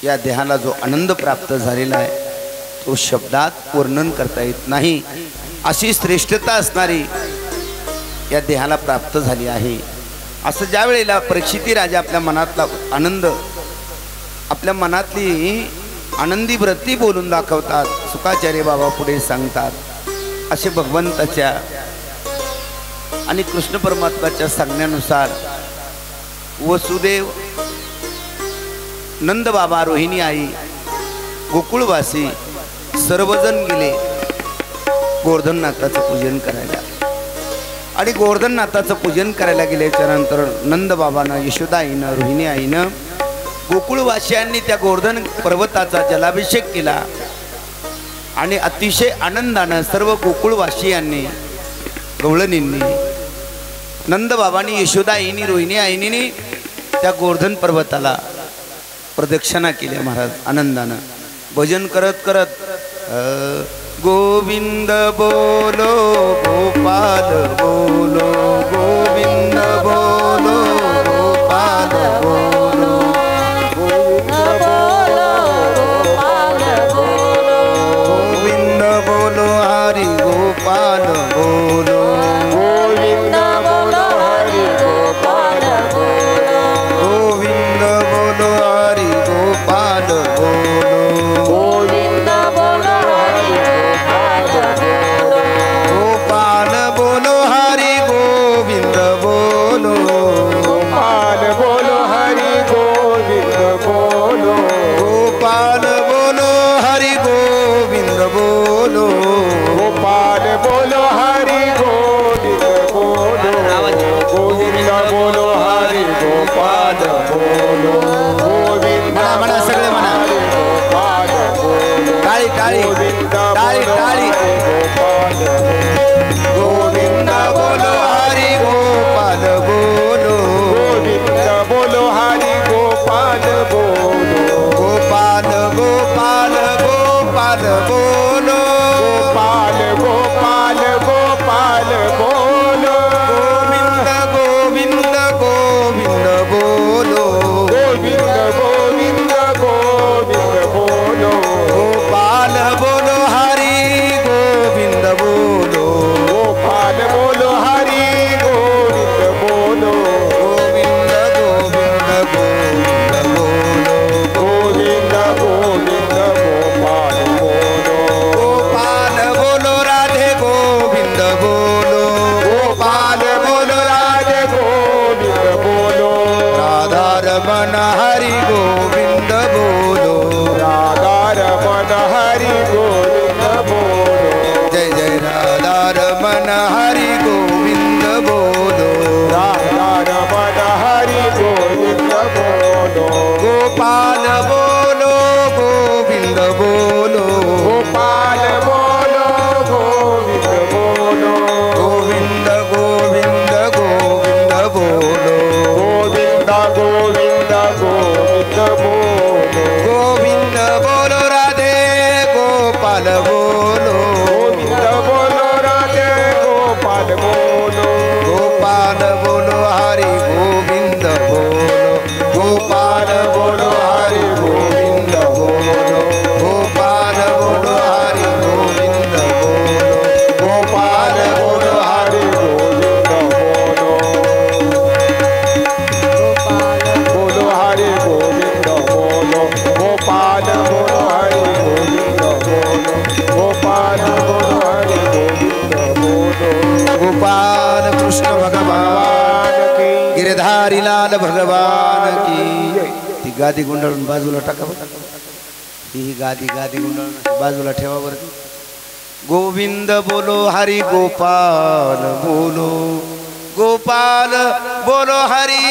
या देहाला जो आनंद प्राप्त झालेला आहे तो शब्दात वर्णन करता येत नाही, अशी श्रेष्ठता असणारी या देहाला प्राप्त झाली आहे। असं ज्या वेळेला परीक्षिती राजा आपल्या मनातला आनंद, आपल्या मनातली आनंदी वृत्ती बोलून दाखवतात, सुखाचार्य बाबा पुढे सांगतात। असे भगवंताच्या आणि कृष्ण परमात्म्याच्या सांगण्यानुसार वसुदेव, नंद बाबा, रोहिणी आई, गोकुळवासी सर्वजण गेले गोवर्धननाथाचं पूजन करायला। आणि गोवर्धननाथाचं पूजन करायला गेल्याच्या नंतर नंद बाबानं, यशोदा आईनं, रोहिणी आईनं, गोकुळवासियांनी त्या गोवर्धन पर्वताचा जलाभिषेक केला। आणि अतिशय आनंदानं सर्व गोकुळवासियांनी, गवळणींनी, नंद बाबांनी, यशोदा आईनी, रोहिणी आईनी त्या गोवर्धन पर्वताला प्रदक्षिणा केल्या। महाराज आनंदानं भजन करत करत गोविंद बोलो गोपाल बोलो, गोविंद बोलो गोपाल बोलो, गोविंद बोलो गोपाल बोलो, गोविंद बोलो हरि गोपाल बोलो, गोविंद बोलो हरि गोपाल बोलो, गोविंद बोलो हरि गोपाल बोलो, गोविंद बोलो हरि गोपाल बोलो, हरि गोविंद बोलो, गोपाल बोलो हरि गोविंद बोलो, गोपाल बोलो हरि गोविंद बोलो, गोपाल बोलो हरि गोविंद बोलो, गोविंद बोलो हरि गोपाल बोलो, गोविंद म्हणा सगळे म्हणा, टाळी टाळी टाळी टाळी, गोविंद बोलो हरि गोपाल बोलो, गोविंद बोलो हरि गोपाल बोलो, गोपाल गोपाल गोपाल बोलो, गोपाल गोपाल गोपाल बोलो, गोविंद गोविंद गोविंद बोलो, गोविंद गोविंद गोविंद बोलो, गोपाल बोलो हरि गोविंद बोलो, गोपाल बोलो हरि गोविंद बोलो, गोविंद गोविंद गोविंद बोलो, गोविंद गोविंद गोपाल बोलो, गोपाल बोलो राधे गोविंद बोलो, गोपाल बोलो राधे गोविंद बोलो, राधा रमण हरि गोविंद बोलो, राधा रमण हरि गोविंद बोलो, जय जय राधा रमण हरि गोविंद बोलो, राधा रमण हरि गोविंद बोलो, गोपाल बोलो गोविंद बोलो, गोपाल बोलो गोविंद बोलो, गोविंद गोविंद गोविंद बोलो, गोविंद गोविंद गोविंद बोलो, गोविंद बोलो राधे गोपाल बोलो, गोविंद बोलो राधे गोपाल बोलो, गोपाल बोलो हरि गोविंद बोलो, गोपाल बोलो हरि गोविंद बोलो, गोपाल बोलो हरि गोविंद बोलो, गोपाल बोलो हरि गोविंद बोलो, गोपाल बोलो हरि गोविंद बोलो, गोपाल बोलो हरि गोविंद बोलो, गोपाल बोलो हरि गोविंद बोलो, गोपाल कृष्ण भगवान की, गिरधारी लाल भगवान की। ती गादी गुंडाळून बाजूला टाका, ही गादी गुंडाळून बाजूला ठेवा बरं। गोविंद बोलो हरि गोपाल बोलो, गोपाल बोलो हरि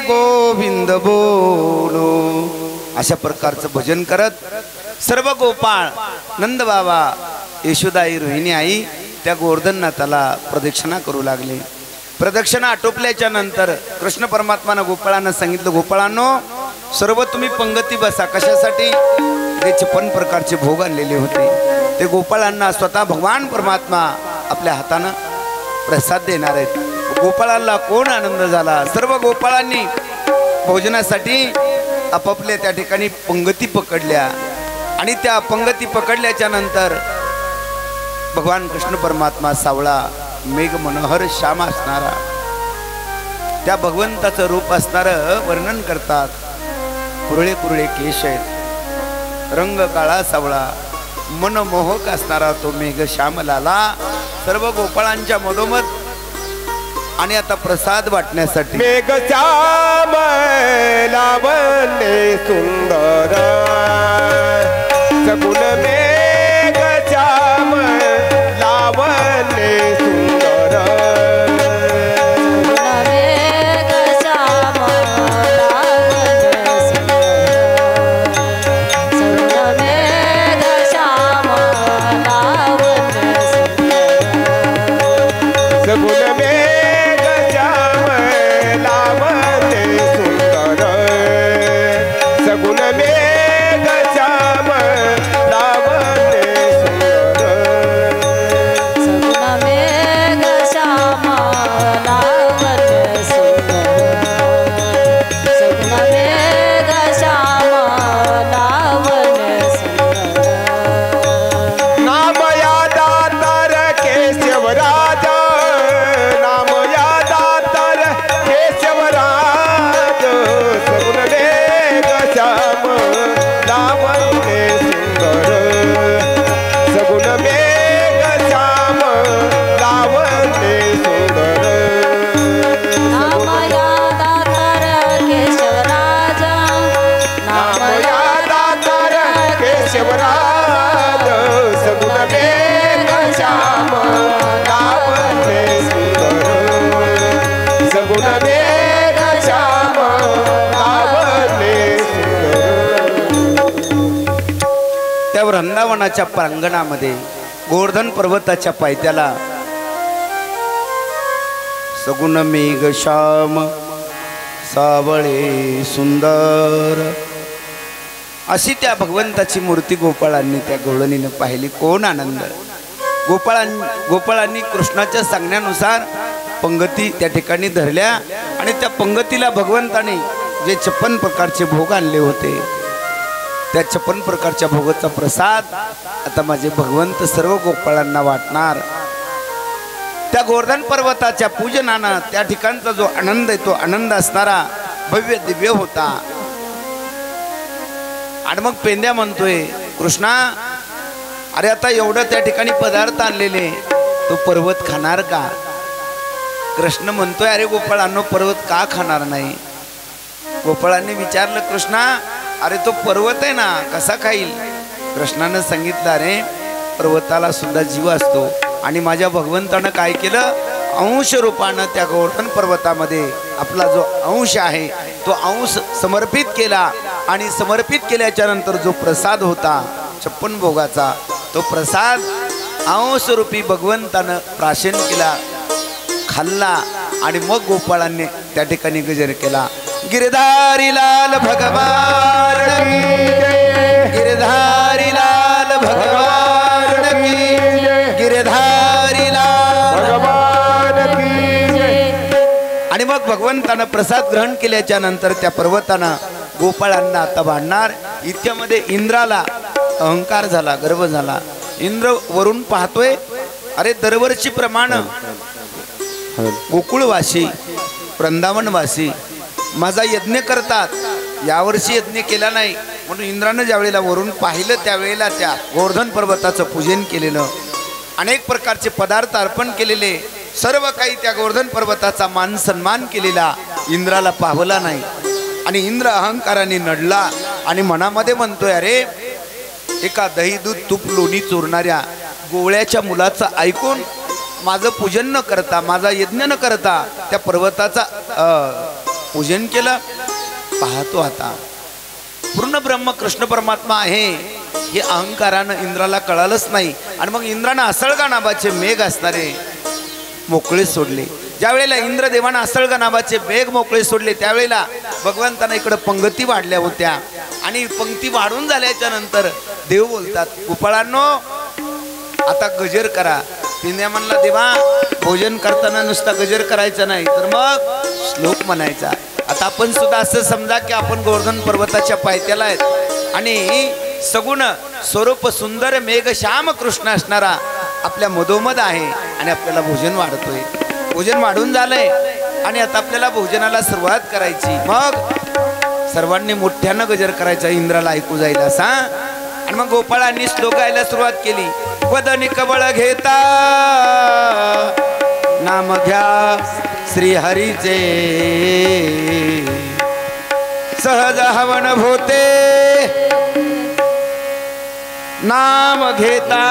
गोविंद बोलो। अशा प्रकारचं भजन करत सर्व गोपाळ, नंद बाबा, यशोदाई, रोहिणी आई त्या गोवर्धननाथाला प्रदक्षिणा करू लागले। प्रदक्षिणा आटोपल्याच्या नंतर कृष्ण परमात्मानं गोपाळांना सांगितलं, गोपाळांनो सर्व तुम्ही पंगती बसा। कशासाठी? ते 56 प्रकारचे भोग आणलेले होते। ते गोपाळांना स्वतः भगवान परमात्मा आपल्या हातानं प्रसाद देणार आहेत। गोपाळांना कोण आनंद झाला। सर्व गोपाळांनी भोजनासाठी आपापल्या त्या ठिकाणी पंगती पकडल्या आणि त्या पंगती पकडल्याच्या नंतर भगवान कृष्ण परमात्मा सावळा मेघ मनोहर श्याम असणारा त्या भगवंताचं रूप असणारं वर्णन करतात। कुरळे कुरळे केश आहेत, रंग काळा सावळा, मनमोहक असणारा तो मेघ श्यामलाला सर्व गोपाळांच्या मधोमध। आणि आता प्रसाद वाटण्यासाठी मेघ श्याम लावण्य सुंदर सगुण मेघ श्याम लावण्य सुंदर वृंदावनाच्या प्रांगणामध्ये गोवर्धन पर्वताच्या पायथ्याला सगुण मेघ श्याम सावळे सुंदर अशी त्या भगवंताची मूर्ती गोपाळांनी त्या गवळणीने पाहिली। कोण आनंद! गोपाळांनी कृष्णाच्या सांगण्यानुसार पंगती त्या ठिकाणी धरल्या आणि त्या पंगतीला भगवंताने जे 56 प्रकारचे भोग आणले होते त्या 56 प्रकारच्या भोगाचा प्रसाद आता माझे भगवंत सर्व गोपाळांना वाटणार। त्या गोवर्धन पर्वताच्या पूजनानं त्या ठिकाणचा जो आनंद आहे तो आनंद असणारा भव्य दिव्य होता। आणि मग पेंद्या म्हणतोय, कृष्णा अरे आता एवढं त्या ठिकाणी पदार्थ आणलेले तो पर्वत खाणार का? कृष्ण म्हणतोय, अरे गोपाळांनो पर्वत का खाणार नाही? गोपाळांनी विचारलं, कृष्णा अरे तो पर्वत आहे ना कसा खाईल? कृष्णानं सांगितलं, अरे पर्वताला सुद्धा जीव असतो आणि माझ्या भगवंतानं काय केलं, अंश रूपानं त्या गोवर्धन पर्वतामध्ये आपला जो अंश आहे तो अंश समर्पित केला आणि समर्पित केल्याच्या नंतर जो प्रसाद होता 56 भोगाचा तो प्रसाद अंशरूपी भगवंतानं प्राशन केला, खाल्ला आणि मग गोपाळांनी त्या ठिकाणी गजर केला। गिरधारी लाल भगवान की जय, गिरधारी लाल भगवान की जय, गिरधारी लाल भगवान की जय। आणि मग भगवंतानं प्रसाद ग्रहण केल्याच्या नंतर त्या पर्वतानं गोपाळांना आता बांधणार। इत्यामध्ये इंद्राला अहंकार झाला, गर्व झाला। इंद्र वरून पाहतोय, अरे दरवर्षी प्रमाण गोकुळवासी वृंदावनवासी माझा यज्ञ करतात, यावर्षी यज्ञ केला नाही म्हणून इंद्रानं ज्या वेळेला वरून पाहिलं त्यावेळेला त्या गोवर्धन पर्वताचं पूजन केलेलं, अनेक प्रकारचे पदार्थ अर्पण केलेले, सर्व काही त्या गोवर्धन पर्वताचा मान सन्मान केलेला इंद्राला पावला नाही। आणि इंद्र अहंकाराने नडला आणि मनामध्ये म्हणतोय, अरे एका दही दूध तूप लोणी चोरणाऱ्या गोवळ्याच्या मुलाचं ऐकून माझं पूजन न करता, माझा यज्ञ न करता त्या पर्वताचा पूजन केलं। पाहतो आता पूर्ण ब्रह्म कृष्ण परमात्मा आहे हे अहंकारानं इंद्राला कळालंच नाही। आणि मग इंद्रानं असळगा नावाचे मेघ असणारे मोकळे सोडले। ज्या वेळेला इंद्रदेवानं असळगा नावाचे मेघ मोकळे सोडले त्यावेळेला भगवंतानं इकडं पंगती वाढल्या होत्या आणि पंक्ती वाढून झाल्याच्या नंतर देव बोलतात, गोपाळांनो आता गजर करा। पिंद्या म्हणला, देवा भोजन करताना नुसता गजर करायचा नाही तर मग श्लोक म्हणायचा। आता आपण सुद्धा असं समजा की आपण गोवर्धन पर्वताच्या पायथ्याला आहेत आणि सगुण स्वरूप सुंदर मेघ श्याम कृष्ण असणारा आपल्या मधोमध आहे आणि आपल्याला भोजन वाढतोय. भोजन वाढून झालंय आणि आता आपल्याला भोजनाला सुरुवात करायची. मग सर्वांनी मोठ्यानं गजर करायचा, इंद्राला ऐकू जाईल असा. आणि मग गोपाळांनी श्लोक गायला सुरुवात केली. वदनी कबळ घेता नाम घ्या श्री हरीचे, सहज हवन होते नाम घेता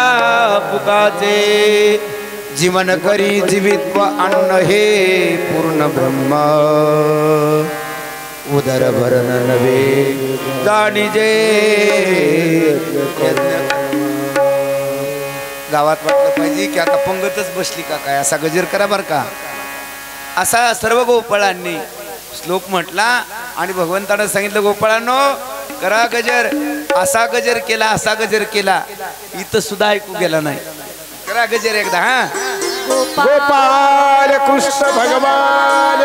पुकाचे, जीवन करी जीवित्व अन्न हे पूर्ण ब्रह्म, उदर भरण नवे जाणीजे. गावात वाटलं पाहिजे की आता पंगतच बसली का काय, असा गजर करा बर का. असा सर्व गोपाळांनी श्लोक म्हटला आणि भगवंतानं सांगितलं गोपाळांनो करा गजर. असा गजर केला, असा गजर केला, इथं सुद्धा ऐकू गेला नाही. करा गजर एकदा. हा गोपाल कृष्ण भगवान.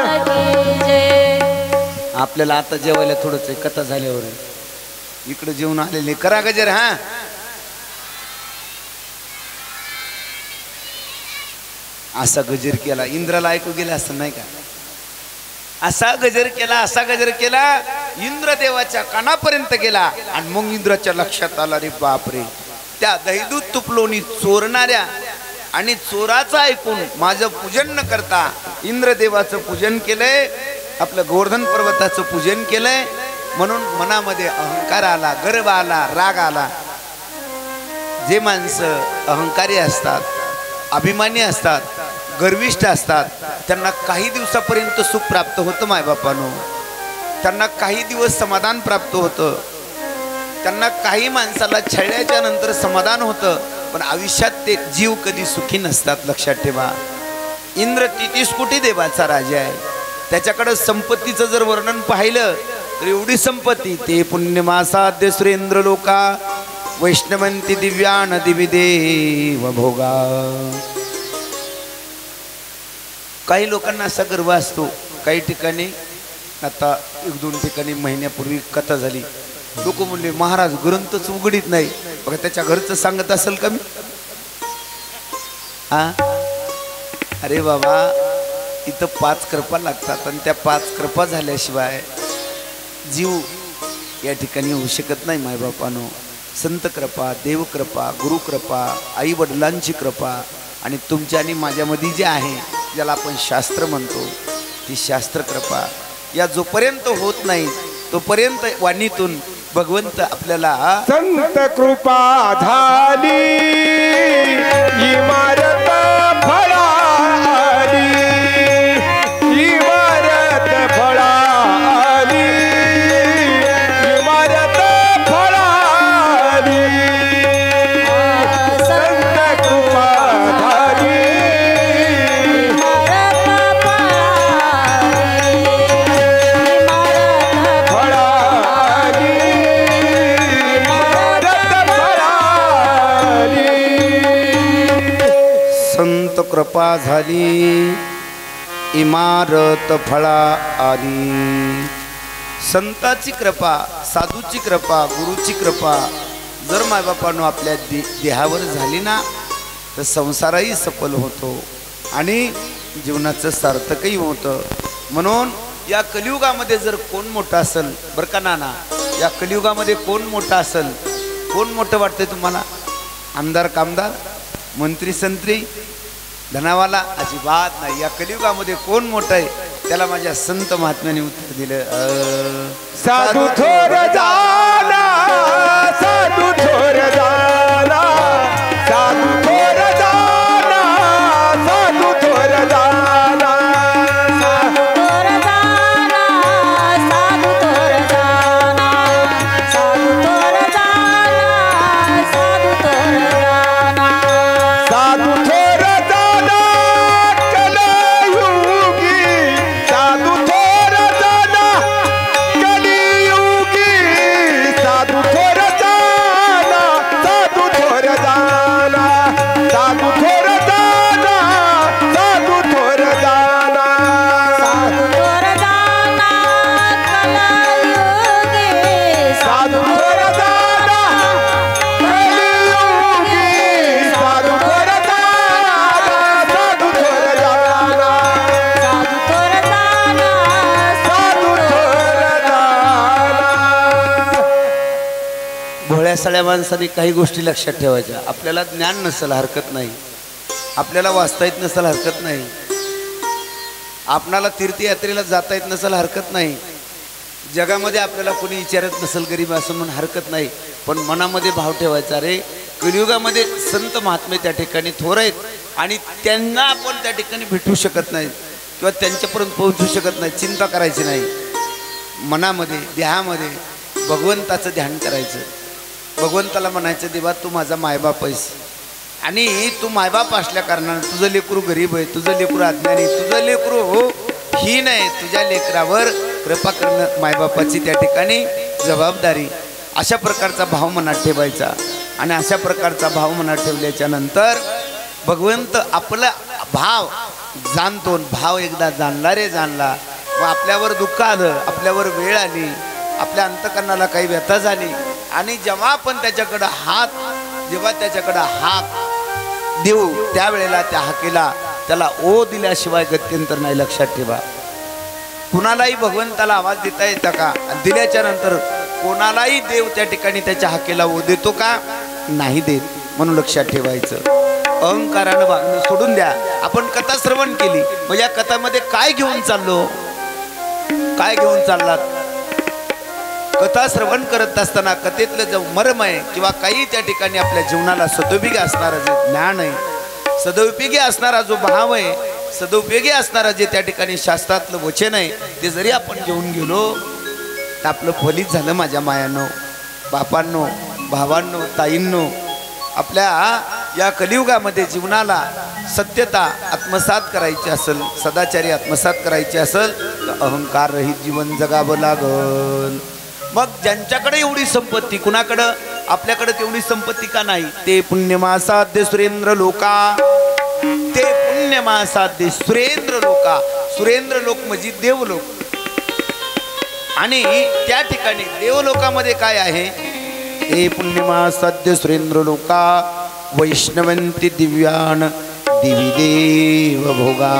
आपल्याला आता जेवायला थोडंच कथा झाल्यावर इकडे जेवून आलेले. करा गजर. हा असा गजर केला, इंद्राला ऐकू गेला असं नाही का. असा गजर केला, असा गजर केला, इंद्रदेवाच्या कानापर्यंत गेला. आणि मग इंद्राच्या लक्षात आला रे बापरे, त्या दहीदूत तुपलोनी चोरणाऱ्या आणि चोराचं ऐकून माझं पूजन न करता इंद्रदेवाचं पूजन केलंय, आपलं गोवर्धन पर्वताचं पूजन केलंय. म्हणून मनामध्ये अहंकार आला, गर्व आला, राग आला. जे माणसं अहंकारी असतात, अभिमानी असतात, गर्विष्ठ असतात, त्यांना काही दिवसापर्यंत सुख प्राप्त होतं मायबापानो. त्यांना काही दिवस समाधान प्राप्त होतं. त्यांना काही माणसाला छळल्याच्या नंतर समाधान होतं, पण आयुष्यात ते जीव कधी सुखी नसतात. लक्षात ठेवा. इंद्र 33 कोटी देवाचा राजा आहे. त्याच्याकडे संपत्तीचं जर वर्णन पाहिलं तर एवढी संपत्ती. ते पुण्यमासाद्य सुरेंद्र लोका वैष्णवंती दिव्यान दिविदेव भोगा. काही लोकांना असा गर्व असतो. काही ठिकाणी आता 1-2 ठिकाणी महिन्यापूर्वी कथा झाली. लोक म्हणले महाराज ग्रंथच उघडीत नाही. बघा त्याच्या घरचं सांगत असेल का मी. हा अरे बाबा, इथं 5 कृपा लागतात आणि त्या 5 कृपा झाल्याशिवाय जीव या ठिकाणी होऊ शकत नाही मायबापानो. संत कृपा, देवकृपा, गुरुकृपा, आई वडिलांची कृपा आणि तुमच्या आणि माझ्यामध्ये जे आहे ज्याला आपण शास्त्र म्हणतो ती शास्त्र कृपा, या जोपर्यंत होत नाही तोपर्यंत वाणीतून भगवंत आपल्याला संत कृपा झाली इमारत फळाली, इमारत फळाली, इमारत फळाली. संत कृपा झाली कृपा झाली, इमारत फळा आली. संताची कृपा, साधूची कृपा, गुरुची कृपा जर मायबापानं आपल्या देहावर झाली ना तर संसारही सफल होतो आणि जीवनाचं सार्थकही होतं. म्हणून या कलियुगामध्ये जर कोण मोठा असेल, बरं का नाना, या कलियुगामध्ये कोण मोठा असेल, कोण मोठं वाटतंय तुम्हाला? आमदार, कामदार, मंत्री, संत्री, धनावाला? अजिबात नाही. या कलियुगामध्ये कोण मोठं आहे त्याला माझ्या संत महात्म्याने उत्तर दिलं. साधू थोर जाना, साधू थोर जाना, साधू थोर जाना, साधू थोर जाना, साधू थोर जाना, साधू थोर जाना, साधू थोर जाना, साधू थोर जाना, साधू थोर जाना कलियुगी, साधू थोर जाना कलियुगी, भोळ्या सळ्या माणसाने काही गोष्टी लक्षात ठेवायच्या. आपल्याला ज्ञान नसेल हरकत नाही, आपल्याला वाचता येत नसेल हरकत नाही, आपणाला तीर्थयात्रेला जाता येत नसेल हरकत नाही, जगामध्ये आपल्याला कोणी विचारत नसेल गरीब असं म्हणून हरकत नाही, पण मनामध्ये भाव ठेवायचा. रे कलियुगामध्ये संत महात्मे त्या ठिकाणी थोर आहेत आणि त्यांना आपण त्या ठिकाणी भेटू शकत नाही किंवा त्यांच्यापर्यंत पोहोचू शकत नाही. चिंता करायची नाही. मनामध्ये देहामध्ये भगवंताचं ध्यान करायचं. भगवंताला म्हणायचं, देवा तू माझा मायबाप आहेस आणि तू मायबाप असल्या कारणानं तुझं लेकरू गरीब आहे, तुझं लेकरू अज्ञानी, तुझं लेकरू ही नाही, तुझ्या लेकरावर कृपा करणं मायबापाची त्या ठिकाणी जबाबदारी. अशा प्रकारचा भाव मनात ठेवायचा आणि अशा प्रकारचा भाव मनात ठेवल्याच्या नंतर भगवंत आपला भाव जाणतो. भाव एकदा जाणला रे जाणला, मग आपल्यावर दुःख आलं, आपल्यावर वेळ आली, आपल्या अंतकरणाला काही व्यथा झाली आणि जेव्हा आपण त्याच्याकडं हाक देऊ त्यावेळेला त्या हाकेला त्याला ओ दिल्याशिवाय गत्यंतर नाही. लक्षात ठेवा. कुणालाही भगवंताला आवाज देता येतं का? दिल्याच्या नंतर कोणालाही देव त्या ठिकाणी त्याच्या हाकेला ओ देतो का? नाही देत. म्हणून लक्षात ठेवायचं. अहंकारानं वागणं सोडून द्या. आपण कथा श्रवण केली, म्हणजे या कथामध्ये काय घेऊन चाललो, काय घेऊन चाललात? कथा श्रवण करत असताना कथेतलं जो मर्म आहे किंवा काही त्या ठिकाणी आपल्या जीवनाला सदोपयोगी असणारा जे ज्ञान आहे, सदोपयोगी असणारा जो भाव आहे, सदोपयोगी असणारा जे त्या ठिकाणी शास्त्रातलं वचन आहे, ते जरी आपण घेऊन गेलो तर आपलं फलित झालं. माझ्या मायानो, बापांनो, भावांनो, ताईंनो, आपल्या या कलियुगामध्ये जीवनाला सत्यता आत्मसात करायची असेल, सदाचारी आत्मसात करायची असेल तर अहंकार रहित जीवन जगावं लागल. मग ज्यांच्याकडे एवढी संपत्ती, कुणाकडं? आपल्याकडे तेवढी संपत्ती का नाही? ते पुण्यमासाद्य सुरेंद्र लोका, ते पुण्यमासाद्य सुरेंद्र लोका. सुरेंद्र लोक म्हणजे देवलोक. आणि त्या ठिकाणी देवलोकामध्ये काय आहे? ते पुण्यमासाद्य सुरेंद्र लोका वैष्णवंती दिव्यान दिवी देव भोगा.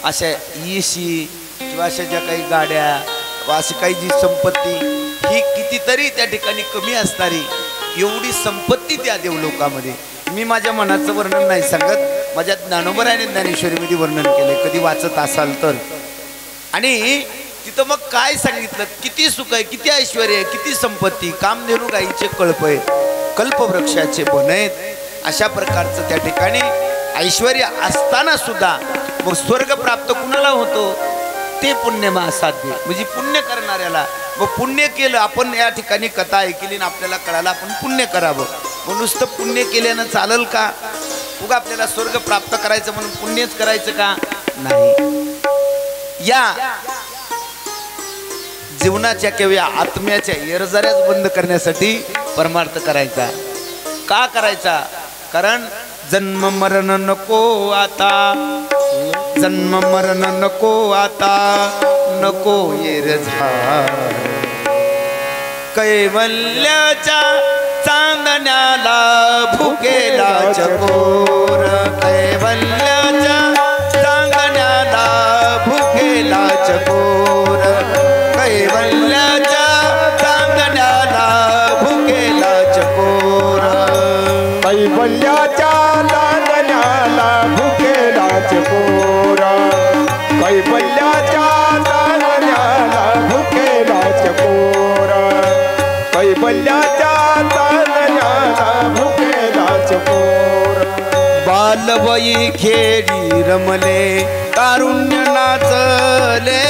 अशा ईशी किंवा अशा ज्या काही गाड्या, अशी काही जी संपत्ती, ही कितीतरी त्या ठिकाणी कमी असणारी एवढी संपत्ती त्या देवलोकामध्ये. मी माझ्या मनाचं वर्णन नाही सांगत, माझ्या ज्ञानोबराने ज्ञानेश्वरीमध्ये वर्णन केलंय, कधी वाचत असाल तर. आणि तिथं मग काय सांगितलं? किती सुख आहे, किती ऐश्वर आहे, किती संपत्ती. कामधेनू गाईचे कळप आहे, कल्पवृक्षाचे बन आहेत. अशा प्रकारचं त्या ठिकाणी ऐश्वर्य असताना सुद्धा मग स्वर्ग प्राप्त कुणाला होतो? ते पुण्यमासाध्य म्हणजे पुण्य करणाऱ्याला. मग पुण्य केलं आपण, या ठिकाणी कथा ऐकली आणि आपल्याला कळालं आपण पुण्य करावं. मग नुसतं पुण्य केल्यानं चालेल का? उगा आपल्याला स्वर्ग प्राप्त करायचं म्हणून पुण्यच करायचं का? नाही. या जीवनाच्या किंवा आत्म्याच्या येरझाऱ्याच बंद करण्यासाठी परमार्थ करायचा. का करायचा? कारण जन्म मरण नको आता, जन्म मरण नको आता, नको येरझार. कैवल्याच्या चांदण्याला भुकेला चकोर, कैवल्याच्या चांदण्याला भुकेला चकोर, कैवल्याच्या चांदण्याला भुकेला चकोर, कैवल्याच्या चांदण्याला भुकेला चकोर, कैवल्याच्या चांदण्याला भुकेला चकोर, कैवल्याच्या चांदण्याला भुकेला चकोर. बालवयी खेळी रमले तारुण्य नाचले,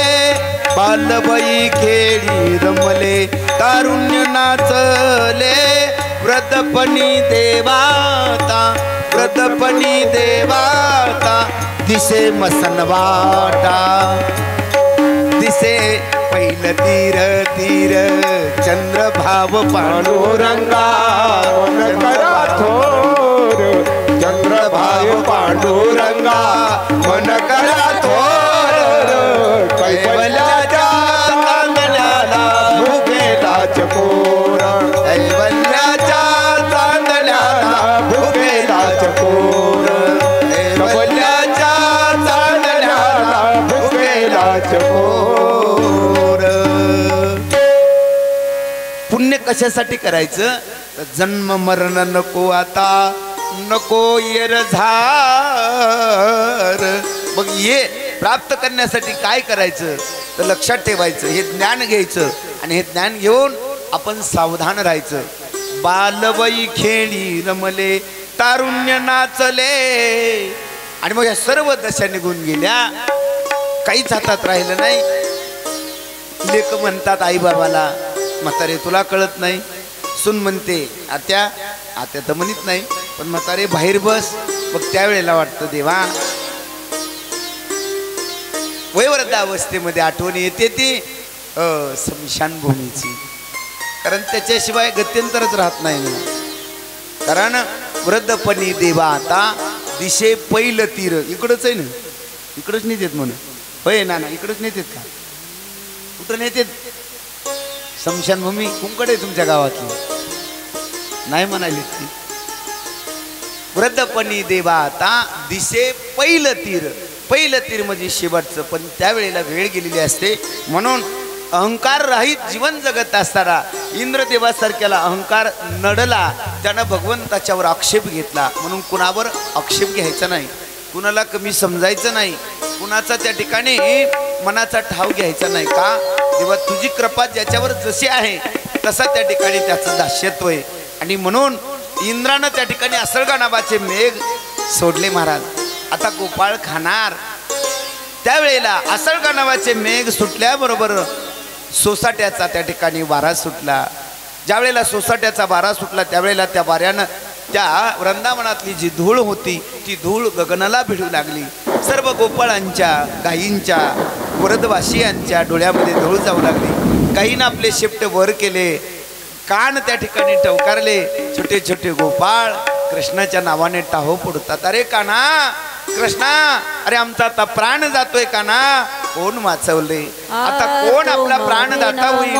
बालवयी खेळी रमले तारुण्य नाचले, व्रतपणी देवाता, व्रतपणी देवाता, दिसे मसनवाटा, दिसे पैल तीर तीर चंद्रभाव पांडुरंगा, करा थोर चंद्रभाव पांडुरंगा, मन करा थोर. कैवल्याच्या चांदण्याला भुकेला चकोर, कैवल्याच्या चांदण्याला भुकेला चकोर, कैवल्याच्या चांदण्याला भुकेला चकोर. पुण्य कशासाठी करायचं तर जन्म मरण नको आता नको येर झार. मग ये प्राप्त करण्यासाठी काय करायचं तर लक्षात ठेवायचं, हे ज्ञान घ्यायचं आणि हे ज्ञान घेऊन आपण सावधान राहायचं. बालवई खेळी रमले तारुण्य नाचले. आणि मग या सर्व दशा निघून गेल्या, काहीच हातात राहिलं नाही. लेक म्हणतात आई बाबाला, म्हातारे तुला कळत नाही. सून म्हणते आत्या, आत्या तर म्हणत नाही पण म्हातारे बाहेर बस. मग त्यावेळेला वाटतं देवा वयवृद्धावस्थेमध्ये आठवण येते ती स्मशानभूमीची, कारण त्याच्याशिवाय गत्यंतरच राहत नाही ना. कारण वृद्धपणी देवा आता दिशे पैल तीर. इकडंच आहे ना, इकडंच नेतेत म्हणून होय ना, इकडंच नेतेत का, कुठं नेतेत? स्मशानभूमी कुंकडे तुमच्या गावातली नाही म्हणाली ती. वृद्धपणी देवा आता दिशे पैल तीर. पहिलं तीर म्हणजे शेवटचं, पण त्यावेळेला वेळ गेलेली असते. म्हणून अहंकार रहित जीवन जगत असताना इंद्रदेवासारख्याला अहंकार नडला, त्यानं भगवंताच्यावर आक्षेप घेतला. म्हणून कुणावर आक्षेप घ्यायचा नाही, कुणाला कमी समजायचं नाही, कुणाचा त्या ठिकाणी मनाचा ठाव घ्यायचा नाही. का तेव्हा तुझी कृपा ज्याच्यावर जशी आहे तसा त्या ठिकाणी त्याचं दास्यत्व आहे. आणि म्हणून इंद्रानं त्या ठिकाणी असळगा नावाचे मेघ सोडले महाराज. आता गोपाळ खाणार. त्यावेळेला असळगा नावाचे मेघ सुटल्याबरोबर सोसाट्याचा त्या ठिकाणी वारा सुटला. ज्यावेळेला सोसाट्याचा वारा सुटला त्यावेळेला त्या वाऱ्यानं त्या वृंदावनातली जी धूळ होती ती धूळ गगनाला भिडू लागली. सर्व गोपाळांच्या, गायींच्या, वरदवासियांच्या डोळ्यामध्ये धूळ जाऊ लागली. गायीनं आपले शेपटे वर केले, कान त्या ठिकाणी टवकारले. छोटे छोटे गोपाळ कृष्णाच्या नावाने टाहो पडतात. अरे काना कृष्णा, अरे आमचा आता प्राण जातोय काना, कोण वाचवले? आता कोण आपला प्राणदाता होईल?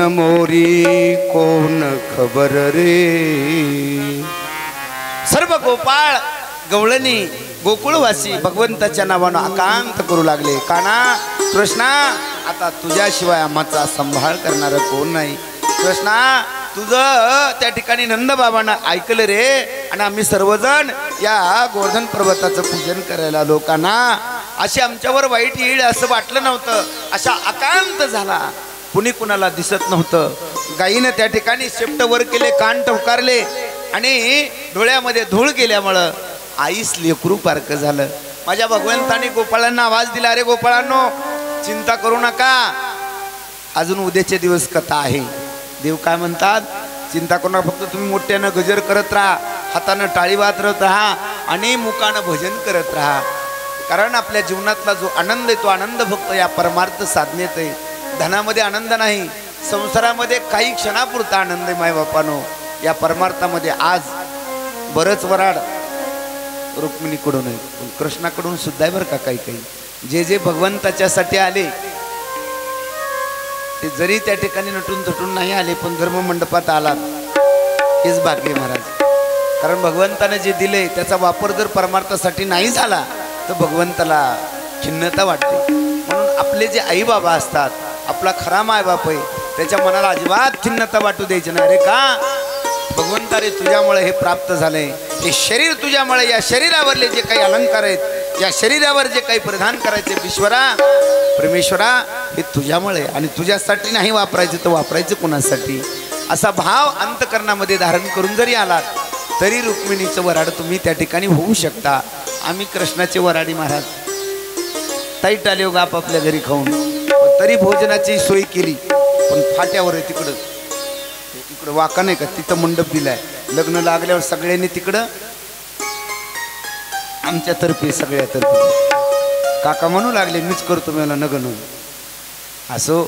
मोरी कोण खबर रे. सर्व गोपाळ गवळणी गोकुळवासी भगवंताच्या नावानं आकांत करू लागले. काना कृष्णा, आता तुझ्याशिवाय आम्हाचा सांभाळ करणारं कोण नाही. कृष्णा, तुझं त्या ठिकाणी नंदबाबांना ऐकलं रे, आणि आम्ही सर्वजण या गोवर्धन पर्वताचं पूजन करायला लोकांना अशी आमच्यावर वाईट येईल असं वाटलं नव्हतं. अशा आकांत झाला, कुणी कुणाला दिसत नव्हतं. गायीनं त्या ठिकाणी शेपट वर केले, कान टवकारले आणि डोळ्यामध्ये धूळ गेल्यामुळं आईस लेकरू पारक झालं. माझ्या भगवंताने गोपाळांना आवाज दिला, अरे गोपाळांनो चिंता करू नका, अजून उद्याचे दिवस कथा आहे. देव काय म्हणतात, चिंता करू नका, फक्त तुम्ही मोठ्यानं गजर करत राहा, हातानं टाळी वाजवत राहा आणि मुखानं भजन करत राहा. कारण आपल्या जीवनातला जो आनंद आहे तो आनंद फक्त या परमार्थ साधनेत आहे. धनामध्ये आनंद नाही, संसारामध्ये काही क्षणापुरता आनंद आहे. मायबापानो, या परमार्थामध्ये आज बरंच वराड रुक्मिणीकडून आहे, पण कृष्णाकडून सुद्धा आहे बरं का. काही काही जे जे भगवंताच्यासाठी आले ते जरी त्या ठिकाणी नटून थटून नाही आले, पण धर्म मंडपात आलात हेच भाग्य महाराज. कारण भगवंताने जे दिले त्याचा वापर जर परमार्थासाठी नाही झाला तर भगवंताला खिन्नता वाटते. म्हणून आपले जे आई बाबा असतात, आपला खरा मायबाप आहे, त्याच्या मनाला अजिबात खिन्नता वाटू द्यायची नाही. अरे का भगवंता रे, तुझ्यामुळे हे प्राप्त झालंय, हे शरीर तुझ्यामुळे, या शरीरावरले जे काही अलंकार आहेत, या शरीरावर जे काही प्रदान करायचे ईश्वरा परमेश्वरा, हे तुझ्यामुळे, आणि तुझ्यासाठी नाही वापरायचं तर वापरायचं कुणासाठी, असा भाव अंतकरणामध्ये धारण करून जरी आलात तरी रुक्मिणीचं वराड तुम्ही त्या ठिकाणी होऊ शकता. आम्ही कृष्णाचे वराडी महाराज ताईट आले ग आपापल्या घरी खाऊन, तरी भोजनाची सोय केली, पण फाट्यावर आहे तिकडं, इकडं वाका नाही का, तिथं मंडप दिलाय. लग्न लागल्यावर सगळ्यांनी तिकडं, आमच्यातर्फे सगळ्यातर्फे काका म्हणू लागले, मीच करतो मला नगन. असो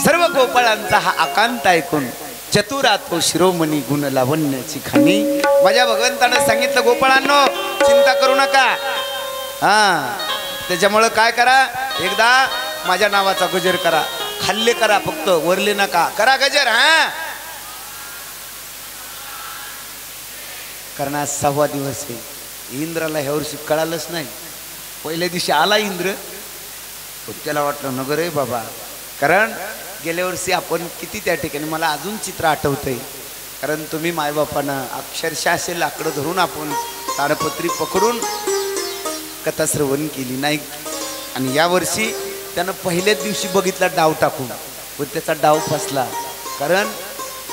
सर्व गोपाळांचा हा आकांत ऐकून चतुरा तो शिरोमणी गुण लावण्याची खाणी. माझ्या भगवंतानं सांगितलं, गोपाळांनो चिंता करू नका. त्याच्यामुळं काय करा, एकदा माझ्या नावाचा गजर करा, खाल्ले करा, फक्त वरले नका, करा गजर. कारण आज 6वा दिवस आहे. इंद्राला ह्या वर्षी कळालंच नाही. पहिल्या दिवशी आला इंद्र, त्याला वाटलं नगर आहे बाबा, कारण गेल्या वर्षी आपण किती त्या ठिकाणी, मला अजून चित्र आठवतंय, कारण तुम्ही मायबापानं अक्षरशः असे लाकडं धरून आपण ताडपत्री पकडून कथा श्रवण केली नाही. आणि यावर्षी त्यानं पहिल्याच दिवशी बघितला डाव टाकून, पण त्याचा डाव फसला. कारण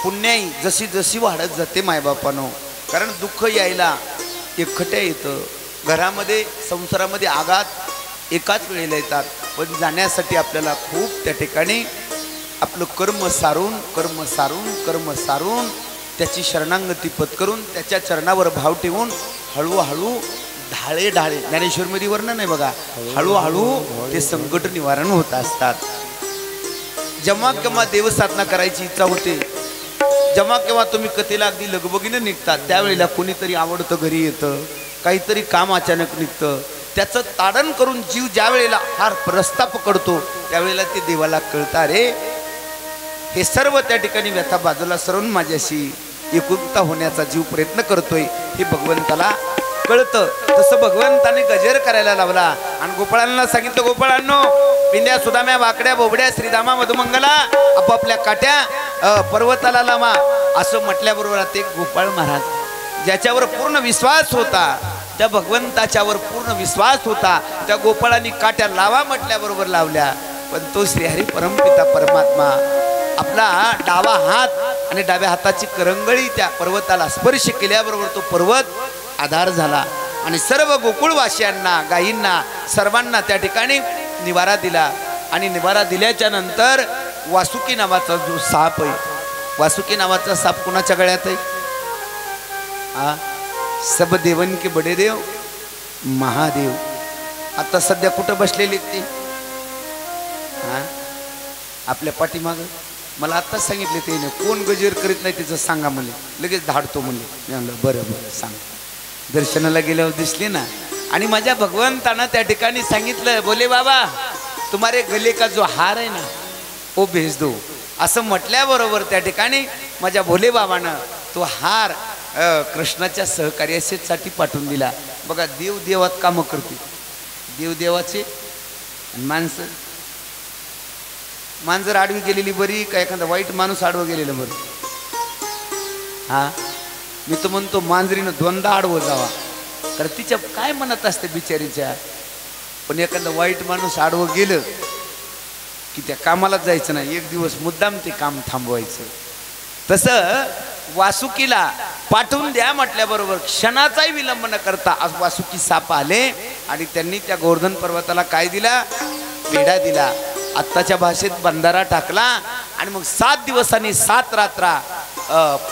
पुण्याई जशी जशी वाढत जाते मायबापानं, कारण दुःख यायला एकखट्या येतं, घरामध्ये संसारामध्ये आघात एकाच वेळेला येतात, पण जाण्यासाठी आपल्याला खूप त्या ठिकाणी आपलं कर्म सारून कर्म सारून कर्म सारून त्याची शरणांगती पत्करून त्याच्या चरणावर भाव ठेवून हळूहळू ढाळे ढाळे, ज्ञानेश्वरमध्ये वर्णन आहे बघा, हळूहळू ते संकट निवारण होत असतात. जेव्हा केव्हा देवसाधना करायची इच्छा होते, जेव्हा केव्हा तुम्ही कथेला अगदी लगबगीनं निघतात, त्यावेळेला कोणीतरी आवडतं घरी येतं, काहीतरी काम अचानक निघतं, त्याचं ताडण करून जीव ज्या वेळेला हा रस्ता पकडतो त्यावेळेला ते देवाला कळतं, रे हे सर्व त्या ठिकाणी व्यथा बाजूला सरून माझ्याशी एकुलता होण्याचा जीव प्रयत्न करतोय, हे भगवंताला कळतं. तसं भगवंताने गजर करायला लावला आणि गोपाळांना सांगितलं, गोपाळांनो पिंड्या सुदाम्या वाकड्या बोबड्या श्रीधामा मधुमंगला आपापल्या काट्या पर्वताला लावा, असं म्हटल्याबरोबर ते गोपाळ महाराज ज्याच्यावर पूर्ण विश्वास होता, त्या भगवंताच्यावर पूर्ण विश्वास होता, त्या गोपाळांनी काट्या लावा म्हटल्याबरोबर लावल्या. पण तो श्रीहरी परमपिता परमात्मा आपला डावा हात आणि डाव्या हाताची करंगळी त्या पर्वताला स्पर्श केल्याबरोबर तो पर्वत आधार झाला आणि सर्व गोकुळवासियांना, गायींना, सर्वांना त्या ठिकाणी निवारा दिला. आणि निवारा दिल्याच्या नंतर वासुकी नावाचा जो साप आहे, वासुकी नावाचा साप कोणाच्या गळ्यात आहे? सब देवन के बडे देव महादेव. आता सध्या कुठं बसलेले ते? आपल्या पाठीमागं. मला आत्ताच सांगितले ते कोण गजर करीत नाही त्याचं सांगा म्हणले, लगेच धाडतो म्हणले. मी म्हणलं बरं बरं सांग. दर्शनाला गेल्यावर दिसले ना, आणि माझ्या भगवंतानं त्या ठिकाणी सांगितलं, बोले बाबा तुम्हारे गले का जो हार आहे ना वो भेज दो, असं म्हटल्याबरोबर त्या ठिकाणी माझ्या भोले बाबानं तो हार कृष्णाच्या सहकार्यासाठी पाठवून दिला. बघा देव देवात कामं करते, देव देवाचे माणसं. मांजर आडवी गेलेली बरी का एखादा वाईट माणूस आडवं गेलेलं बरं? मी तर म्हणतो मांजरीनं दोनदा आडवं जावा, कारण तिच्या काय म्हणत असते बिचारीच्या. पण एखादा वाईट माणूस आडवं गेलं की त्या कामालाच जायचं नाही, एक दिवस मुद्दाम ते काम थांबवायचं. तसं वासुकीला पाठवून द्या म्हटल्याबरोबर क्षणाचाही विलंब न करता आज वासुकी साप आले आणि त्यांनी त्या गोवर्धन पर्वताला काय दिला? पेढा दिला. आत्ताच्या भाषेत बंधारा टाकला आणि मग 7 दिवसांनी 7 रात्रा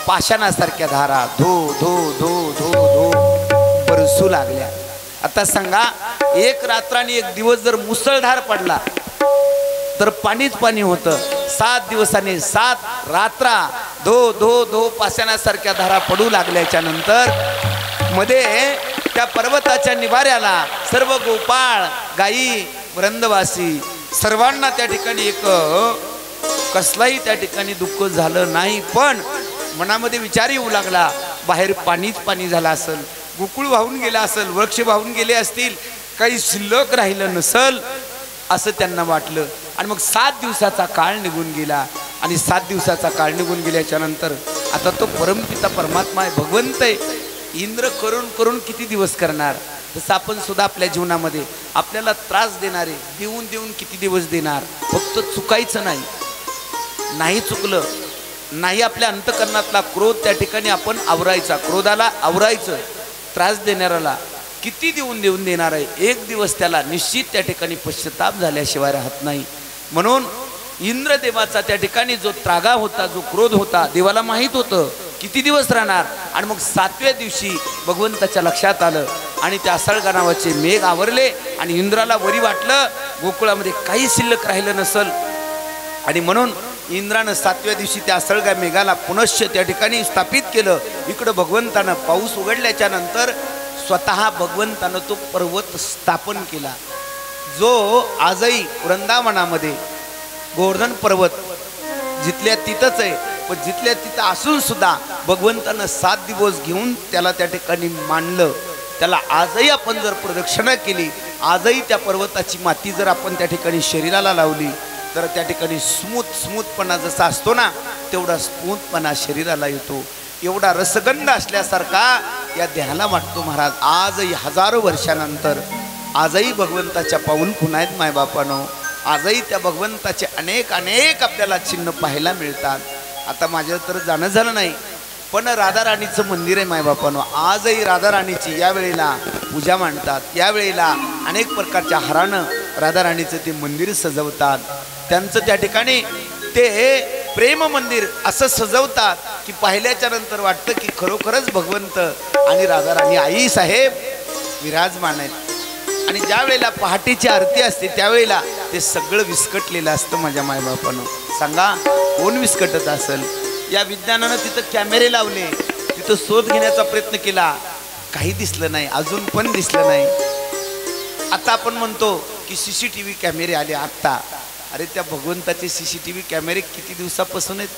पाषाणासारख्या धारा धो धो धो धो धो बरसू लागल्या. आता सांगा, एक रात्र आणि एक दिवस जर मुसळधार पडला तर पाणीच पाणी होतं. 7 दिवसांनी 7 रात्रा धो धो धो पाषाणासारख्या धारा पडू लागल्याच्या नंतर मध्ये त्या पर्वताच्या निवाऱ्याला सर्व गोपाळ, गायी, वृंदवासी सर्वांना त्या ठिकाणी एक कसलाही त्या ठिकाणी दुःख झालं नाही. पण मनामध्ये विचार येऊ लागला, बाहेर पाणीच पाणी झालं असेल, गोकुळ वाहून गेलं असेल, वृक्ष वाहून गेले असतील, काही शिल्लक राहिलं नसल असं त्यांना वाटलं. आणि मग 7 दिवसाचा काळ निघून गेला. आणि 7 दिवसाचा काळ निघून गेल्याच्या नंतर आता तो परमपिता परमात्मा आहे, भगवंत आहे. इंद्र करून करून किती दिवस करणार? तसं आपण सुद्धा आपल्या जीवनामध्ये आपल्याला त्रास देणारे देऊन देऊन किती दिवस देणार? फक्त चुकायचं नाही. नाही चुकलं नाही, आपल्या अंतकरणातला क्रोध त्या ठिकाणी आपण आवरायचा, क्रोधाला आवरायचं. त्रास देणाऱ्याला किती देऊन देऊन देणार आहे? एक दिवस त्याला निश्चित त्या ठिकाणी पश्चाताप झाल्याशिवाय राहत नाही. म्हणून इंद्रदेवाचा त्या ठिकाणी जो त्रागा होता, जो क्रोध होता, देवाला माहीत होतं किती दिवस राहणार. आणि मग 7व्या दिवशी भगवंताच्या लक्षात आलं आणि त्या असळगा नावाचे मेघ आवरले आणि इंद्राला वरी वाटलं गोकुळामध्ये काही शिल्लक राहिलं नसल. आणि म्हणून इंद्रानं 7व्या दिवशी त्या असळगा मेघाला पुनश्च त्या ठिकाणी स्थापित केलं. इकडं भगवंतानं पाऊस उघडल्याच्या नंतर स्वतः भगवंतानं तो पर्वत स्थापन केला, जो आजही वृंदावनामध्ये गोवर्धन पर्वत जिथल्या तिथंच आहे. पण जिथल्या तिथं असून सुद्धा भगवंतानं 7 दिवस घेऊन त्याला त्या ठिकाणी मांडलं. त्याला आजही आपण जर प्रदक्षिणा केली, आजही त्या पर्वताची माती जर आपण त्या ठिकाणी शरीराला लावली तर त्या ठिकाणी स्मूथपणा जसा असतो ना, तेवढा स्मूथपणा शरीराला येतो. एवढा रसगंध असल्यासारखा या देहाला वाटतो महाराज. आजही हजारो वर्षानंतर आजही भगवंताच्या पाऊल खुणा आहेत मायबापानो. आजही त्या भगवंताचे अनेक अनेक आपल्याला चिन्ह पाहायला मिळतात. आता माझं तर जाणं झालं नाही, पण राधाराणीचं मंदिर आहे मायबापानो. आजही राधाराणीची यावेळेला पूजा मांडतात, यावेळेला अनेक प्रकारच्या हारानं राधाराणीचं ते मंदिर सजवतात. त्यांचं त्या ठिकाणी ते प्रेम मंदिर असं सजवतात की पाहिल्याच्या नंतर वाटतं की खरोखरच भगवंत आणि राधाराणी आई साहेब विराजमान आहेत. आणि ज्या वेळेला पहाटेची आरती असते त्यावेळेला ते सगळं विस्कटलेलं असतं माझ्या मायबापानं. सांगा कोण विस्कटत असेल? या विज्ञानानं तिथं कॅमेरे लावले, तिथं शोध घेण्याचा प्रयत्न केला, काही दिसलं नाही, अजून पण दिसलं नाही. आता आपण म्हणतो की CCTV कॅमेरे आले आत्ता. अरे त्या भगवंताचे CCTV कॅमेरे किती दिवसापासून आहेत?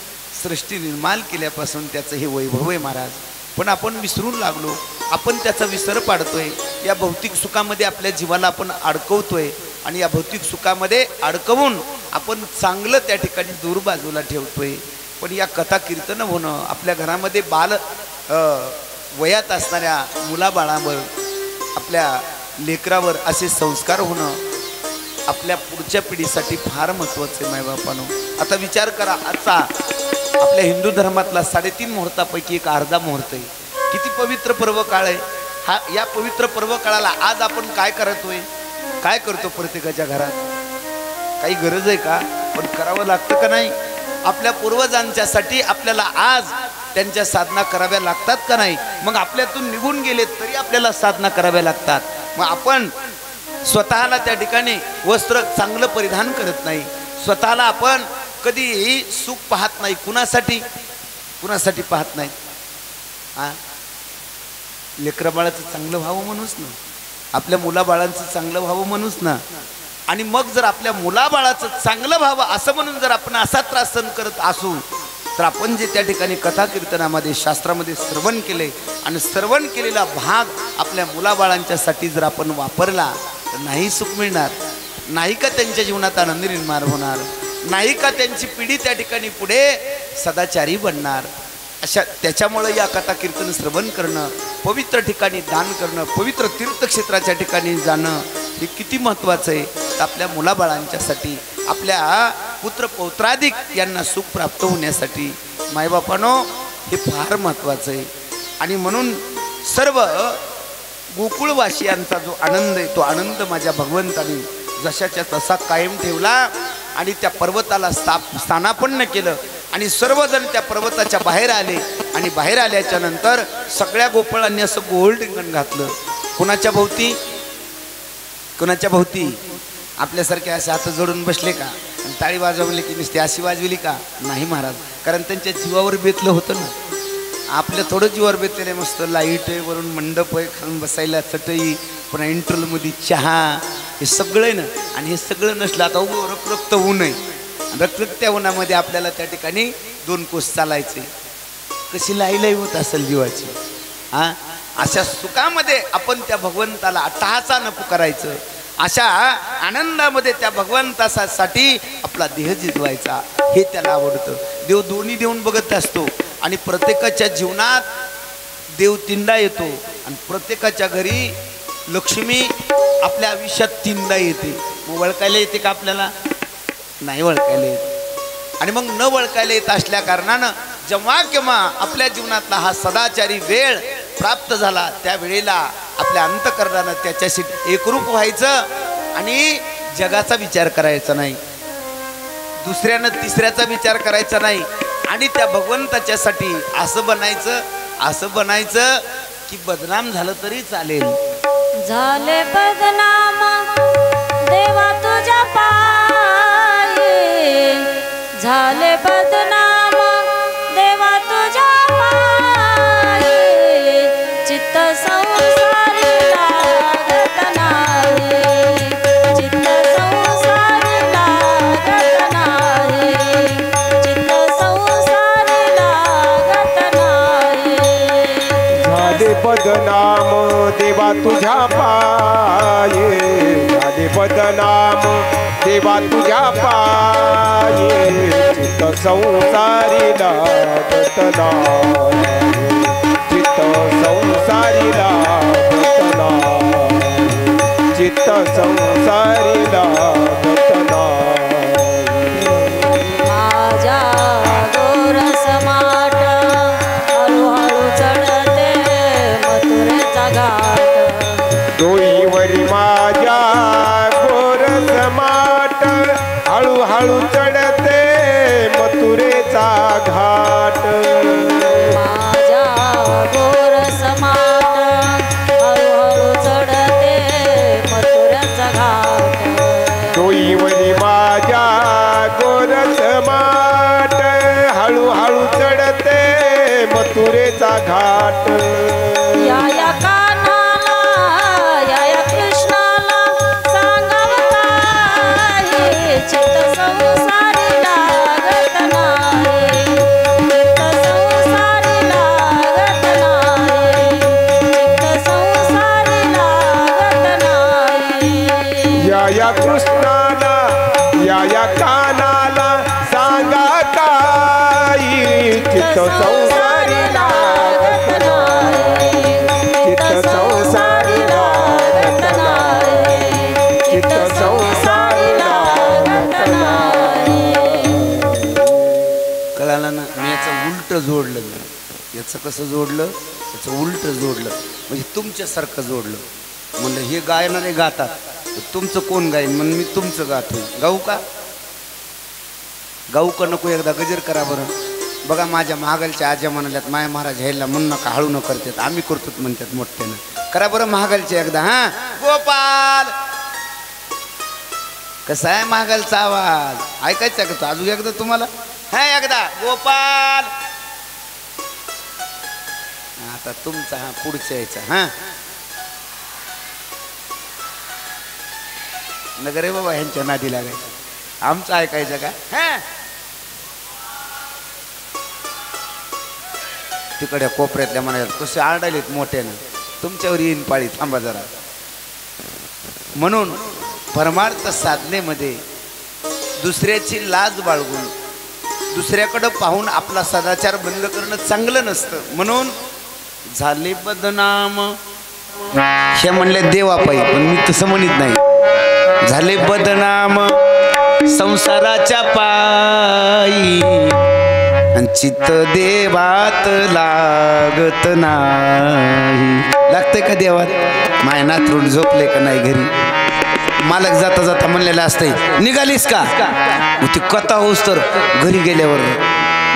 सृष्टी निर्माण केल्यापासून त्याचं हे वैभव आहे महाराज. पण आपण विसरून लागलो, आपण त्याचा विसर पाडतोय. या भौतिक सुखामध्ये आपल्या जीवाला आपण अडकवतोय आणि या भौतिक सुखामध्ये अडकवून आपण चांगलं त्या ठिकाणी दूर बाजूला ठेवतोय. पण या कथा कीर्तन होणं, आपल्या घरामध्ये बाल वयात असणाऱ्या मुलाबाळावर, आपल्या लेकरावर असे संस्कार होणं आपल्या पुढच्या पिढीसाठी फार महत्त्वाचं आहे मायबापानो. आता विचार करा, आजचा आपल्या हिंदू धर्मातला 3.5 मुहूर्तापैकी एक अर्धा मुहूर्त आहे. किती पवित्र पर्व काळ आहे हा. या पवित्र पर्व काळाला आज आपण काय करतोय? काय करतो प्रत्येकाच्या घरात? काही गरज आहे का? पण करावं लागतं का नाही? आपल्या पूर्वजांच्यासाठी आपल्याला आज त्यांच्या साधना कराव्या लागतात का नाही? मग आपल्यातून निघून गेले तरी आपल्याला साधना कराव्या लागतात. मग आपण स्वतःला त्या ठिकाणी वस्त्र चांगलं परिधान करत नाही, स्वतःला आपण कधीही सुख पाहत नाही. कुणासाठी पाहत नाही? लेकराबाळाचं चांगलं व्हावं म्हणूच ना, आपल्या मुलाबाळांचं चांगलं व्हावं म्हणूच ना. आणि मग जर आपल्या मुलाबाळाचं चांगलं व्हावं असं म्हणून जर आपण असा त्रास सहन करत असू तर आपण जे त्या ठिकाणी कथा कीर्तनामध्ये शास्त्रामध्ये श्रवण केले आणि श्रवण केलेला भाग आपल्या मुलाबाळांच्यासाठी जर आपण वापरला तर नाही सुख मिळणार, नाही का त्यांच्या जीवनात आनंद निर्माण होणार, नाही का त्यांची पिढी त्या ठिकाणी पुढे सदाचारी बनणार. अशा त्याच्यामुळे या कथा कीर्तन श्रवण करणं, पवित्र ठिकाणी दान करणं, पवित्र तीर्थक्षेत्राच्या ठिकाणी जाणं हे किती महत्त्वाचं आहे. तर आपल्या मुलाबाळांच्यासाठी, आपल्या पुत्र पौत्राधिक यांना सुख प्राप्त होण्यासाठी मायबापानो हे फार महत्त्वाचं आहे. आणि म्हणून सर्व गोकुळवासियांचा जो आनंद आहे तो आनंद माझ्या भगवंताने जशाच्या तसा कायम ठेवला आणि त्या पर्वताला स्थानापन्न केलं. आणि सर्वजण त्या पर्वताच्या बाहेर आले आणि बाहेर आल्याच्या नंतर सगळ्या गोपाळांनी असं गोल रिंगण घातलं. कुणाच्या भोवती? कुणाच्या भोवती? आपल्यासारखे असे हात जोडून बसले का आणि टाळी वाजवली की नुसती अशी वाजविली का? नाही महाराज, कारण त्यांच्या जीवावर बेतलं होतं ना. आपल्या थोडं जीवावर बेतलेलं मस्त लाईट आहे, वरून मंडप आहे, खालून बसायला चटई, पुन्हा इंटरव्ह्यूमध्ये चहा, हे सगळं आहे ना. आणि हे सगळं नसलं आता रक्त ऊन आहे, रक्त त्या उन्हामध्ये आपल्याला त्या ठिकाणी 2 कोस चालायचे. कशी लाई होत असेल जीवाची. हा, अशा सुखामध्ये आपण त्या भगवंताला अट्टहासानं पुकारायचं, अशा आनंदामध्ये त्या भगवंतासाठी आपला देह जिजवायचा, हे त्याला आवडतं. देव दोन्ही देऊन बघत असतो आणि प्रत्येकाच्या जीवनात देव तीनदा येतो आणि प्रत्येकाच्या घरी लक्ष्मी आपल्या आयुष्यात तीनदा येते. मग वळखायला येते का आपल्याला? नाही वळखायला येत. आणि मग न वळखायला येत असल्या कारणानं जेव्हा केव्हा आपल्या जीवनातला हा सदाचारी वेळ प्राप्त झाला, त्या वेळेला आपल्या अंतःकरणानं त्याच्याशी एकरूप व्हायचं आणि जगाचा विचार करायचा नाही, दुसऱ्यानं तिसऱ्याचा विचार करायचा नाही आणि त्या भगवंताच्यासाठी असं बनायचं की बदनाम झालं तरी चालेल. झाले बदनाम देवा तुझ्या पायी, झाले बदनाम देवा तुझ्या पायी, चित्त संसारी लागत नाही, चित्त संसारी लागत नाही, चित्त संसारी लागत नाही. झाले बदनाम देवा तुझ्या पाये, झाले बदनाम देवा तुझ्या पाये, चित्त संसारी लागत नाही, चित्त संसारी लागत नाही, चित्त संसारी लागत नाही. माझ्या गोरस माट हळूहळू चढते मथुरेचा घाट, डोईवरी माझ्या गोरस माट हळूहळू चढते मथुरेचा घाट. माझ्या गोरस माट हळूहळू चढते मथुरेचा घाट, डोईवरी माझ्या गोरस माट हळूहळू चढते मथुरेचा घाट. या कानाला या कृष्णाला सांगावं काही, चित्त संसारी लागत नाही, चित्त संसारी लागत नाही, चित्त संसारी लागत नाही. या कृष्णाला या कानाला सांगा काही, चित्त संसारी लागत नाही, चित्त संसारी लागत नाही, चित्त संसारी लागत नाही. कळालं ना? मी याचं उलट जोडलं, याचं कसं जोडलं, याचं उलट जोडलं म्हणजे तुमच्यासारखं जोडलं. म्हणलं हे गायणारे गातात, तुमचं कोण गाईन? म्हणून मी तुमचं गातो. गाऊ का? गाऊ का नको? एकदा गजर करा बरं. बघा माझ्या महागालच्या आज्या म्हणाल्यात माया महाराज ह्याला म्हणू नका, हळू न करतात, आम्ही करतोच म्हणतात मोठ्यानं. करा बरं महागालच्या एकदा. हा, गोपाल. कसा आहे महागालचा आवाज? ऐकायचा का तो अजून एकदा तुम्हाला? हा, एकदा गोपाल. आता तुमचा हा पुढच्या यायचा. हा, नगर आहे बाबा, ह्यांच्या नादी लागायचं. आमचं ऐकायचं का? हा, तिकडे कोपऱ्यातल्या म्हणायला कसे आरडालेत मोठ्यानं, तुमच्यावर येईन पाळी, थांबा जरा. म्हणून परमार्थ साधनेमध्ये दुसऱ्याची लाज बाळगून दुसऱ्याकडं पाहून आपला सदाचार बंद करणं चांगलं नसतं. म्हणून झाले बदनाम हे म्हणले देवापायी, पण मी तसं म्हणत नाही. झाले बदनाम संसाराच्या पायी, चित्त देवात लागत नाही. लागतंय का देवात? माय नातरूण झोपले का नाही घरी? मालक जाता जाता म्हणलेलं असतंय, निघालीस का? ती कथा होऊस तर घरी गेल्यावर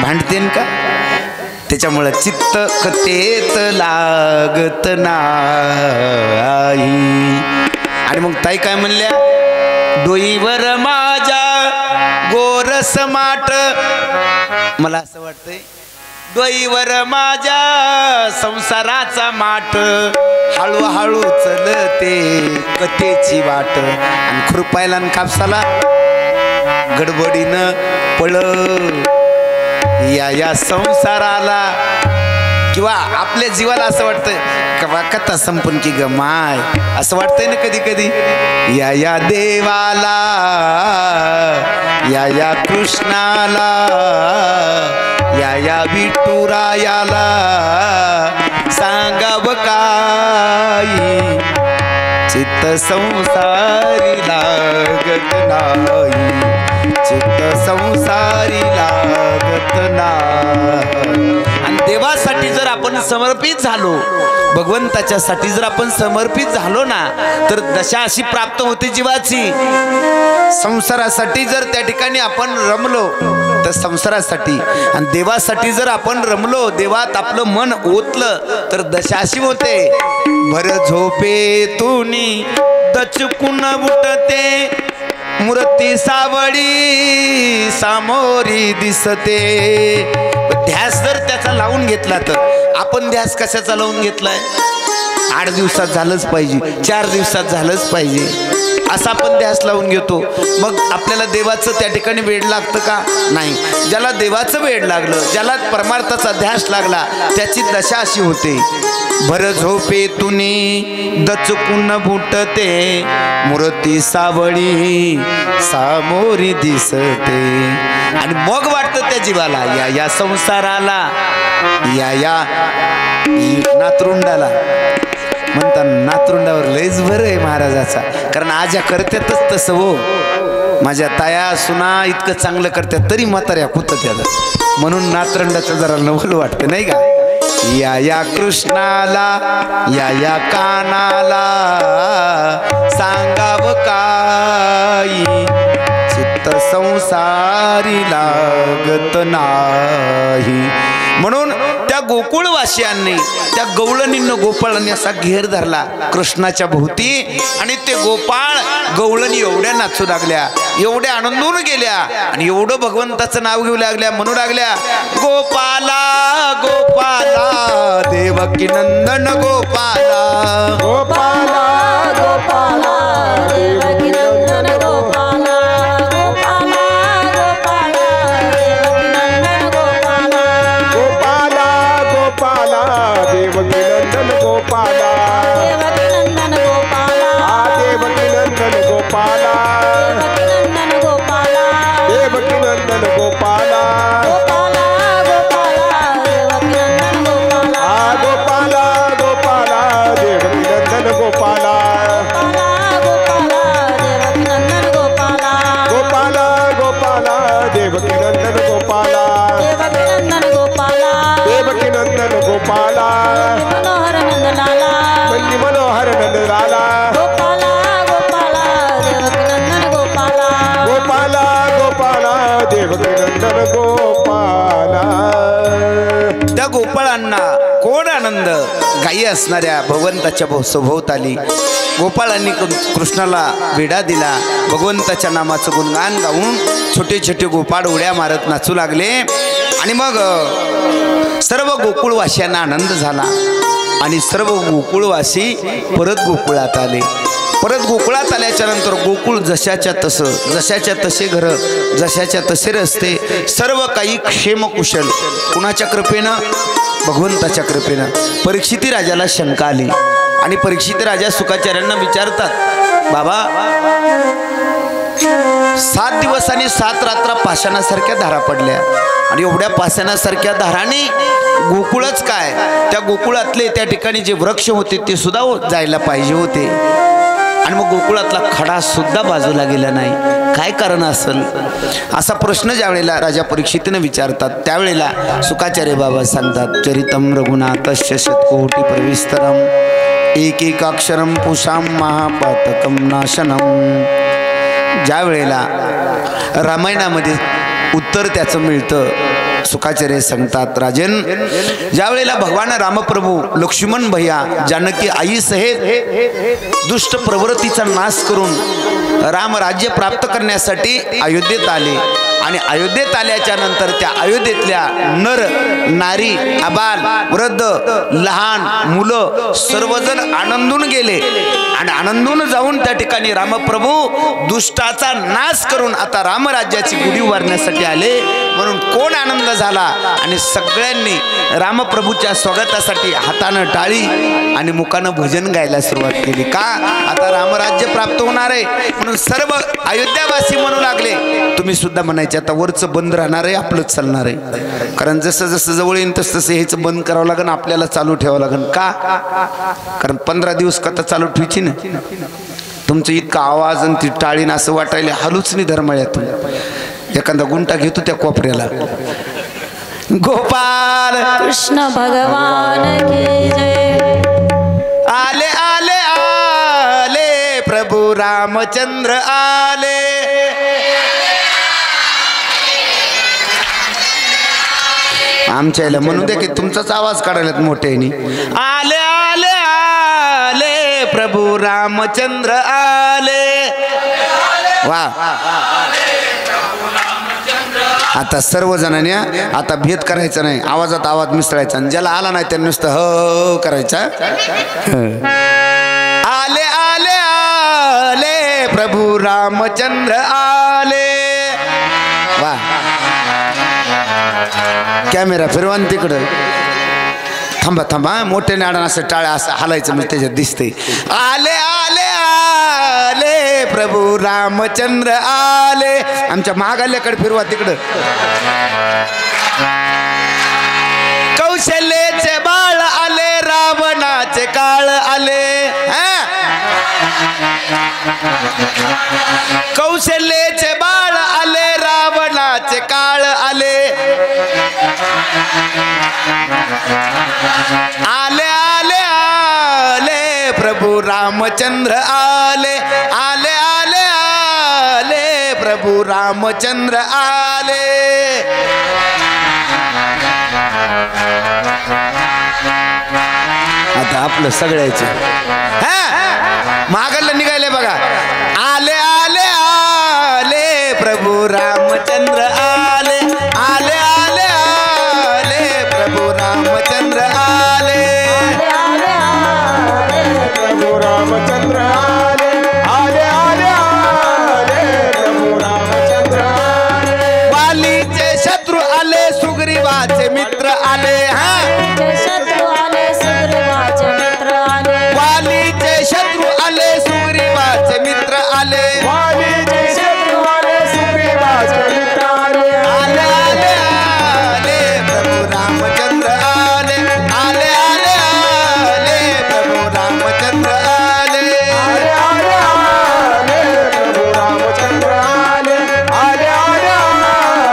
भांडतेन का? त्याच्यामुळं चित्त कथेत लागत नाही. आणि मग ताई काय म्हणल्या? डोईवर माझ्या गोरस माट. मला असं वाटतंय डोईवर माझ्या संसाराचा माठ, हळूहळू चलते कथेची वाट. आणि खुरपायला आणि कापसाला गडबडीनं पळ या संसाराला किंवा आपल्या जीवाला असं वाटतं का कथा संपून की गमाय असं वाटतंय ना कधी कधी. या देवाला या कृष्णाला या विठुरायाला सांगाव काही चित्त संसारी लागत नाही, चित्त संसारी लागत नाही. आणि देवासाठी जर आपण समर्पित झालो, भगवंताच्यासाठी जर आपण समर्पित झालो ना तर दशा अशी प्राप्त होते जीवाची. संसारासाठी जर त्या ठिकाणी आपण रमलो तर संसारासाठी, आणि देवासाठी जर आपण रमलो, देवात आपलं मन ओतलं तर दशा अशी होते. भर झोपेतूनी दचकून उठते, मूर्ती सावळी सामोरी दिसते. ध्यास जर त्याचा लावून घेतला तर आपण ध्यास कशाचा लावून घेतलाय? 8 दिवसात झालंच पाहिजे, 4 दिवसात झालंच पाहिजे असा आपण ध्यास लावून घेतो. मग आपल्याला देवाचं त्या ठिकाणी वेड लागतं का? नाही. ज्याला देवाचं वेड लागलं, ज्याला परमार्थाचा ध्यास लागला त्याची दशा अशी होते. भर झोपेतूनी दचकून फुटते, मूर्ती सावळी सामोरी दिसते. आणि मग वाटतं त्या जीवाला या संसाराला या नातरुंडाला म्हणतात. नातरुंडावर लयच भर आहे महाराजाचा, कारण आज्या करतातच तसं. हो माझ्या ताया सुना इतकं चांगलं करतात तरी म्हाताऱ्या कुत त्याला, म्हणून नातरुंडाचं जरा नवल वाटतं नाही का. या कृष्णाला या कानाला सांगाव काही चित्त संसारी लागत नाही. म्हणून त्या गोकुळवासियांनी, त्या गवळणींना गोपाळांनी असा घेर धरला कृष्णाच्या भोवती, आणि ते गोपाळ गवळणी एवढ्या नाचू लागल्या, एवढ्या आनंदून गेल्या, आणि एवढं भगवंताचं नाव घेऊ लागल्या, म्हणू लागल्या गोपाला गोपाला देवकी नंदन गोपाला, गोपाला गोपाला देवकी नंदन गोपाला, गोपाला गोपाला देवकी नंदन गोपाला, गोपाला गोपाला देवकी नंदन गोपाला, देवकी नंदन गोपाला, देवकी नंदन गोपाला, देवकी नंदन गोपाला, देवकी नंदन गोपाला, गोपाला गोपाला देवकी नंदन गोपाला, गोपाला गोपाला देवकी नंदन गोपाला, गोपाला गोपाला देवकी नंदन गोपाला, गोपाला गोपाला देवकी नंदन गोपाला, देवकी नंदन गोपाला, देवकी नंदन गोपाला, मनोहर नंदलाला, वल्ली मनोहर नंदलाला, गोपाला गोपाला देवकी नंदन गोपाला, गोपाला गोपाला देवकी नंदन गोपाला. त्या गोपाळांना कोण आनंद, गायी असणाऱ्या भगवंताच्या सभोवताली गोपाळांनी कृष्णाला वेढा दिला. भगवंताच्या नामाचं गुणगान गाऊन छोटे छोटे गोपाळ उड्या मारत नाचू लागले. आणि मग सर्व गोकुळवासियांना आनंद झाला, आणि सर्व गोकुळवासी परत गोकुळात आले. परत गोकुळात आल्याच्या नंतर गोकुळ जशाच्या तसं, जशाच्या तसे घर, जशाच्या तसे रस्ते, सर्व काही क्षेमकुशल. कुणाच्या कृपेनं? भगवंताच्या कृपेनं. परीक्षिती राजाला शंका आली, आणि परीक्षित राजा शुकाचार्यांना विचारतात, बाबा 7 दिवस आणि 7 रात्र पाषाणासारख्या धारा पडल्या, आणि एवढ्या पाषाणासारख्या धाराने गोकुळच काय, त्या गोकुळातले त्या ठिकाणी जे वृक्ष होते ते सुद्धा जायला पाहिजे होते, आणि मग गोकुळातला खडा सुद्धा बाजूला गेला नाही. काय कारण असेल? असा प्रश्न ज्या वेळेला राजा परीक्षितीनं विचारतात त्यावेळेला शुकाचार्य बाबा सांगतात, चरितम रघुनाथस्य शतकोटी प्रविस्तरम एक एक अक्षरम पुषाम महापातकम नाशनम. ज्या वेळेला रामायणामध्ये उत्तर त्याचं मिळतं, शुकाचार्य सांगतात, राजन ज्या वेळेला भगवान रामप्रभू लक्ष्मण भैया जानकी आई सहित दुष्ट प्रवृत्तीचा नाश करून राम राज्य प्राप्त करण्यासाठी अयोध्येत आले, आणि अयोध्येत आल्याच्या नंतर त्या अयोध्येतल्या नर नारी आबाल वृद्ध लहान मुलं सर्वजण आनंदून गेले, आणि आनंदून जाऊन त्या ठिकाणी रामप्रभू दुष्टाचा नाश करून आता रामराज्याची गुढी उभारण्यासाठी आले. म्हणून कोण आनंद झाला आणि सगळ्यांनी रामप्रभूच्या स्वागतासाठी हातानं टाळी आणि मुखानं भजन गायला सुरुवात केली. का? आता रामराज्य प्राप्त होणार आहे म्हणून सर्व अयोध्यावासी म्हणू लागले. तुम्ही सुद्धा म्हणायचे आता वरचं बंद राहणार आहे, आपलंच चालणार आहे. कारण जसं जसं जवळ येईल तसं तसं हेच बंद करावं लागेल, आपल्याला चालू ठेवावं लागेल. का? कारण 15 दिवस कथा चालू ठेवायची ना. तुमचं इतका आवाज आणि ती टाळीन असं वाटायला हलूच नाही धर्मळ्यातून. एखादा गुंटा घेतो त्या कोपऱ्याला. गोपाल कृष्ण भगवान की जय. आले आले आले प्रभू रामचंद्र आले. आमच्या याला म्हणू दे की तुमचाच आवाज काढायला मोठ्याने. आले आले आले प्रभू रामचंद्र आले. वा. आता सर्वजणांनी आता भेद करायचा नाही, आवाजात आवाज मिसळायचा आणि ज्याला आला नाही त्याने नुसतं ह करायचा. आले आले आले प्रभू रामचंद्र आले. वा. कॅमेरा फिरवा तिकडं. थांबा थांबा मोठे नाडा असं टाळ्या असं हालायचं म्हणजे त्याच्यात दिसते. आले आले आले प्रभू रामचंद्र आले. आमच्या महागाल्याकडे फिरवा तिकडं. कौशल्याचे बाळ आले, रावणाचे काळ आले. कौशल्याचे बाळ आले, रावणाचे काळ आले. आले आले आले प्रभू रामचंद्र आले. आले आले आले प्रभू रामचंद्र आले. आता आपलं सगळ्याचं मागलं निघाले बघा. आले आले आले प्रभू रामचंद्र आले. आले आले आले प्रभू रामचंद्र आले. प्रभू रामचंद्र आले. आले आले आले प्रभू रामचंद्र आले. वालीचे शत्रू आले, सुग्रीवाचे मित्र आले. शत्रू आले, सुग्रीवाचे मित्र आले. वालीचे शत्रू आले, सुग्रीवाचे मित्र आले. वालीचे शत्रू आले, सुग्रीवाचे मित्र आले. आले आले आले प्रभू रामचंद्र आले. आले आले आले प्रभू रामचंद्र आले. आले आले आले प्रभू रामचंद्र आले. आले आले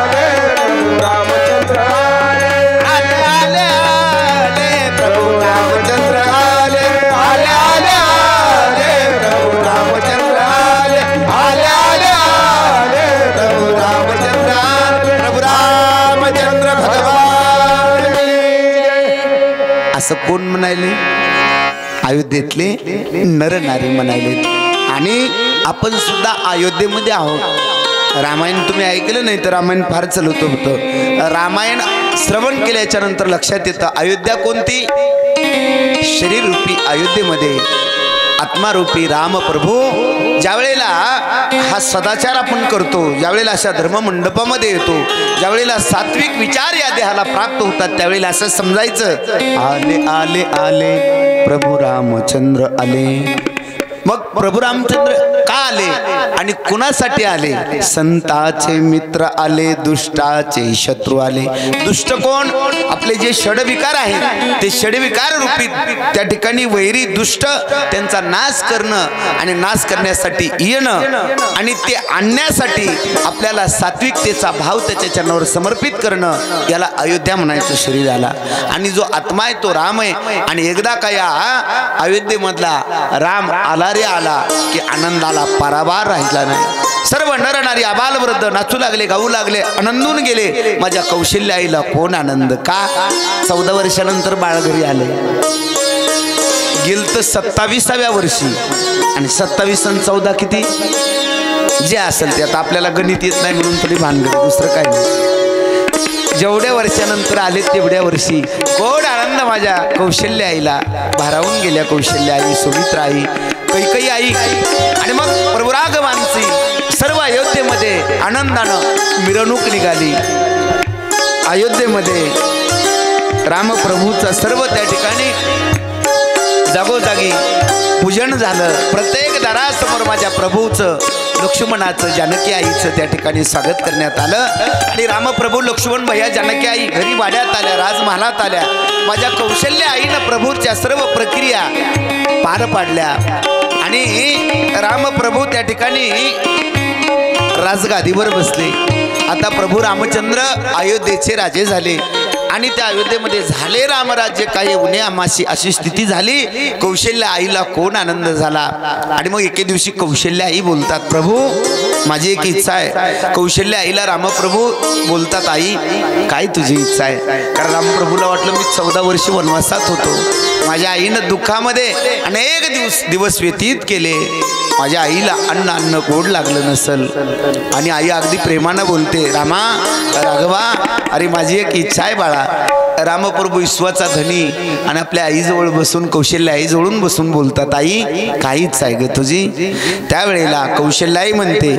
आले प्रभू रामचंद्र आले. आले आले आले प्रभू रामचंद्र आले. आले आले आले प्रभू रामचंद्र आले. आले आले आले प्रभू रामचंद्र आले. प्रभू रामचंद्र भगवान की. असं कोण म्हणाले? अयोध्येतले नर नारी म्हणाले. आणि आपण सुद्धा अयोध्येमध्ये आहोत. रामायण तुम्ही ऐकलं नाही तर रामायण फार चालवतं होतं. रामायण श्रवण केल्याच्या नंतर लक्षात येतं अयोध्या कोणती? शरीररूपी अयोध्येमध्ये आत्मारूपी रामप्रभू ज्यावेळेला हा सदाचार आपण करतो, ज्यावेळेला अशा धर्ममंडपामध्ये येतो, ज्यावेळेला सात्विक विचार या देहाला प्राप्त होतात, त्यावेळेला असं समजायचं आले आले आले प्रभू रामचंद्र आले. मग प्रभू रामचंद्र का आले आणि कुणासाठी आले? संताचे मित्र आले, दुष्टाचे शत्रू आले. दुष्ट कोण? आपले जे षडविकार आहेत ते षडविकार रूपी त्या ठिकाणी वैरी दुष्ट त्यांचा नाश करणं आणि नाश करण्यासाठी येणं आणि ते आणण्यासाठी आपल्याला सात्विकतेचा भाव त्याच्या चरणावर समर्पित करणं, याला अयोध्या म्हणायचं शरीराला. आणि जो आत्मा आहे तो राम आहे. आणि एकदा का या अयोध्येमधला राम आला रे आला की आनंदाला पराभार राहिला नाही. सर्व नर नारी आबाल वृद्ध नाचू लागले, गाऊ लागले, आनंदून गेले. माझ्या कौशल्य आईला कोण आनंद? का? 14 वर्षानंतर बाळ घरी आले. गेल तर 27व्या वर्षी. आणि 27 आणि 14 किती? जे असेल ते आता आपल्याला गणित येत नाही म्हणून तरी भानगड, दुसरं काय नाही. जेवढ्या वर्षानंतर आले तेवढ्या वर्षी गोड आनंद माझ्या कौशल्य आईला. भारावून गेल्या कौशल्य आई, सुमित्रा आई, कैकई आई. आणि मग प्रभू राघवांची सर्व अयोध्येमध्ये आनंदानं मिरवणूक निघाली. अयोध्येमध्ये रामप्रभूचं सर्व त्या ठिकाणी जागोजागी पूजन झालं. प्रत्येक दारासमोर माझ्या प्रभूचं, लक्ष्मणाचं, जानकी आईचं त्या ठिकाणी स्वागत करण्यात आलं. आणि रामप्रभू, लक्ष्मण भैया, जानकी आई घरी वाड्यात आल्या, राजमहालात आल्या. माझ्या कौशल्य आईनं प्रभूच्या सर्व प्रक्रिया पार पाडल्या. आणि रामप्रभू त्या ठिकाणी राजगादीवर बसले. आता प्रभू रामचंद्र अयोध्येचे राजे झाले. आणि त्या अयोध्येमध्ये झाले रामराज्य, काही उन्हे आमाशी अशी स्थिती झाली. कौशल्य आईला कोण आनंद झाला. आणि मग एके दिवशी कौशल्य आई बोलतात, प्रभू माझी एक इच्छा आहे. कौशल्य आईला रामप्रभू बोलतात, आई काय तुझी इच्छा आहे. कारण रामप्रभूला वाटलं मी 14 वर्ष वनवासात होतो. माझ्या आईनं दुःखामध्ये अनेक दिवस व्यतीत केले. माझ्या आईला अन्न गोड लागलं नसल. आणि आई अगदी प्रेमानं बोलते, रामा, राघवा, अरे माझी एक इच्छा आहे बाळा. रामप्रभू विश्वाचा धनी आणि आपल्या आईजवळ बसून, कौशल्य आईजवळून बसून बोलतात, आई काय इच्छा आहे ग तुझी. त्यावेळेला कौशल्याई म्हणते,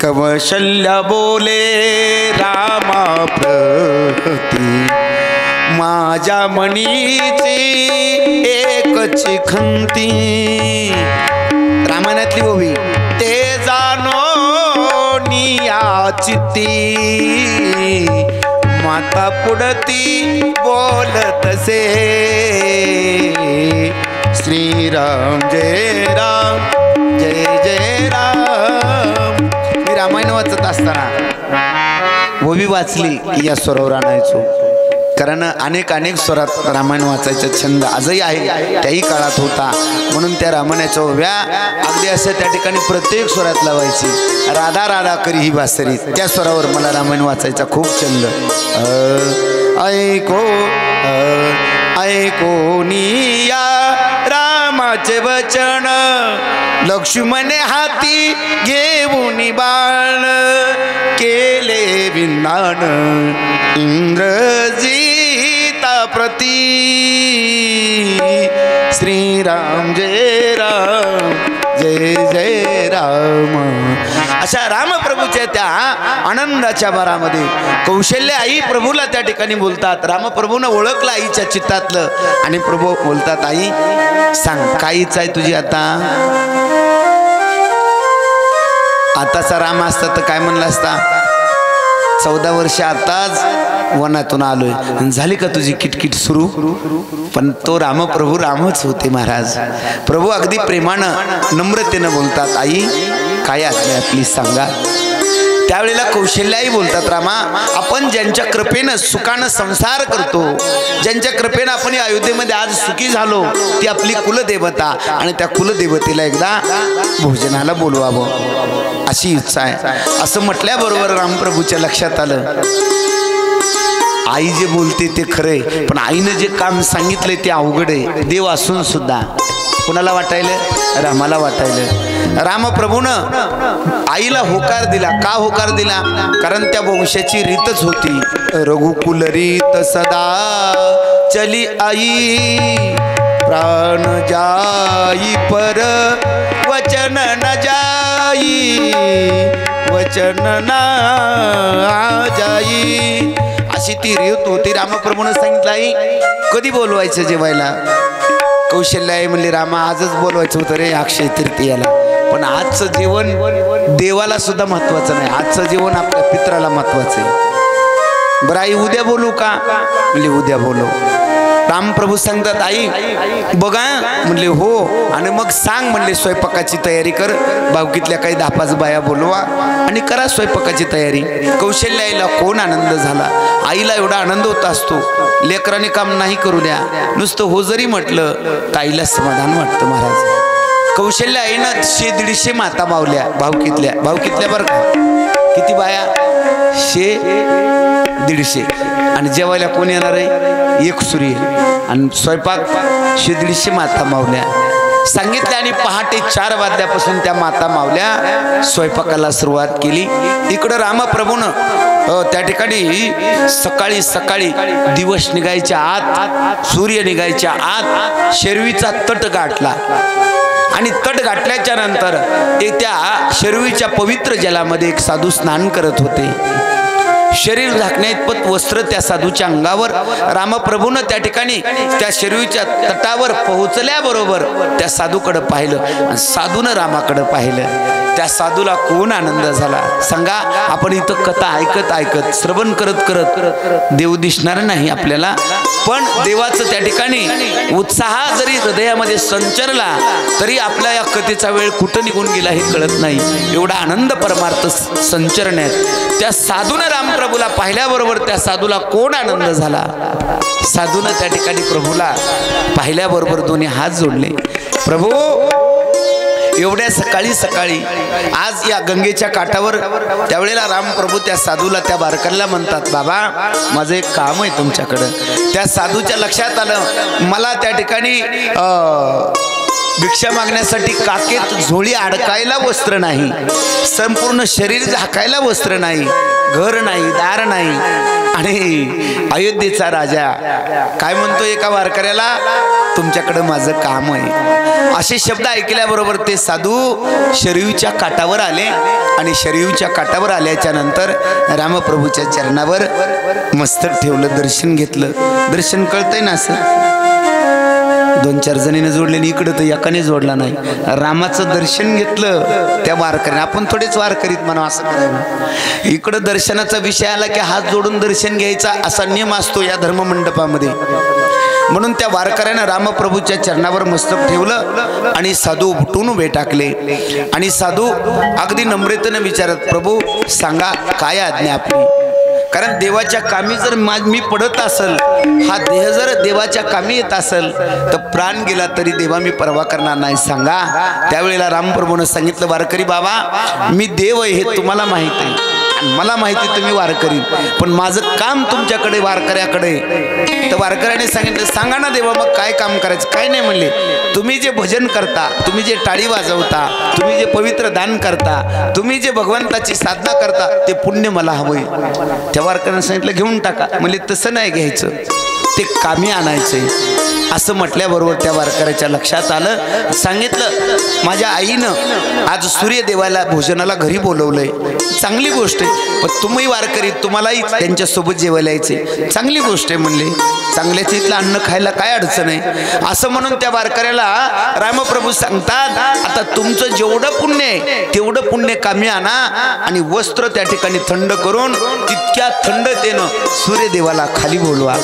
कौशल्य बोले रामा प्रती, माझ्या मनीची एकच खंती. रामायणातली ओवी, ते जानो निया चित्ती, माता पुढती बोलतसे. श्रीराम जय राम, जय जय राम. मी रामायण वाचत असताना ओवी वाचली की या स्वरावर आणायचो. कारण अनेक स्वरात रामायण वाचायचा छंद आजही आहे, त्याही काळात होता. म्हणून त्या रामायणाच्या ओव्या अगदी असं त्या ठिकाणी प्रत्येक स्वरात लावायची. राधा राधा करी ही बासरी, त्या स्वरावर मला रामायण वाचायचा खूप छंद. ऐको ऐको निया रामाचे वचन, लक्ष्मणे हाती घेऊन बाण, केले विनान इंद्रजीता प्रती. श्रीराम जय राम, जय जय राम. अशा रामप्रभूच्या त्या आनंदाच्या भरामध्ये कौशल्य आई प्रभूला त्या ठिकाणी बोलतात. रामप्रभूनं ओळखलं आईच्या चित्तातलं. आणि प्रभू बोलतात, आई सांग काय इच्छा आहे तुझी. आताचा राम असता तर काय म्हणला असता, 14 वर्ष आताच वनातून आलोय, झाली का तुझी किटकिट सुरू. पण तो रामप्रभू रामच होते महाराज. प्रभू अगदी प्रेमानं नम्रतेनं बोलतात, आई काय आज्ञा प्लीज सांगा. त्यावेळेला कौशल्याही बोलतात, रामा आपण ज्यांच्या कृपेनं सुखानं संसार करतो, ज्यांच्या कृपेनं आपण या अयोध्येमध्ये आज सुखी झालो, ती आपली कुलदेवता. आणि त्या कुलदेवतेला एकदा भोजनाला बोलवावं अशी इच्छा आहे. असं म्हटल्याबरोबर रामप्रभूच्या लक्षात आलं, आई जे बोलते ते खरे, पण आईनं जे काम सांगितलंय ते अवघड आहे. देव असून सुद्धा कुणाला वाटायलं, रामाला वाटायलं. रामप्रभूनं आईला होकार दिला. का होकार दिला, कारण त्या वंशाची रीतच होती. रघुकुल रीत सदा चली आई, प्राण जाई पर वचन न जाई, वचन ना जाई. अशी ती रीत होती. रामप्रभूनं सांगितलं, आई कधी बोलवायचं जेवायला. कौशल्याई म्हणली, रामा आजच बोलवायचं होतं रे अक्षय तृतीयाला, पण आजचं जेवण देवाला सुद्धा महत्वाचं नाही, आजचं जेवण आपल्या पित्राला महत्वाचं आहे. बरं आई उद्या बोलू का, म्हणले उद्या बोलू. रामप्रभू सांगतात, आई बघा, म्हणले हो. आणि मग सांग म्हणले स्वयंपाकाची तयारी कर, भावकीतल्या काही 10-5 बाया बोलवा आणि करा स्वयंपाकाची तयारी. कौशल्याईला कोण आनंद झाला. आईला एवढा आनंद होत असतो, लेकराने काम नाही करू द्या, नुसतं हो जरी म्हटलं ताईला समाधान वाटतं महाराज. कौशल्य आईनं 100-150 माता मावल्या भावकीतल्या बरं का. किती बाया, 100-150. आणि जेवायला कोण येणार आहे, एक सूर्य. आणि स्वयंपाक 100-150 माता मावल्या सांगितले. आणि पहाटे 4 वाजल्यापासून त्या माता मावल्या स्वयंपाकाला सुरुवात केली. इकडं रामप्रभूनं त्या ठिकाणी सकाळी दिवस निघायच्या आत, सूर्य निघायच्या आत शेरवीचा तट गाठला. आणि तट गाठल्याच्या नंतर त्या शरयूच्या पवित्र जलामध्ये एक साधू स्नान करत होते. शरीर झाकण्याइतपत वस्त्र त्या साधूच्या अंगावर. रामप्रभूनं त्या ठिकाणी त्या शरयूच्या तटावर पोहोचल्याबरोबर त्या साधूकडे पाहिलं आणि साधूनं रामाकडे पाहिलं. त्या साधूला कोण आनंद झाला सांगा. आपण इथं कथा ऐकत ऐकत श्रवण करत करत देव दिसणार नाही आपल्याला, पण देवाचं त्या ठिकाणी उत्साह जरी हृदयामध्ये संचरला तरी आपल्या या कथेचा वेळ कुठं निघून गेला हे कळत नाही. एवढा आनंद परमार्थ संचरण्यात त्या साधूनं रामप्रभूला पाहिल्याबरोबर त्या साधूला कोण आनंद झाला. साधूनं त्या ठिकाणी प्रभूला पाहिल्याबरोबर दोन्ही हात जोडले. प्रभू एवढ्या सकाळी सकाळी आज या गंगेच्या काठावर त्यावेळेला रामप्रभू त्या साधूला त्या वारकऱ्याला म्हणतात, बाबा माझं एक काम आहे तुमच्याकडं. त्या साधूच्या लक्षात आलं मला त्या ठिकाणी भिक्षा मागण्यासाठी काकेत झोळी अडकायला वस्त्र नाही, संपूर्ण शरीर झाकायला वस्त्र नाही, घर नाही, दार नाही. आणि अयोध्येचा राजा काय म्हणतो एका वारकऱ्याला, तुमच्याकडे माझं काम आहे. असे शब्द ऐकल्याबरोबर ते साधू शरयूच्या काठावर आले आणि शरयूच्या काठावर आल्याच्या नंतर रामप्रभूच्या चरणावर मस्तक ठेवलं, दर्शन घेतलं. दर्शन कळतंय ना असं, दोन चार जणीने जोडले आणि इकडं तर एकाने जोडला नाही. रामाचं दर्शन घेतलं त्या वारकऱ्याने. आपण थोडेच वारकरीत म्हणा असं करायला. इकडं दर्शनाचा विषय आला की हात जोडून दर्शन घ्यायचा असा नियम असतो या धर्ममंडपामध्ये. म्हणून त्या वारकऱ्यानं रामप्रभूच्या चरणावर मस्तक ठेवलं आणि साधू उठून उभे टाकले. आणि साधू अगदी नम्रतेनं विचारत, प्रभू सांगा काय आज्ञा आपली. कारण देवाच्या कामी जर मी पडत असेल, हा देह जर देवाच्या कामी येत असेल तर प्राण गेला तरी देवा मी परवा करणार नाही, सांगा. त्यावेळेला रामप्रभूनं सांगितलं, वारकरी बाबा मी देव आहे हे तुम्हाला माहित आहे, मला माहिती तुम्ही वारकरी, पण माझं काम तुमच्याकडे वारकऱ्याकडे. तर वारकऱ्याने सांगितलं, सांगा ना देवा मग काय काम करायचं. काय नाही म्हणले, तुम्ही जे भजन करता, तुम्ही जे टाळी वाजवता, तुम्ही जे पवित्र दान करता, तुम्ही जे भगवंताची साधना करता ते पुण्य मला हवंय. त्या वारकऱ्याने सांगितलं घेऊन टाका. म्हणजे तसं नाही घ्यायचं, ते कामी आणायचंय. असं म्हटल्याबरोबर त्या वारकऱ्याच्या लक्षात आलं. सांगितलं माझ्या आईनं आज सूर्यदेवाला भोजनाला घरी बोलवलंय, चांगली गोष्ट आहे, पण तुम्ही वारकरी तुम्हालाही त्यांच्यासोबत जेवायला यायचे, चांगली गोष्ट आहे म्हणले. चांगल्याच इथलं अन्न खायला काय अडचण आहे. असं म्हणून त्या वारकऱ्याला रामप्रभू सांगतात, आता तुमचं जेवढं पुण्य आहे तेवढं पुण्य कामी आणा आणि वस्त्र त्या ठिकाणी थंड करून तितक्या थंडतेनं सूर्यदेवाला खाली बोलवा.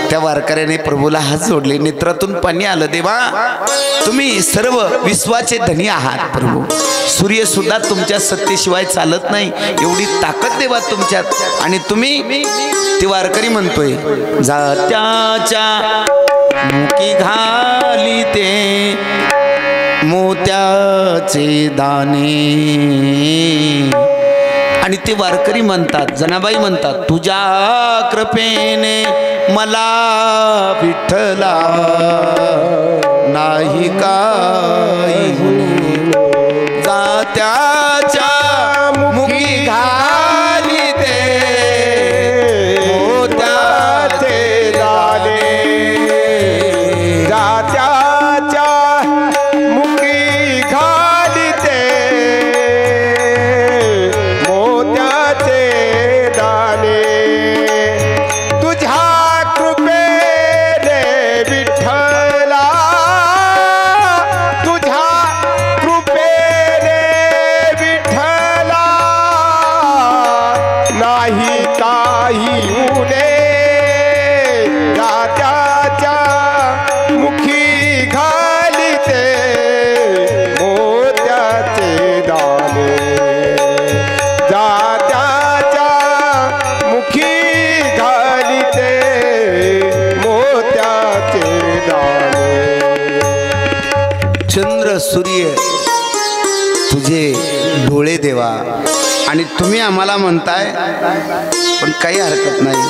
त्या वारकऱ्याने प्रभूला हात जोडले, नेत्रातून पाणी आलं. देवा तुम्ही सर्व विश्वाचे धनी आहात प्रभू, सूर्य सुद्धा तुमच्या सत्तेशिवाय चालत नाही, एवढी ताकद देवा तुमच्यात. आणि तुम्ही ती वारकरी म्हणतोय, जात्याच्या मुकी घाली ते मोत्याचे दाणे. आणि ते वारकरी म्हणतात, जनाबाई म्हणतात, तुझ्या कृपेने मला विठ्ठला नाही काही, जात्याच्या मुखी घाली ते मोत्याचे दाणे. जात्याच्या मुखी घाली ते मोत्याचे दाणे. तुझ्या कृपेने विठ्ठला, तुझ्या कृपेने विठ्ठला नाही काही उणे. जात्याच्या मुखी घाली ते मोत्याचे दाणे. जात्याच्या मुखी घाली ते मोत्याचे दाणे. चंद्र सूर्य तुझे डोळे देवा, आणि तुम्ही आम्हाला म्हणताय पण काही हरकत नाही.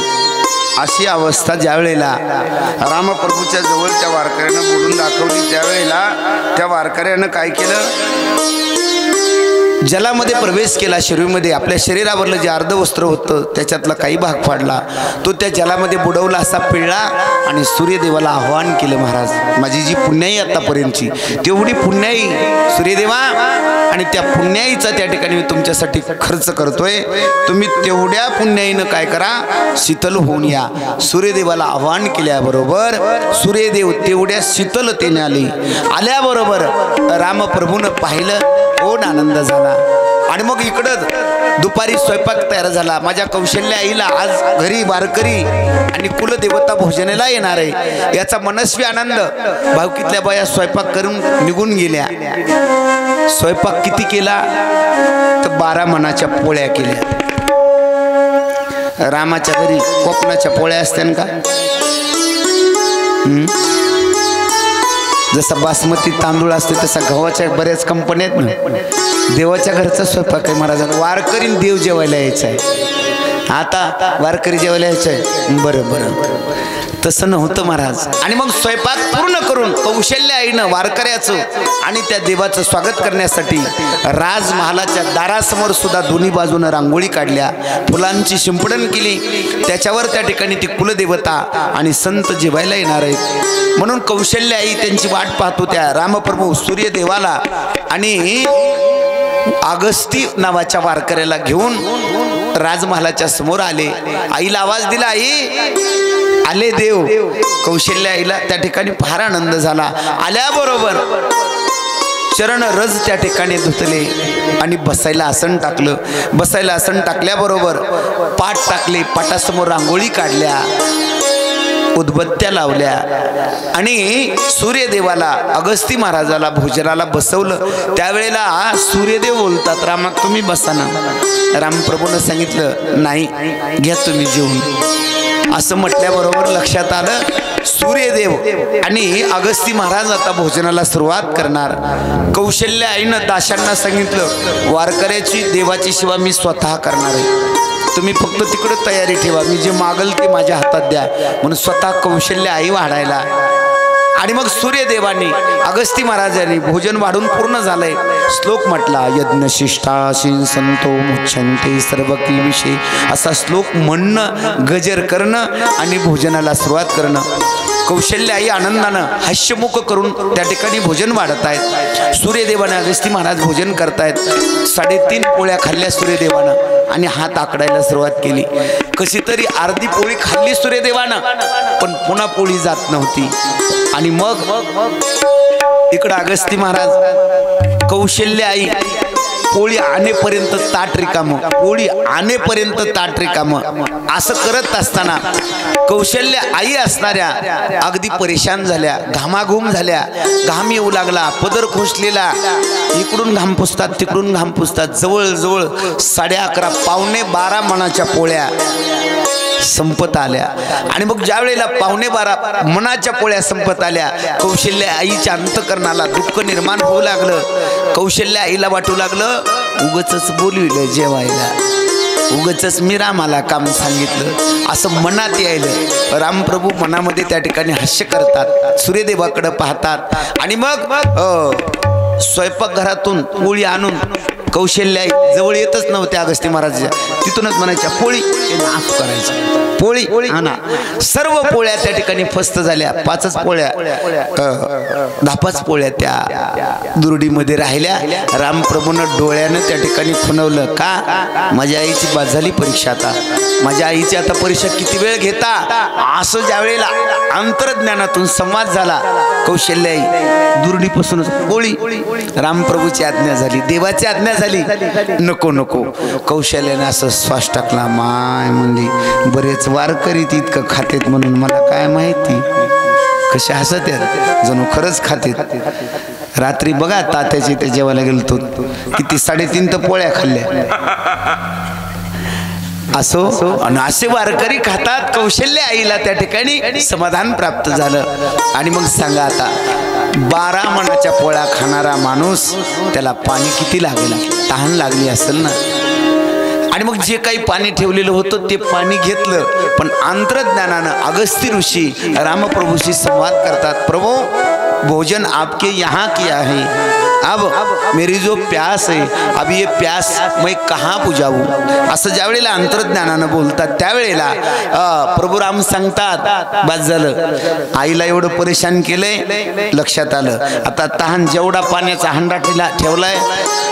अशी अवस्था ज्या वेळेला रामप्रभूच्या जवळ त्या वारकऱ्यानं बोलून दाखवली, त्यावेळेला त्या वारकऱ्यानं काय केलं, जलामध्ये प्रवेश केला शरीरामध्ये, आपल्या शरीरावरलं जे अर्ध वस्त्र होतं त्याच्यातला काही भाग फाडला, तो त्या जलामध्ये बुडवला, असा पिळला आणि सूर्यदेवाला आव्हान केलं, महाराज माझी जी पुण्याई आतापर्यंतची तेवढी पुण्याई सूर्यदेवा, आणि त्या पुण्याईचा त्या ठिकाणी मी तुमच्यासाठी खर्च करतोय, तुम्ही तेवढ्या पुण्याईनं काय करा, शीतल होऊन या. सूर्यदेवाला आव्हान केल्याबरोबर सूर्यदेव तेवढ्या शीतलतेने आले. आल्याबरोबर रामप्रभूनं पाहिलं, ओढ आनंद झाला. आणि मग इकडं दुपारी स्वयंपाक तयार झाला. माझ्या कौशल्य आईला आज घरी वारकरी आणि कुलदेवता भोजनाला येणार आहे याचा मनस्वी आनंद. भावकीतल्या बाया स्वयंपाक करून निघून गेल्या. स्वयंपाक किती केला तर 12 मणाच्या पोळ्या केल्या. रामाच्या घरी कोकणाच्या पोळ्या असत्या का, जसा बासमती तांदूळ असते तसा गव्हाच्या बऱ्याच कंपन्या आहेत ना. देवाच्या घरचा स्वयंपाक आहे महाराजांना. वारकरी देव जेवायला यायचं आहे. आता वारकरी जेवायला यायचं आहे, बरं बरं तसं नव्हतं महाराज. आणि मग स्वयंपाक पूर्ण करून कौशल्य आईनं वारकऱ्याचं आणि त्या देवाचं स्वागत करण्यासाठी राजमहालाच्या दारासमोर सुद्धा दोन्ही बाजूनं रांगोळी काढल्या, फुलांची शिंपडण केली. त्याच्यावर त्या ठिकाणी ती कुलदेवता आणि संत जेवायला येणार आहेत म्हणून कौशल्य आई त्यांची वाट पाहत होत्या. रामप्रभू सूर्यदेवाला आणि अगस्ती नावाच्या वारकऱ्याला घेऊन राजमहालाच्या समोर आले. आईला आवाज दिला, आई आले देव. कौशल्य आईला त्या ठिकाणी फार आनंद झाला. आल्याबरोबर चरण रज त्या ठिकाणी धुतले आणि बसायला आसन टाकलं. बसायला आसन टाकल्याबरोबर पाट टाकले, पाटासमोर रांगोळी काढल्या, उदबत्त्या लावल्या आणि सूर्यदेवाला अगस्ती महाराजाला भोजनाला बसवलं. त्यावेळेला सूर्यदेव बोलतात, रामा तुम्ही बसा ना. रामप्रभूनं सांगितलं, नाही घ्या तुम्ही जेवून. असं म्हटल्याबरोबर लक्षात आलं सूर्यदेव आणि अगस्ती महाराज आता भोजनाला सुरुवात करणार. कौशल्य आईनं दाशांना सांगितलं, वारकऱ्याची देवाची सेवा मी स्वतः करणार आहे, तुम्ही फक्त तिकडे तयारी ठेवा, मी जे मागल ते माझ्या हातात द्या. म्हणून स्वतः कौशल्य आई वाढायला. आणि मग सूर्यदेवानी अगस्ती महाराजांनी भोजन वाढून पूर्ण झालंय. श्लोक म्हटला, यज्ञशिष्टाशी संतो मुच्छन्ते सर्व किविषे. असा श्लोक म्हणणं, गजर करणं आणि भोजनाला सुरुवात करणं. कौशल्य आई आनंदानं हास्यमुख करून त्या ठिकाणी भोजन वाढत आहेत. सूर्यदेवाने अगस्ती महाराज भोजन करतायत. 3.5 पोळ्या खाल्ल्या सूर्यदेवानं आणि हात आकडायला सुरुवात केली. कशी तरी अर्धी पोळी खाल्ली सूर्यदेवानं, पण पुन्हा पोळी जात नव्हती. आणि मग इकडं अगस्ती महाराज, कौशल्य आई पोळी आणेपर्यंत ताट रिकामं, पोळी आणेपर्यंत ताट रिकामं असं करत असताना कौशल्य आई असणाऱ्या अगदी परेशान झाल्या, घामाघूम झाल्या. घाम येऊ लागला, पदर खोसलेला, इकडून घाम पुसतात तिकडून घाम पुसतात. जवळजवळ 11:30 पावणे 12 मणाच्या पोळ्या संपत आल्या. आणि मग ज्या वेळेला 11:15 मनाच्या पोळ्या संपत आल्या, कौशल्य आईच्या अंतकरणाला दुःख निर्माण होऊ लागलं. कौशल्य आईला वाटू लागलं, उगचच बोलविलं जेवायला, उगचच मी रामाला काम सांगितलं असं मनात यायलं. रामप्रभू मनामध्ये त्या ठिकाणी हास्य करतात, सूर्यदेवाकडे पाहतात. आणि मग स्वयंपाकघरातून पोळी आणून कौशल्य जवळ येतच नव्हत्या अगस्ती महाराजांच्या. तिथूनच म्हणायच्या, पोळी नाफ करायची, पोळी आणा. सर्व पोळ्या त्या ठिकाणी फस्त झाल्या. 5च पोळ्या, 10 पोळ्या त्या दुर्डीमध्ये राहिल्या. रामप्रभूनं डोळ्यानं त्या ठिकाणी खुणवलं, का माझ्या आईची बाद झाली परीक्षा. आता माझ्या आईची आता परीक्षा किती वेळ घेता, असं ज्या वेळेला अंतर्ज्ञानातून संवाद झाला, कौशल्य आई दुर्डीपासूनच पोळी. रामप्रभूची आज्ञा झाली, देवाची आज्ञा झाली, नको नको. कौशल्याने असं श्वास टाकला, माय म्हणजे बरेच वारकरी इतकं खातेत म्हणून मला काय माहिती. कशा हसत आहेत, जणू खरंच खातेत. रात्री बघा तात्याची ते जेवायला गेलो किती 3.5 पोळ्या खाल्ल्या. असो आणि असे वारकरी खातात. कौशल्य आईला त्या ठिकाणी समाधान प्राप्त झालं. आणि मग सांगा आता 12 मणाच्या पोळ्या खाणारा माणूस, त्याला पाणी किती लागेल, तहान लागली असेल ना. आणि मग जे काही पाणी ठेवलेलं होतं ते पाणी घेतलं. पण अंतर्ज्ञानानं अगस्ती ऋषी रामप्रभूशी संवाद करतात, प्रभू भोजन आपके यहाँ किया है, अब मेरी जो प्यास है अब ये प्यास मैं कहाँ बुझावू असं ज्या वेळेला अंतर्ज्ञानानं बोलतात त्यावेळेला प्रभू राम सांगतात बस झालं आईला एवढं परेशान केलंय लक्षात आलं आता तहान जेवढा पाण्याचा हंडा ठेवलाय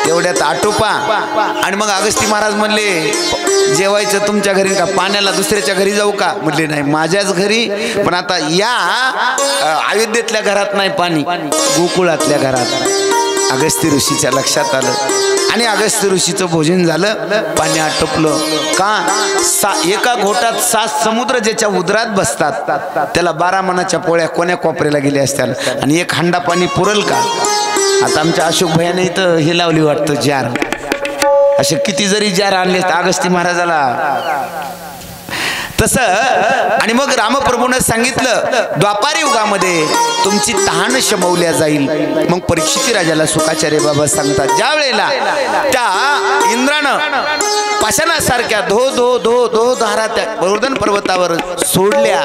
तेवढ्यात आटोपा आणि मग अगस्ती महाराज म्हणले जेवायचं तुमच्या घरी का पाण्याला दुसऱ्याच्या घरी जाऊ का म्हटले नाही माझ्याच घरी पण आता या अयोध्येतल्या घरात नाही पाणी गोकुळातल्या घरात अगस्ती ऋषीच्या लक्षात आलं आणि अगस्ती ऋषीचं भोजन झालं पाणी आटोपलं का एका घोटात 7 समुद्र ज्याच्या उदरात बसतात त्याला 12 मनाच्या पोळ्या कोण्या कोपऱ्याला गेल्या असत्याल आणि एक हंडा पाणी पुरल का आता आमच्या अशोक भैयाने इथं हे लावली वाटतं जार असे किती जरी जार आणले अगस्ती महाराजाला तसं आणि मग रामप्रभूने सांगितलं द्वापार युगामध्ये तुमची तहान शमवल्या जाईल मग परीक्षित राजाला सुखाचार्य बाबा सांगतात ज्या वेळेला त्या इंद्रानं पाषाणासारख्या धो धो धो धो धारा त्या गोवर्धन पर्वतावर सोडल्या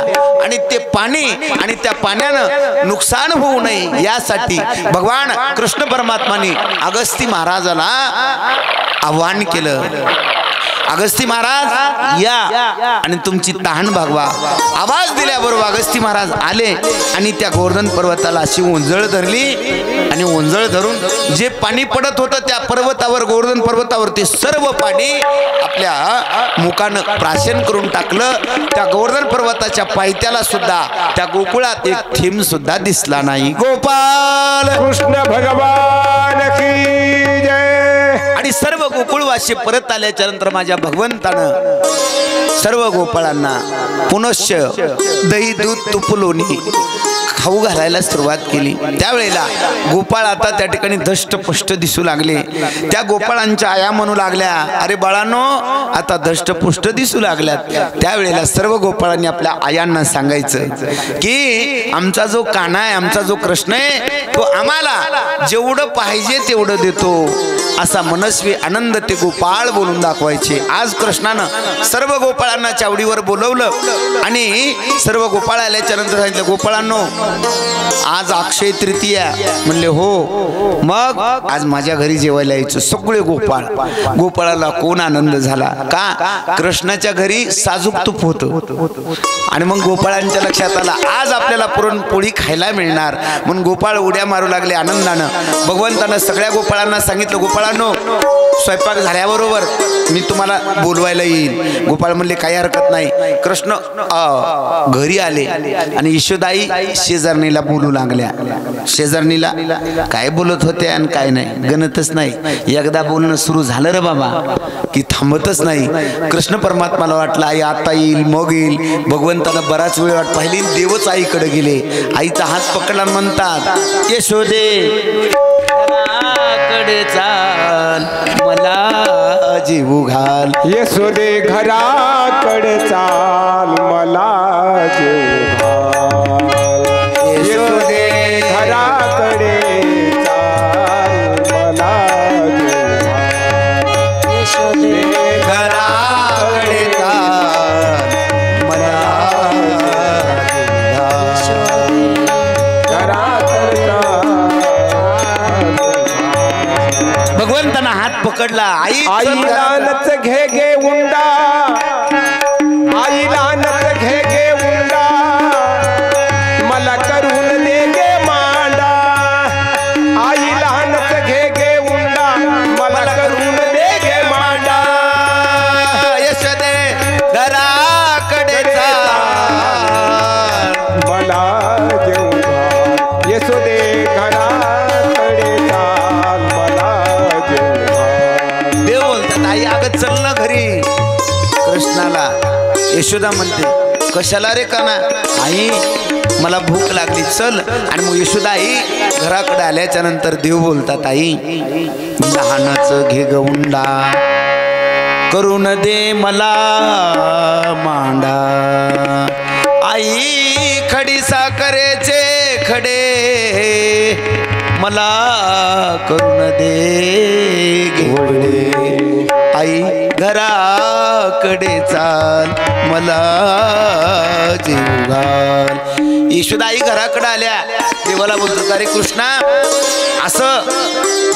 आणि ते पाणी आणि त्या पाण्यानं नुकसान होऊ नये यासाठी भगवान कृष्ण परमात्माने अगस्ती महाराजाला आव्हान केलं अगस्ती महाराज या आणि तुमची तहान भागवा आवाज दिल्याबरोबर अगस्ती महाराज आले आणि त्या गोवर्धन पर्वताला अशी ओंजळ धरली आणि ओंजळ धरून जे पाणी पडत होतं त्या पर्वतावर गोवर्धन पर्वतावर ते सर्व पाणी आपल्या मुखानं प्राशन करून टाकलं त्या गोवर्धन पर्वताच्या पायथ्याला सुद्धा त्या गोकुळात एक थेंब सुद्धा दिसला नाही गोपाल कृष्ण भगवान की जय आणि सर्व गोकुळवासी परत आल्याच्या नंतर माझ्या भगवंतानं सर्व गोपाळांना पुनश्च दही दूध तूप लोणी खाऊ घालायला सुरुवात केली त्यावेळेला गोपाळ आता त्या ठिकाणी धष्टपुष्ट दिसू लागले त्या गोपाळांच्या आया म्हणू लागल्या अरे बाळांनो आता धष्टपुष्ट दिसू लागल्यात त्यावेळेला सर्व गोपाळांनी आपल्या आयांना सांगायचं की आमचा जो कान्हा आहे आमचा जो कृष्ण आहे तो आम्हाला जेवढं पाहिजे तेवढं देतो असा मनस्वी आनंद ते गोपाळ बोलून दाखवायचे आज कृष्णानं सर्व गोपाळांना चावडीवर बोलवलं आणि सर्व गोपाळ आल्याच्या नंतर सांगितलं गोपाळांनो आज अक्षय तृतीया म्हणले हो मग आज माझ्या घरी जेवायला यायचं सगळे गोपाळाला कोण आनंद झाला का कृष्णाच्या घरी साजूक तूप होतं आणि मग गोपाळांच्या लक्षात आला आज आपल्याला पुरणपोळी खायला मिळणार म्हणून गोपाळ उड्या मारू लागले आनंदानं भगवंतानं सगळ्या गोपाळांना सांगितलं गोपाळांनो स्वयंपाक झाल्याबरोबर मी तुम्हाला बोलवायला येईल गोपाळ म्हणले काही हरकत नाही कृष्ण घरी आले आणि यशोदाई शेजारणीला बोलू लागल्या शेजारणीला काय बोलत होते आणि काय नाही गणतच नाही एकदा बोलणं सुरू झालं रे बाबा की थांबतच नाही कृष्ण परमात्माला वाटलं आई आता येईल मग येईल भगवंतानं बराच वेळ वाट पाहिली देवच आईकडे गेले आईचा हात पकडला म्हणतात यशोदे कडे चाल मला जीव घाल यशोदे घराकडे चाल मला जीव घाल यशोदे घराकडे चाल मला जीव घाल यशोदे घराकडे चाल मला भगवंताना हात पकडला आईला नच घे घे उंडा आईला नच घे घे उंडा मला करून दे गे मांडा आईला नच घे घे उंडा मला करून दे गे मांडा यशोदे घराकडे चाल मला जेव घाल यशोदे घराकडे चाल मला जेव घाल देव बोलतात आई अगं चल ना घरी कृष्णाला यशोदा म्हणते कशाला रे काना आई मला भूक लागली चल आणि मग यशोदा आई घराकडे आल्याच्या नंतर देव बोलतात आई लहानाचं घे गउंडा करून दे मला मांडा आई खडी साखरेचे खडे मला करून दे घेवडे आई घराकडे चाल मला जीव घाल। यशोदा आई घराकडे आल्या, देवाला बोलतो अरे कृष्णा असं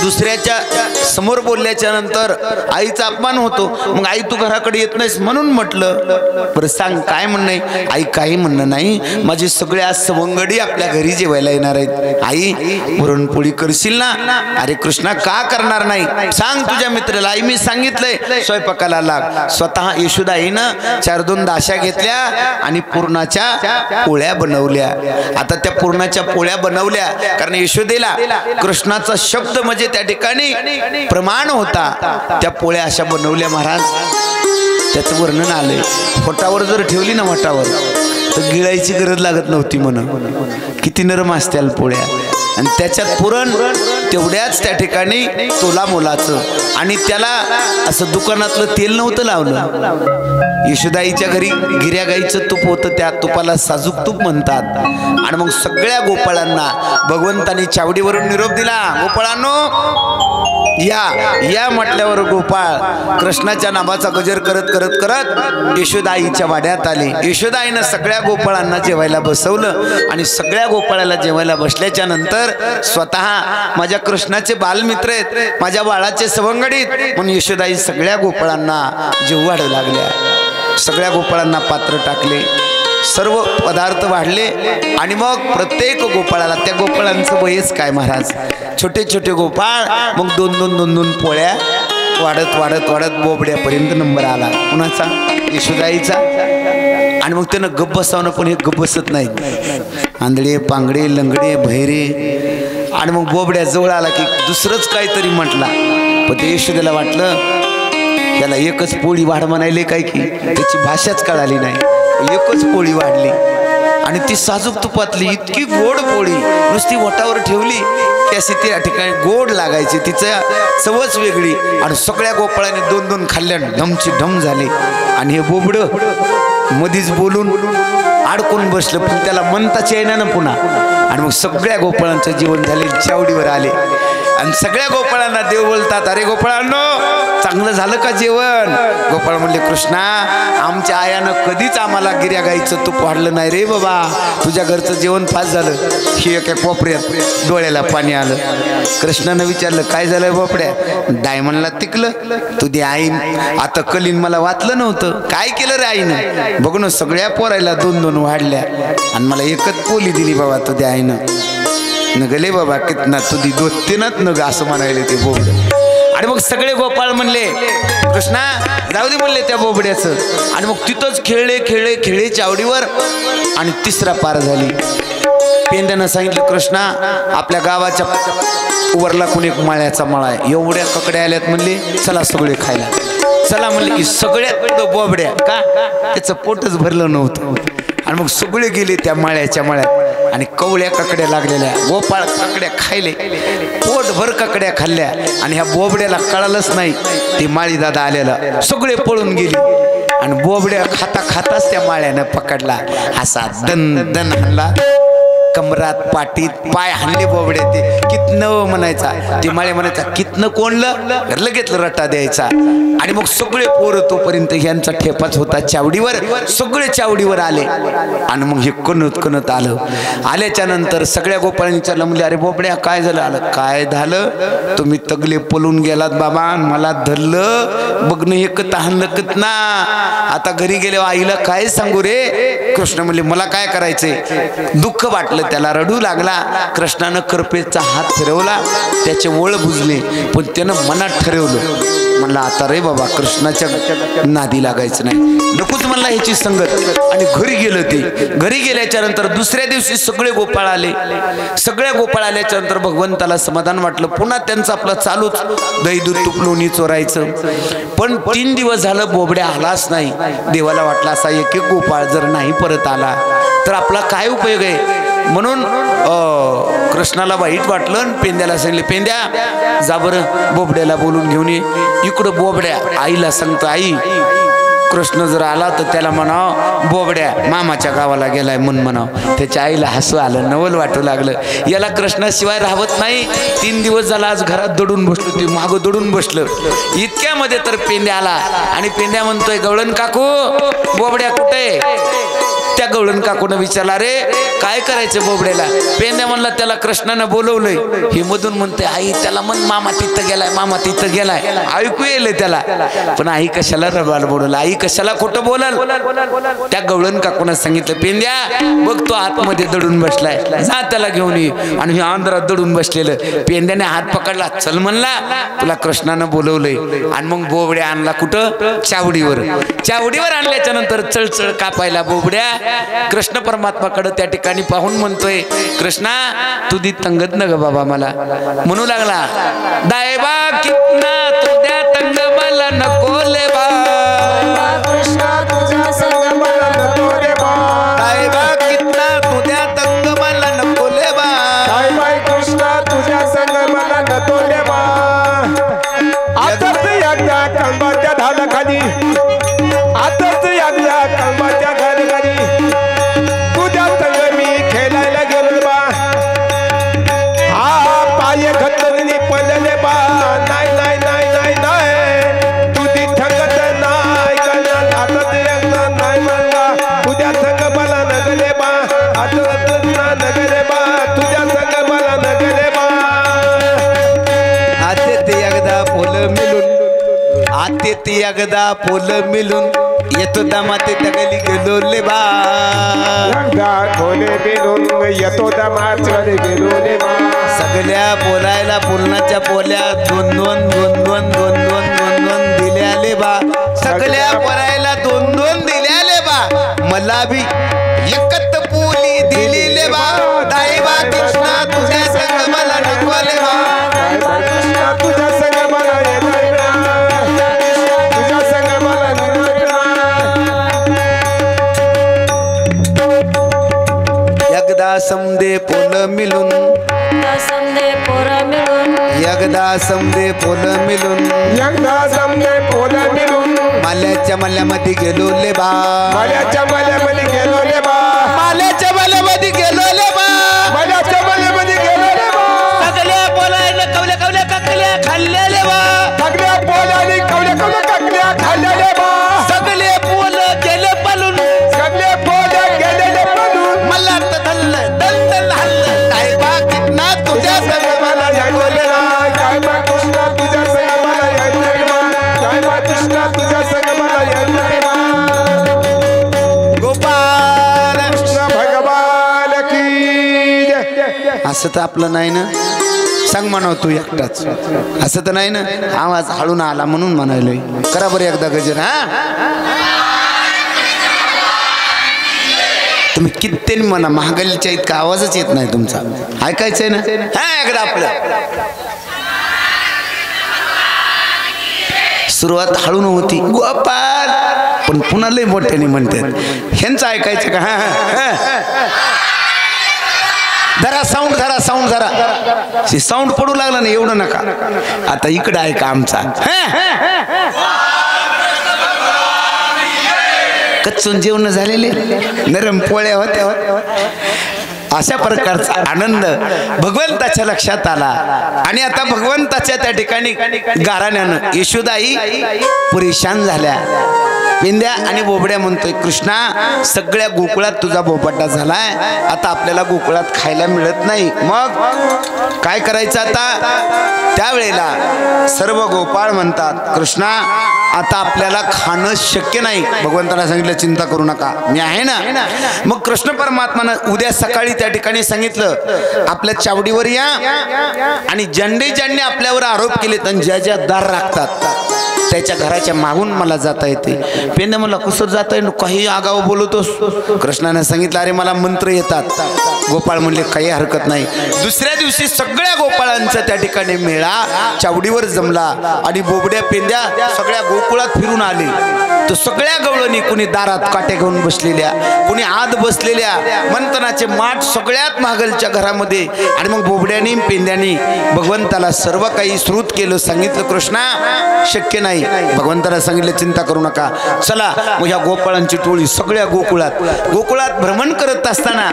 दुसऱ्याच्या समोर बोलल्याच्या नंतर आईचा अपमान होतो, मग आई तू घराकडे येत नाहीस म्हणून म्हटलं। बरं सांग काय म्हणणं आहे? आई काही म्हणणं नाही, माझे सगळे आज सवंगडी आपल्या घरी जेवायला येणार आहेत, आई पुरणपोळी करशील ना? अरे कृष्णा का करणार नाही, सांग तुझ्या मित्राला। आई मी सांगितलंय स्वयंपाकाला लाग। स्वतः यशोदा आईनं 4-2 दाशा घेतल्या आणि पुरणाच्या पोळ्या बनवल्या। आता त्या पुरणाच्या पोळ्या बनवल्या कारण यशोदेला कृष्णाचा शब्द म्हणजे त्या ठिकाणी प्रमाण होता। त्या पोळ्या अशा बनवल्या महाराज, त्याचं वर्णन आलंय। फोटावर जर ठेवली ना वटावर तर गिळायची गरज लागत नव्हती म्हणून, किती नरम असत्याल पोळ्या। आणि त्याच्यात पुरण तेवढ्याच त्या ठिकाणी तोला मोलाचं, आणि त्याला असं दुकानातलं तेल नव्हतं लावलं। यशोदाईच्या घरी गिऱ्या गाईचं तूप होतं, त्या तुपाला साजूक तूप म्हणतात। आणि मग सगळ्या गोपाळांना भगवंतानी चावडीवरून निरोप दिला, गोपाळांनो या म्हटल्यावर गोपाळ कृष्णाच्या नामाचा गजर करत करत करत यशोदाईच्या वाड्यात आले। यशोदाईनं सगळ्या गोपाळांना जेवायला बसवलं आणि सगळ्या गोपाळाला जेवायला बसल्याच्या नंतर स्वतः माझ्या कृष्णाचे बालमित्र आहेत, माझ्या बाळाचे सवंगडीत म्हणून यशोदाई सगळ्या गोपाळांना जेवू वाढू लागल्या। सगळ्या गोपाळांना पात्र टाकले, सर्व पदार्थ वाढले आणि मग प्रत्येक गोपाळाला, त्या गोपाळांचं वयच काय महाराज, छोटे छोटे गोपाळ, मग 2-2 पोळ्या वाढत वाढत वाढत बोबड्यापर्यंत नंबर आला कुणाचा, यशोदाईचा। आणि मग त्यानं गप्प बसावणं, पण हे गप्प बसत नाही, आंधळे पांगडे लंगडे भैरे। आणि मग बोबड्या जवळ आला की दुसरंच काहीतरी म्हटला, पण ते यशोदेला वाटलं त्याला एकच पोळी वाढ म्हणायले काय की त्याची भाषाच कळाली नाही, एकच पोळी वाढली आणि ती साजूक तुपातली इतकी गोड पोळी नुसती वटावर ठेवली की अशी त्या ठिकाणी गोड लागायची, तिचं चवच वेगळी। आणि सगळ्या गोपाळाने 2-2 खाल्ल्या, ढमची ढम झाले। आणि हे बोबडं मधीच बोलून अडकून बसलं, पण त्याला म्हणताच येईना ना पुन्हा। आणि मग सगळ्या गोपाळांचं जेवण झाले, चावडीवर आले आणि सगळ्या गोपाळांना देव बोलतात, अरे गोपाळांनो चांगलं झालं का जेवण? गोपाळ म्हणले, कृष्णा आमच्या आयानं कधीच आम्हाला गिऱ्या गाईचं तूप वाढलं नाही रे बाबा, तुझ्या घरचं जेवण फास झालं। ही एका कोपऱ्यात डोळ्याला पाणी आलं। कृष्णानं विचारलं काय झालं बोपड्या? डायमंडला तिकलं तुझी आई आता कलीन मला वाचलं नव्हतं, काय केलं रे आईनं? बघ ना सगळ्या पोरायला 2-2 वाढल्या आणि मला एकच पोली दिली बाबा तुझ्या आईनं। न गले बाबा कितना तुझी 2-3च न ग असं म्हणायले ते बोबड। आणि मग सगळे गोपाळ म्हणले कृष्णा जाऊ दे म्हणले त्या बोबड्याचं। आणि मग तिथंच खेळले खेळले खेळले चावडीवर आणि तिसरा पार झाली। पेंड्यानं सांगितलं कृष्णा आपल्या गावाच्या वरला कोणी एक माळ्याचा मळा आहे, एवढ्या ककड्या आल्यात म्हणले चला सगळे खायला चला म्हणले की सगळ्यात बोबड्या का त्याचं पोटच भरलं नव्हतं। आणि मग सगळे गेले त्या माळ्याच्या मळ्यात आणि कवळ्या ककड्या लागलेल्या, गोपाळ ककड्या खायले, पोटभर ककड्या खाल्ल्या आणि ह्या बोबड्याला कळालंच नाही ती माळी दादा आलेला, सगळे पळून गेली। आणि बोबड्या खाता खाताच त्या माळ्यानं पकडला, असा दन दन हल्ला, कमरात पाठीत पाय हल्ले बोबड्या, ते कितनं म्हणायचा, ते माळे म्हणायचा कितनं कोणलं, लगेच रट्टा द्यायचा। आणि मग सगळे पोरं तोपर्यंत ह्यांचा ठेपाच होता चावडीवर, सगळे चावडीवर आले आणि मग हे कणत कणत आलं। आल्याच्या नंतर सगळ्या गोपाळांनी विचारलं म्हणजे अरे बोबड्या काय झालं? आलं काय झालं, तुम्ही तगले पळून गेलात बाबा, मला धरलं बघणं एक तहानलं ना, आता घरी गेले आईला काय सांगू रे? कृष्ण म्हणले मला काय करायचंय? दुःख वाटलं त्याला, रडू लागला। कृष्णानं कृपेचा हात फिरवला, त्याचे वळ बुजले, पण त्यानं मनात ठरवलं म्हणला आता रे बाबा कृष्णाच्या नादी लागायचं नाही, नकोच म्हणला ह्याची संगत। आणि घरी गेलं ते, घरी गेल्याच्या नंतर दुसऱ्या दिवशी सगळे गोपाळ आले, सगळ्या गोपाळ आल्याच्या नंतर भगवंताला समाधान वाटलं, पुन्हा त्यांचं आपलं चालूच दही दूध तूप लोणी चोरायचं। पण 3 दिवस झालं बोबड्या आलाच नाही। देवाला वाटला असा एक एक गोपाळ जर नाही परत आला तर आपला काय उपयोग आहे, म्हणून कृष्णाला वाईट वाटलं आणि पेंद्याला सांगितले पेंद्या जा बरं बोबड्याला बोलून घेऊन ये। इकडं बोबड्या आईला सांगतो आई कृष्ण जर आला तर त्याला म्हणाव बोबड्या मामाच्या गावाला गेलाय म्हणून म्हणाव. त्याच्या आईला हसू आलं, नवल वाटू लागलं. याला कृष्णाशिवाय राहत नाही. 3 दिवस झाला आज घरात दडून बसलो, ती मागं दडून बसलं. इतक्यामध्ये तर पेंड्या आला आणि पेंड्या म्हणतोय गवळण काकू बोबड्या कुठे? त्या गवळण काकून विचारला रे काय करायचं बोबड्याला? पेंड्या म्हणला त्याला कृष्णानं बोलवलंय. हे मधून म्हणते आई त्याला म्हण मामा तिथं गेलाय, मामा तिथं गेलाय. ऐकू येईल त्याला, पण आई कशाला रडवायला बोलवलं, आई कशाला खोटं बोलाल? त्या गवळण काकून सांगितलं पेंड्या बघ तो आतमध्ये दडून बसलाय, जा त्याला घेऊन ये. आणि हे आंध्रात दडून बसलेलं. पेंड्याने हात पकडला, चल म्हणला तुला कृष्णानं बोलवलंय. आणि मग बोबड्या आणला कुठं? चावडीवर. चावडीवर आणल्याच्या नंतर चळचळ कापायला बोबड्या कृष्ण परमात्माकडे त्या ठिकाणी पाहून म्हणतोय कृष्णा तू दी तंगत न ग बाबा मला. म्हणू लागला दायबा कितना तू द्या तंग मला नको ले बा. कृष्णा तुझा संग मला नको रे बा. दायबा कितना तू द्या तंग मला नको ले बा. काय बाय कृष्णा तुझ्या संग मला नको रे बा. आताच एकदा कंबाच्या ढालाखाली, आताच एकदा कंबाच्या घराखाली तुझ्या संग मी खेळायला गेलो बा. हा पाय घटनी पडले बा. नाही नाही नाही नाही नाही तुझी ठगत नाही करणार. आताच एकदा नाही म्हणला तुझ्या संग मला नगले बा. आताच नगले बा तुझ्या संग मला नगले बा. आते ते एकदा पोल मिळून, आते ते एकदा पोल मिळून येतो दामाते तगली गेलो ले बा. एकदा खोले बिलून येतो दमाचकडे गेलो रे बा. सगळ्या बोलायला पुरणाच्या पोल्या दोन दोन दोन दोन दोन दोन दोन दोन दिल्या ले बा. सगळ्या बोलायला दोन दोन दिल्या ले बा. मला बी एकत पोली दिली ले बा. दाईबा कृष्णा तुझ्या संग मला नको ले बा. कृष्णा तुझ्या संग मला येतोय बा. तुझ्या संग मला येतोय बा. एकदा समदे पोल मिळून, समदे पोर मिळून, एकदा समदे पोल मिळून एकदा समजे पोल मिळून माल्याच्या मल्यामध्ये गेलो ले बा. माल्याच्या मल्यामध्ये गेलो रे बा. माल्याच्या मल्यामध्ये गेलो ले बा. माल्याच्या मल्यामध्ये गेलो रे बा. सगळ्या बोलायला कवल्या कवल्या काकल्या खाल्ल्या ले बा. सगळ्या पोलानी कवल्या कवल्या काकल्या खाल्ल्या रे बा. सगळे पोल गेले पळून, सगळे पोल गेलेले पडून मला तर धरलं दल दल हल्लं. दाईबा कितना तुझ्या संग मला नको ले बा. काय बा कृष्णा तुझ्या संग मला येतोय बा. काय बा कृष्णा तुझ्या संग मला येतोय बा. गोपाल कृष्ण भगवान की जय. असं तर आपलं नाही ना. सांग म्हणाव तू एकटाच, असं तर नाही ना. आवाज हळून आला म्हणून म्हणायलोय. करा बरं एकदा गजर. हा तुम्ही किती म्हणा महागलीच्या इतका आवाजच येत नाही तुमचा. ऐकायचंय ना. हा एकदा आपलं सुरुवात हळून होती गोपाल, पण पुन्हा लय मोठ्याने म्हणतात. ह्यांचं ऐकायचं का? धरा साऊंड, धरा साऊंड, धरा. साऊंड पडू लागला ना एवढं नका. आता इकडं ऐका आमचा. कच्चून जेवण झालेले, नरम पोळ्या होत्या. अशा प्रकारचा आनंद भगवंताच्या लक्षात आला. आणि आता भगवंताच्या त्या ठिकाणी गाराण्यानं यशोदाई परेशान झाल्या. पेंद्या आणि बोबड्या म्हणतोय कृष्णा सगळ्या गोकुळात तुझा बोपटा झालाय. आता आपल्याला गोकुळात खायला मिळत नाही. मग काय करायचं आता? त्यावेळेला सर्व गोपाळ म्हणतात कृष्णा आता आपल्याला खाणं शक्य नाही. भगवंताला सांगितलं चिंता करू नका मी आहे ना. मग कृष्ण परमात्मानं उद्या सकाळी त्या ठिकाणी सांगितलं आपल्या चावडीवर या आणि ज्यांनी ज्यांनी आपल्यावर आरोप केले आणि ज्या ज्या दार राखतात त्याच्या घराच्या मागून मला जाता येते. पेंद मला कुसर जाता येईल काही आगाव बोलतोस. कृष्णाने सांगितलं अरे मला मंत्र येतात. गोपाळ म्हणले काही हरकत नाही. दुसऱ्या दिवशी सगळ्या गोपाळांचा त्या ठिकाणी मेळा चावडीवर जमला आणि बोबड्या पेंद्या सगळ्या गोकुळात फिरून आले. तर सगळ्या गवळणी कुणी दारात काटे घेऊन बसलेल्या, कुणी आत बसलेल्या, मंथनाचे माठ सगळ्यात महागलच्या घरामध्ये. आणि मग बोबड्यानी पेंद्यानी भगवंताला सर्व काही श्रुत केलं. सांगितलं कृष्णा शक्य नाही. नाही. भगवंताला सांगितलं चिंता करू नका, चला. मग ह्या गोपाळांची टोळी सगळ्या गोकुळात भ्रमण करत असताना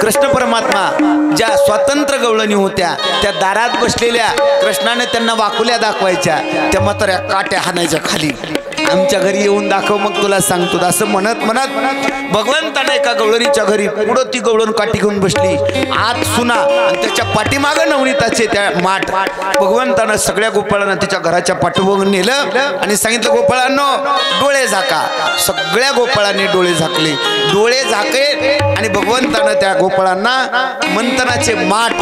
कृष्ण परमात्मा ज्या स्वतंत्र गवळणी होत्या त्या दारात बसलेल्या कृष्णाने त्यांना वाकुल्या दाखवायच्या, त्या म्हाताऱ्या काट्या हाणायच्या खाली. आमच्या घरी येऊन दाखव मग तुला सांगतो, असं म्हणत भगवंताने एका गवळणीच्या घरी पुढं ती गवळण काठी घेऊन बसली. आत सुना आणि त्याच्या पाठीमागं नवनीताचे त्या माठ. भगवंतानं सगळ्या गोपाळांना तिच्या घराच्या पाठीमागून नेलं आणि सांगितलं, गोपाळांनो डोळे झाका. सगळ्या गोपाळांनी डोळे झाकले आणि भगवंतानं त्या गोपाळांना मंथनाचे माठ,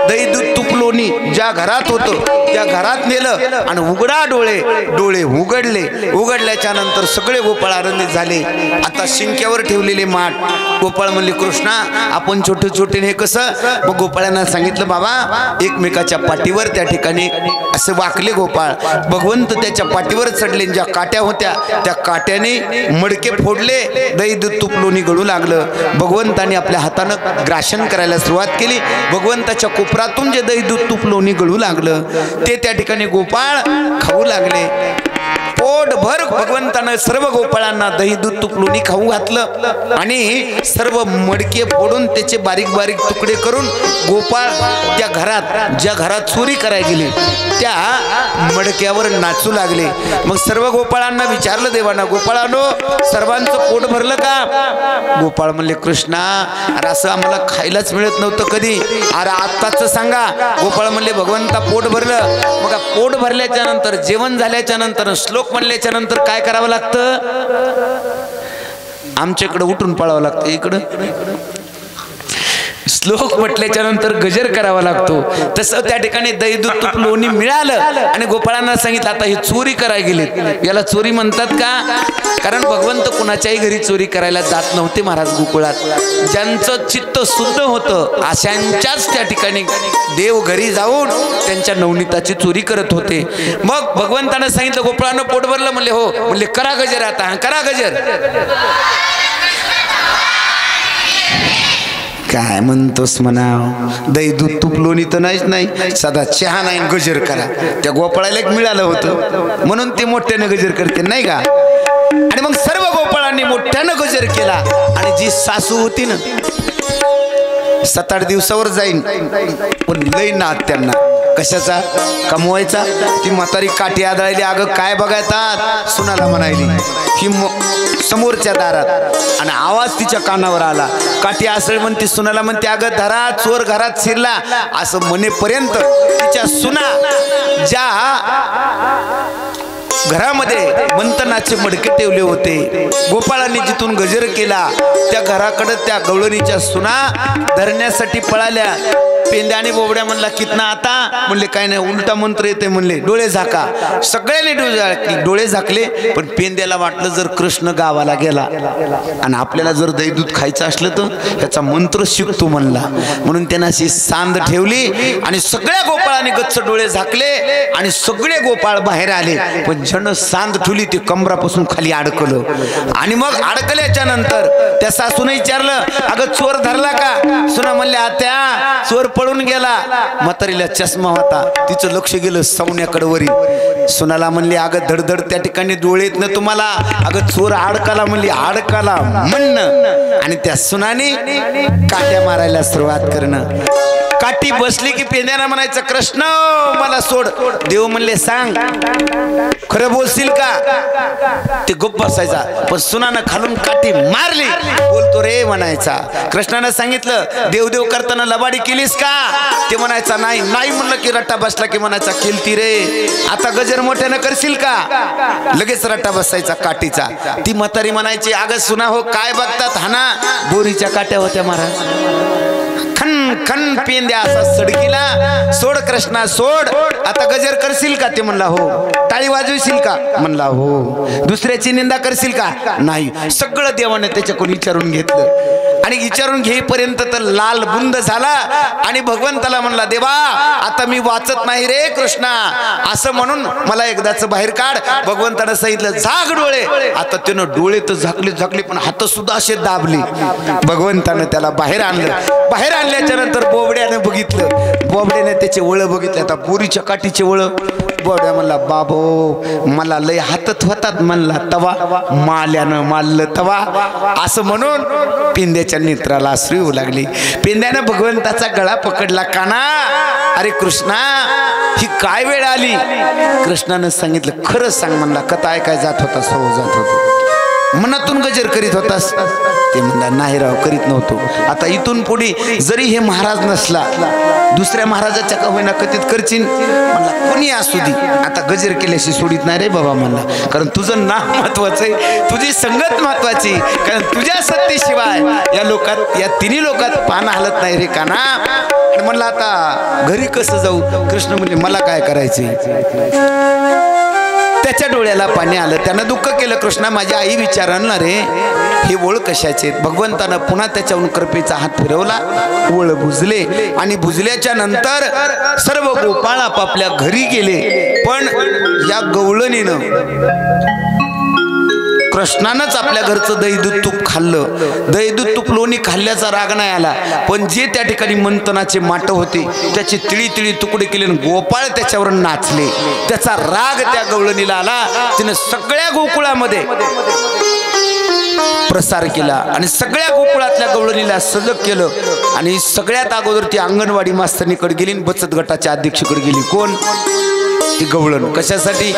दही दूध तूप लोणी ज्या घरात होतं त्या घरात नेलं आणि उघडा डोळे उघडल्याच्या नंतर सगळे गोपाळ आनंदित झाले. आता शिंक्यावर ठेवलेले माठ. गोपाळ म्हणले, कृष्णा आपण छोटे छोटे हे कसं? मग गोपाळांना सांगितलं, बाबा एकमेकाच्या पाठीवर त्या ठिकाणी असे वाकले गोपाळ. भगवंत त्याच्या पाठीवर चढले, ज्या काट्या होत्या त्या काट्याने मडके फोडले, दही दूध तूप लोणी गळू लागलं. भगवंताने आपल्या हातानं ग्राशन करायला सुरुवात केली. भगवंताच्या कोपरातून जे दही दूध तूप लोणी गळू लागलं ते त्या ठिकाणी गोपाळ खाऊ लागले. पोटभर भगवंतानं सर्व गोपाळांना दही दूध तूप लोणी खाऊ घातलं आणि सर्व मडके फोडून त्याचे बारीक बारीक तुकडे करून गोपाळ त्या घरात ज्या घरात चोरी करायला गेले त्या मडक्यावर नाचू लागले. मग सर्व गोपाळांना विचारलं देवाना, गोपाळांनो सर्वांचं पोट भरलं का? गोपाळ म्हणले, कृष्णा अरे असं आम्हाला खायलाच मिळत नव्हतं कधी, अरे आत्ताच सांगा. गोपाळ म्हणले, भगवंता पोट भरलं. मग पोट भरल्याच्या नंतर जेवण झाल्याच्या नंतर श्लोक म्हणल्याच्या नंतर काय करावं लागतं? आमच्याकडे उठून पळावं लागतं. इकडं श्लोक म्हटल्याच्या नंतर गजर करावा लागतो. तसं त्या ठिकाणी दही दूध तूप लोणी मिळालं आणि गोपाळांना सांगितलं, आता हे चोरी करायला गेलेत. याला चोरी म्हणतात का? कारण भगवंत कुणाच्याही घरी चोरी करायला जात नव्हते महाराज. गोकुळात ज्यांचं चित्त शुद्ध होतं अशांच्याच त्या ठिकाणी देव घरी जाऊन त्यांच्या नवनीताची चोरी करत होते. मग भगवंतानं सांगितलं, गोपाळांना पोट भरलं? म्हणले हो. म्हणले करा गजर, आता करा गजर. काय म्हणतोस म्हणाव, दही दूध तूप लोणी तर नाहीच नाही, साधा चहा नाही, गजर करा. त्या गोपाळाला एक मिळालं होतं म्हणून ते मोठ्यानं गजर करते नाही का? आणि मग सर्व गोपाळांनी मोठ्यानं गजर केला. आणि जी सासू होती ना 7-8 दिवसावर जाईन पण लई नाद त्यांना कशाचा कमवायचा. ती म्हातारी काठी आदळली, अगं काय बघायतात सुनाला म्हणायली ही समोरच्या दारात. आणि आवाज तिच्या कानावर आला. काठी असळ म्हणते सुनाला म्हणते, अगं धरा चोर घरात शिरला. असं म्हणेपर्यंत तिच्या सुना ज्या घरामध्ये मंथनाचे मडके ठेवले होते, गोपाळांनी जिथून गजर केला त्या घराकडे त्या गवळणीच्या सुना धरण्यासाठी पळाल्या. पेंद्या आणि बोबड्या म्हणला, कितना आता? म्हणले काय नाही, उलटा मंत्र येते म्हणले, डोळे झाका. सगळ्यांनी डोळे झाकले. पण पेंद्याला वाटलं जर कृष्ण गावाला गेला आणि आपल्याला जर दही दूध खायचं असलं तर ह्याचा मंत्र शिकतो म्हणला. म्हणून त्यांना अशी सांद ठेवली आणि सगळ्या गोपाळांनी गच्च डोळे झाकले आणि सगळे गोपाळ बाहेर आले. पण जण सांद ठेवली ते कमरापासून खाली अडकलं. आणि मग अडकल्याच्या नंतर त्या सासूने विचारलं, अगं चोर धरला का? सुना म्हणले, आत्या चोर पळून गेला. म्हातारीला चष्मा होता, तिचं लक्ष गेलं सवण्याकडे वरी. सुनाला म्हणले, अगं धडधड त्या ठिकाणी डोळे येत ना तुम्हाला? अगं चोर अडकाला म्हणली, अडकाला म्हणणं. आणि त्या सुनाने काट्या मारायला सुरुवात करणं. काठी बसली की पेंद्याला म्हणायचं, कृष्ण मला सोड. देव म्हणले, सांग खरं बोलशील का? ते गप्प बसायचा. पण सुनानं खालून काठी मारली, बोलतो रे म्हणायचा. कृष्णानं सांगितलं, देवदेव करताना लबाडी केलीस का? ते म्हणायचा नाही. नाही म्हणलं की रट्टा बसला की म्हणायचा, केलती रे. आता गजर मोठ्यानं करशील का? लगेच रट्टा बसायचा काठीचा. ती म्हातारी म्हणायची, अगं सुना हो काय बघतात हाना? बोरीच्या काट्या होत्या महाराज. खन खन पेंद्या असा सडकीला, सोड कृष्णा सोड, आता गजर करशील का? ते म्हणला हो. टाळी वाजवशील का? म्हणला हो. दुसऱ्याची निंदा करशील का? नाही. सगळं देवाने त्याच्याकडून विचारून घेतलं. आणि विचारून घेईपर्यंत तर लाल बुंद झाला. आणि भगवंताला म्हणला, देवा आता मी वाचत नाही रे कृष्णा, असं म्हणून मला एकदाच बाहेर काढ. भगवंतानं सांगितलं, झाक डोळे. आता त्यानं डोळे तर झाकले पण हात सुद्धा असे दाबले. भगवंतानं त्याला बाहेर आणलं. बाहेर आणल्याच्या नंतर बोबड्याने बघितलं. बोबड्याने त्याचे वळ बघितले. आता बोरीच्या काठीचे वळ बोड्या म्हणला बाबो मला लय हातात होतात म्हणला तवा माल्यानं मारलं तवा असं म्हणून पिंद्याच्या नेत्राला अश्रू येऊ लागली. पिंद्यानं भगवंताचा गळा पकडला. काना अरे कृष्णा ही काय वेळ आली. कृष्णानं सांगितलं खरंच सांग म्हणला कथा ऐकाय जात होतास. हो जात होतो. मनातून गजर करीत होतास. ते म्हणला नाही राव करीत नव्हतो. आता इथून पुढे जरी हे महाराज नसला दुसऱ्या महाराजाच्या का होईना कथित करशील म्हणला कोणी असू दे आता गजर केल्याशी सोडित नाही रे बाबा म्हणला. कारण तुझं नाव महत्वाचं आहे तुझी संगत महत्वाची. कारण तुझ्या सत्तेशिवाय या लोकात या तिन्ही लोकात पान हलत नाही रे काना. आणि म्हणलं आता घरी कसं जाऊ. कृष्ण म्हणले मला काय करायचे. त्याच्या डोळ्याला पाणी आलं. त्यानं दुःख केलं. कृष्णा माझी आई विचारणार ना रे हे ओळ कशाचे. भगवंतानं पुन्हा त्याच्याहून कृपेचा हात फिरवला. ओळ बुजले आणि बुजल्याच्या नंतर सर्व गोपाळ आपापल्या घरी गेले. पण या गवळणीनं कृष्णानंच आपल्या घरचं दही दूध तूप खाल्लं. दही दूध तूप लोणी खाल्ल्याचा राग नाही आला. पण जे त्या ठिकाणी मंथनाचे माट होते त्याचे तिळी तिळी तुकडे केले. गोपाळ त्याच्यावर नाचले. त्याचा राग त्या गवळणीला आला. तिने सगळ्या गोकुळामध्ये प्रसार केला आणि सगळ्या गोकुळातल्या गवळणीला सजग केलं. आणि सगळ्यात अगोदर ती अंगणवाडी मास्तरणीकडे गेली. बचत गटाच्या अध्यक्षकडे गेली. कोण ती गवळण. कशासाठी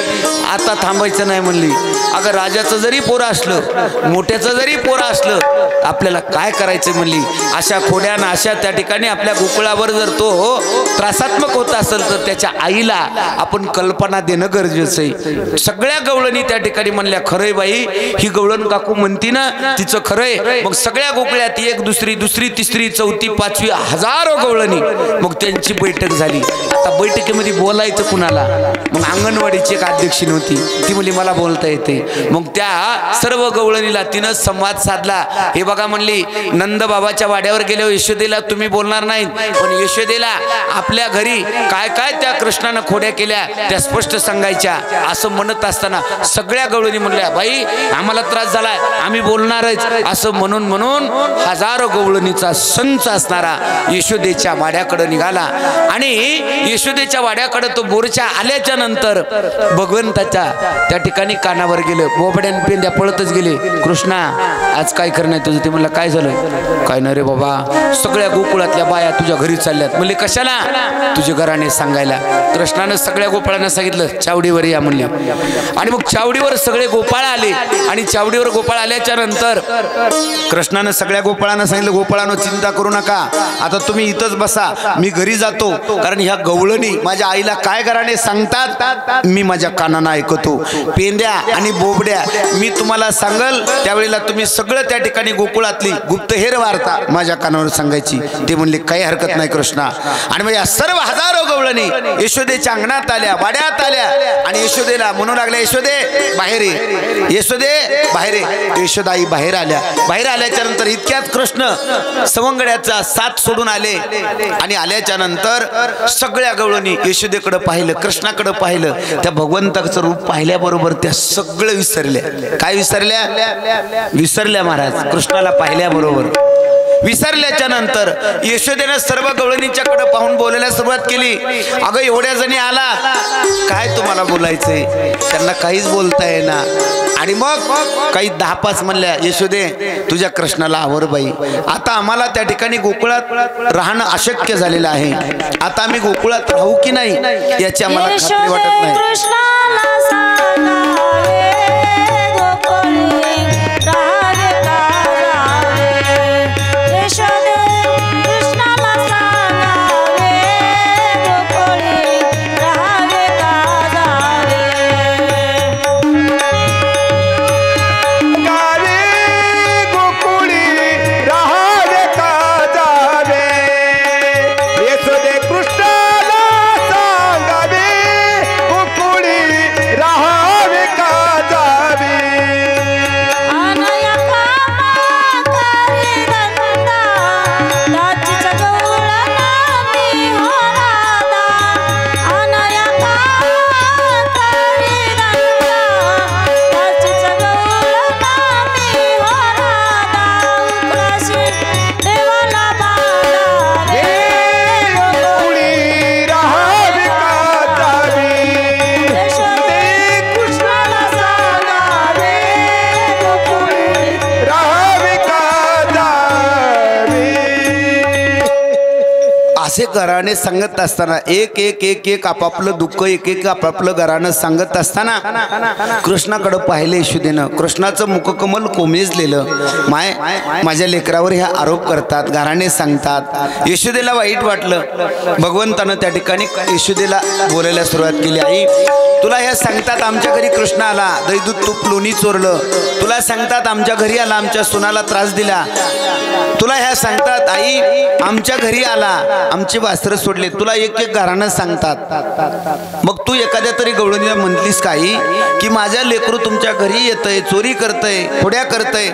आता थांबायचं नाही म्हणली. अगं राजाचं जरी पोरं असलं मोठ्याचं जरी पोरं असलं आपल्याला काय करायचं म्हणली. अशा खोड्यानं अशा त्या ठिकाणी आपल्या गोकुळावर जर तो त्रासात्मक होत असेल तर त्याच्या आईला आपण कल्पना देणं गरजेचं आहे. सगळ्या गवळणी त्या ठिकाणी म्हणल्या खरंय बाई ही गवळण काकू म्हणती ना तिचं खरंय. मग सगळ्या गोकुळ्यात एक दुसरी दुसरी तिसरी चौथी पाचवी हजारो गवळणी. मग त्यांची बैठक झाली. आता बैठकीमध्ये बोलायचं कुणाला. मग अंगणवाडीची एक अध्यक्ष नव्हती. ती म्हणली मला बोलता येते. मग त्या सर्व गवळणीला तिनं संवाद साधला. हे बघा म्हणली नंद बाबाच्या वाड्यावर गेल्यावर यशोदेला तुम्ही बोलणार नाहीत पण यशोदेला आपल्या घरी काय काय त्या कृष्णानं खोड्या केल्या त्या स्पष्ट सांगायच्या. असं म्हणत असताना सगळ्या गवळणी म्हणल्या बाई आम्हाला त्रास झालाय आम्ही बोलणारच. असं म्हणून म्हणून हजारो गवळणीचा संच असणारा यशोदेच्या वाड्याकडे निघाला. आणि यशोदेच्या वाड्याकडे तो बोरच्या आल्याच्या नंतर भगवंताच्या त्या ठिकाणी कानावर गेलं. बोबड्यान पेंद्या पळतच गेले. कृष्णा आज काय करणार तुझं. ते म्हणलं काय झालं. काय नाही रे बाबा सगळ्या गोकुळातल्या बाया तुझ्या घरी चालल्यात. म्हणले कशाला. तुझ्या घराने सांगायला. कृष्णानं सगळ्या गोपाळांना सांगितलं चावडीवर या म्हणले. आणि मग चावडीवर सगळे गोपाळ आले. आणि चावडीवर गोपाळ आल्याच्या नंतर कृष्णानं सगळ्या गोपाळांना सांगितलं गोपाळांनो चिंता करू नका आता तुम्ही इथंच बसा मी घरी जातो. कारण ह्या गवळणी माझ्या आईला काय घराने सांगतात मी माझ्या कानानं ऐकतो. पेंद्या आणि बोबड्या मी तुम्हाला सांगल त्यावेळेला तुम्ही सगळं त्या ठिकाणी गोकुळातली गुप्तहेर वार्ता माझ्या कानावर सांगायची. ते म्हणले काही हरकत नाही कृष्णा. आणि मग या सर्व हजारो गवळणी यशोदेच्या अंगणात आल्या वाड्यात आल्या. आणि यशोदेला म्हणू लागल्या यशोदे बाहेर ये यशोदे बाहेर ये. यशोदाई बाहेर आल्या. बाहेर आल्याच्या नंतर इतक्यात कृष्ण सवंगड्याचा साथ सोडून आले. आणि आल्याच्या नंतर सगळ्या गवळणी यशोदेकडे पाहिलं कृष्णाकडे पाहिलं. त्या भगवंताचं रूप पाहिल्याबरोबर त्या सगळं विसरल्या. काय विसरल्या महाराज. कृष्णाला पाहिल्याबरोबर विसरल्याच्या नंतर यशोदेनं सर्व गवळणीच्याकडे पाहून बोलायला सुरुवात केली. अगं एवढ्या जणी आला काय तुम्हाला बोलायचंय. त्यांना काहीच बोलता येईना. आणि मग काही 10-5 म्हणल्या यशोदे तुझ्या कृष्णाला आवर बाई. आता आम्हाला त्या ठिकाणी गोकुळात राहणं अशक्य झालेलं आहे. आता आम्ही गोकुळात राहू की नाही याची आम्हाला खात्री वाटत नाही. कृष्णाला सांगावे गोकुळी असे घराणे सांगत असताना एक एक एक एक आपापलं दुःख एक एक आपापलं घराणं सांगत असताना कृष्णाकडे पाहिले यशोदेनं. कृष्णाचं मुखकमल कोमेजलेलं. माझ्या लेकरावर ह्या आरोप करतात, घराणे सांगतात. यशोदेला वाईट वाटलं. भगवंतानं त्या ठिकाणी यशोदेला बोलायला सुरुवात केली. आई, तुला ह्या सांगतात आमच्या घरी कृष्ण आला, दही दूध तूप लोणी चोरलं. तुला सांगतात आमच्या घरी आला, आमच्या सुनाला त्रास दिला. तुला ह्या सांगतात आई आमच्या घरी आला, आमचे वस्त्र सोडले. तुला एक एक घराणं सांगतात. मग तू एखाद्या तरी गवळणीला म्हणलीस काही की माझ्या लेकरू तुमच्या घरी येतंय, चोरी करतंय, खोड्या करतंय,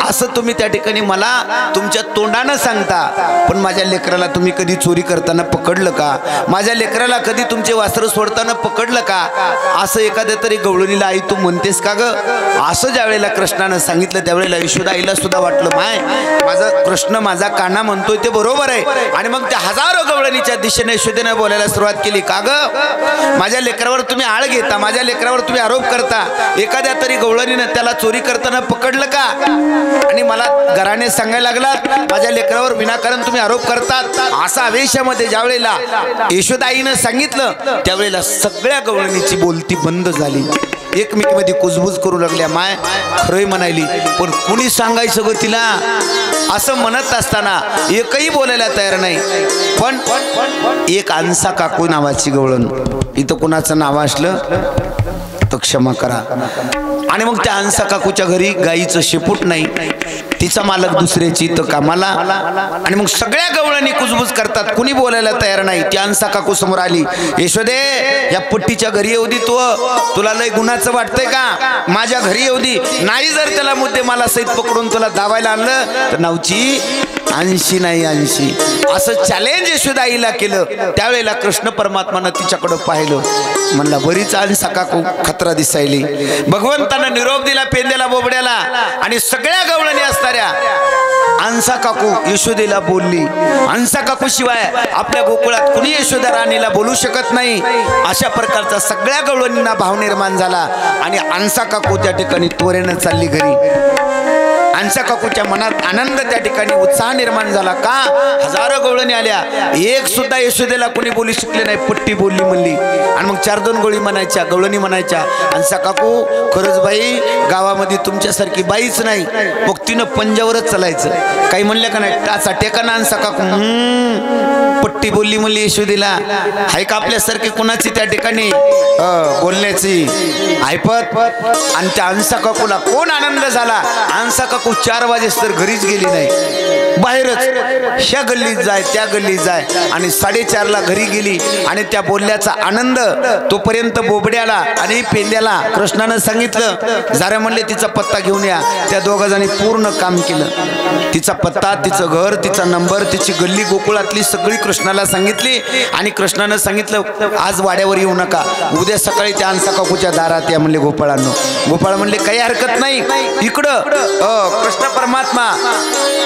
असं तुम्ही त्या ठिकाणी मला तुमच्या तोंडानं सांगता. पण माझ्या लेकराला तुम्ही कधी चोरी करताना पकडलं का? माझ्या लेकराला कधी तुमचे वस्त्र सोडताना पकडलं का? असं एखाद्या तरी गवळणीला आई तू म्हणतेस का ग? असं ज्या वेळेला कृष्णानं सांगितलं त्यावेळेला यशोदा आईला सुद्धा वाटलं माय माझा कृष्ण माझा काना म्हणतोय ते बरोबर आहे. आणि मग त्या हजारो गवळणीच्या दिशेने यशोदेनं बोलायला सुरुवात केली. का ग माझ्या लेकरावर तुम्ही आळ घेता, माझ्या लेकरावर तुम्ही आरोप करता. एखाद्या तरी गवळणीनं त्याला चोरी करताना पकडलं का? आणि मला घराने सांगायला लागलात माझ्या लेकरावर विनाकारण तुम्ही आरोप करतात. असा आवेशामध्ये ज्या वेळेला यशोदाईनं सांगितलं त्यावेळेला सगळ्या गवळणीची बोलती बंद झाली. एकमेकीमध्ये कुजबुज करू लागल्या. माय खरंय म्हणायली, पण कुणी सांगायचं ग तिला? असं म्हणत असताना एकही बोलायला तयार नाही. पण एक अंसा काकू नावाची गवळण, इथं कुणाचं नाव असलं तर क्षमा करा. आणि मग त्या अंसा काकूच्या घरी गाईचं शेपूट नाही, तिचा मालक दुसऱ्याची इथं कामाला. आणि मग सगळ्या गवळणी कुजबुज करतात, कुणी बोलायला तयार नाही. ती अंसा काकू समोर आली. यशोदे या पट्टीच्या घरी येऊ दे, तुला लय गुन्हाचं वाटतंय का? माझ्या घरी येऊ दे. नाही जर त्याला मुद्दे मला सहित पकडून तुला दावायला आणलं तर नावची 80 नाही 80 असं चॅलेंज यशोदाईला केलं. त्यावेळेला कृष्ण परमात्मानं तिच्याकडं पाहिलं. म्हणला बरीच अंसा काकू खतरा दिसायली. भगवंतानं निरोप दिला पेंद्याला बोबड्याला. आणि सगळ्या गवळणी असणाऱ्या अंसा काकू यशोदेला बोलली. अंसा काकू शिवाय आपल्या गोकुळात कुणी यशोदा राणीला बोलू शकत नाही. अशा प्रकारचा सगळ्या गवळणींना भाव निर्माण झाला. आणि अंसा काकू त्या ठिकाणी त्वरेनं चालली घरी. अंसा काकूच्या मनात आनंद त्या ठिकाणी उत्साह निर्माण झाला. का? हजारो गवळणी आल्या, एक सुद्धा यशोदेला कोणी बोलू शकले नाही. पट्टी बोलली म्हणली. आणि मग 4-2 गोळी म्हणायच्या, गवळणी म्हणायच्या अंसा काकू खरंच बाई गावामध्ये तुमच्यासारखी बाईच नाही. मग तिनं पंजावरच चालायचं. काही म्हणलं का नाही टाचा टेकाना अंसा काकू पट्टी बोलली म्हणली यशोदेला. हाय का आपल्यासारखी कुणाची त्या ठिकाणी बोलण्याची ऐपत? आणि त्या अंसा काकूला कोण आनंद झाला. अंसा काकू 4 वाजेस तर घरीच गेली नाही, बाहेरच ह्या गल्लीत जाय त्या गल्लीत जाय. आणि 4:30ला घरी गेली. आणि त्या बोलल्याचा आनंद तोपर्यंत बोबड्याला आणि पेंद्याला कृष्णानं सांगितलं. जरा म्हणले तिचा पत्ता घेऊन या. त्या दोघा जणी पूर्ण काम केलं. तिचा पत्ता, तिचं घर, तिचा नंबर, तिची गल्ली गोकुळातली सगळी कृष्णाला सांगितली. आणि कृष्णानं सांगितलं आज वाड्यावर येऊ नका, उद्या सकाळी त्या अंसा काकूच्या दारात या म्हणले गोपाळांनो. गोपाळ म्हणले काही हरकत नाही, इकडं कृष्ण परमात्मा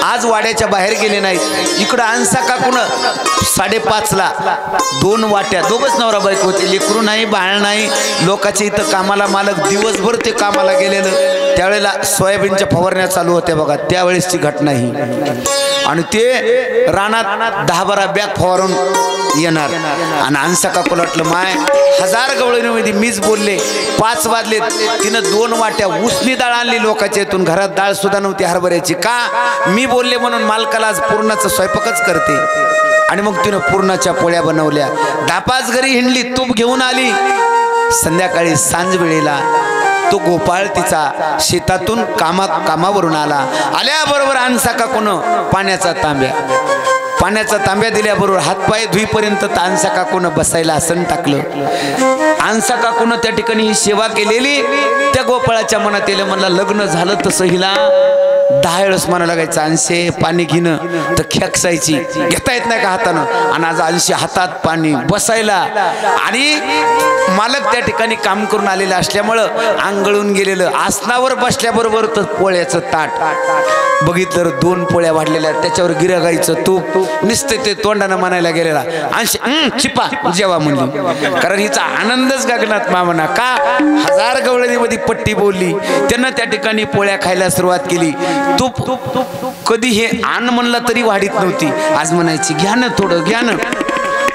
आज वाड्याच्या बाहेर गेले नाहीत. इकडं अंसा काकून 5:30ला 2 वाट्या, दोघच नवरा बायको होते, लेकरू नाही बाळ नाही. लोकांच्या इथं कामाला मालक दिवसभर ते कामाला गेलेलं. त्यावेळेला सोयाबीनच्या फवारण्या चालू होत्या बघा, त्यावेळेसची घटना ही. आणि ते रानात 10-12 बॅग फवारून येणार. आणि अंसा काकूला वाटलं माय हजार गवळणीमध्ये मीच बोलले. 5 वाजले, तिनं 2 वाट्या उसनी डाळ आणली लोकांच्या इथून. घरात डाळ सुद्धा नव्हती हरभऱ्याची. का? मी बोलले म्हणून मालकाला आज पूर्णाचा स्वयंपाकच करते. आणि मग तिनं पूर्णाच्या पोळ्या बनवल्या. 10-5 घरी हिंडली, तूप घेऊन आली. संध्याकाळी सांज वेळेला तो गोपाळ तिचा शेतातून कामावरून आला. आल्याबरोबर अंसा काकूनं पाण्याचा तांब्या दिल्याबरोबर हातपाय धुईपर्यंत अंसा काकूनं बसायला आसन टाकलं. अंसा काकूनं त्या ठिकाणी ही सेवा केलेली. त्या गोपाळाच्या मनात येलं, मला लग्न झालं तसं हिला 10 वेळेस म्हणा लागायचं अंशे पाणी घेणं तर खेकसायची, घेता येत नाही का हातानं. आणि आज अंशे हातात पाणी बसायला. आणि मालक त्या ठिकाणी काम करून आलेलं असल्यामुळं आंघळून गेलेलं. आसनावर बसल्याबरोबर तर पोळ्याचं ताट बघितलं, 2 पोळ्या वाढलेल्या, त्याच्यावर गिरगाईचं तूप, नुसते ते तोंडानं म्हणायला गेलेला. अंशे चिपा जेवा म्हणली. कारण हिचा आनंदच गगनात मावना. का? हजार गवळणीमध्ये पट्टी बोलली. त्यांना त्या ठिकाणी पोळ्या खायला सुरुवात केली. तूप कधी हे आण म्हणला तरी वाढीत नव्हती. आज म्हणायची घ्या ना थोडं, घ्या ना.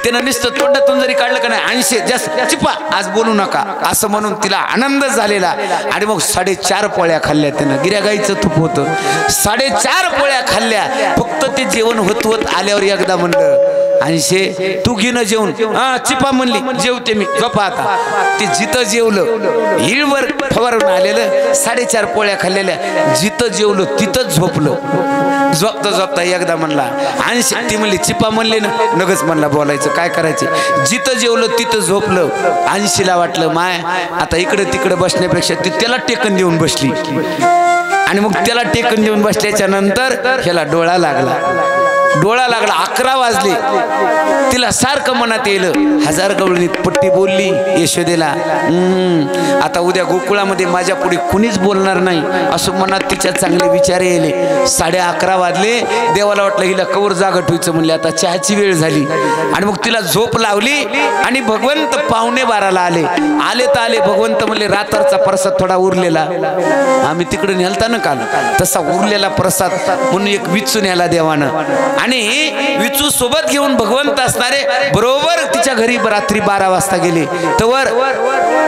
त्यानं नुसतं तोंडातून जरी काढलं का नाही 80 जास्त चिपा आज बोलू नका असं म्हणून तिला आनंद झालेला. आणि मग 4.5 पोळ्या खाल्ल्या त्यानं. गिऱ्हाईचं तूप होतं. 4.5 पोळ्या खाल्ल्या. फक्त ते जेवण होत होत आल्यावर एकदा म्हणलं 80 तू घेणं जेवण. हा चिपा म्हणली जेवते मी झोपा आता. ते जिथं जेवलं हिळवर फवारून आलेलं 4.5 पोळ्या खाल्लेल्या जिथं जेवलं तिथंच झोपलं. झोपता झोपता एकदा म्हणला 80 ती म्हणली चिपा म्हणली ना नगच म्हणला बोलायचं काय करायचं. जिथं जेवलं तिथं झोपलं. 80ला वाटलं माय आता इकडे तिकडे बसण्यापेक्षा ती त्याला टेकन देऊन बसली. आणि मग त्याला टेकन देऊन बसल्याच्या नंतर ह्याला डोळा लागला. 11 वाजले. तिला सारखं मनात येईल 1000 गवळणीत पट्टी बोलली यशोदेला. आता उद्या गोकुळामध्ये माझ्या पुढे कुणीच बोलणार नाही असं मनात तिच्या चांगले विचार येले. 11:30 वाजले. देवाला वाटलं हिला कवर जागा ठेवायचं म्हणले आता चहाची वेळ झाली. आणि मग तिला झोप लावली. आणि भगवंत 11:45 आले तर आले. भगवंत म्हणले रात्रचा प्रसाद थोडा उरलेला आम्ही तिकडे नेलता ना काल तसा उरलेला प्रसाद म्हणून एक विचून न्याला देवानं. आणि विचू सोबत घेऊन भगवंत असणारे बरोबर तिच्या घरी रात्री 12 वाजता गेले. तवर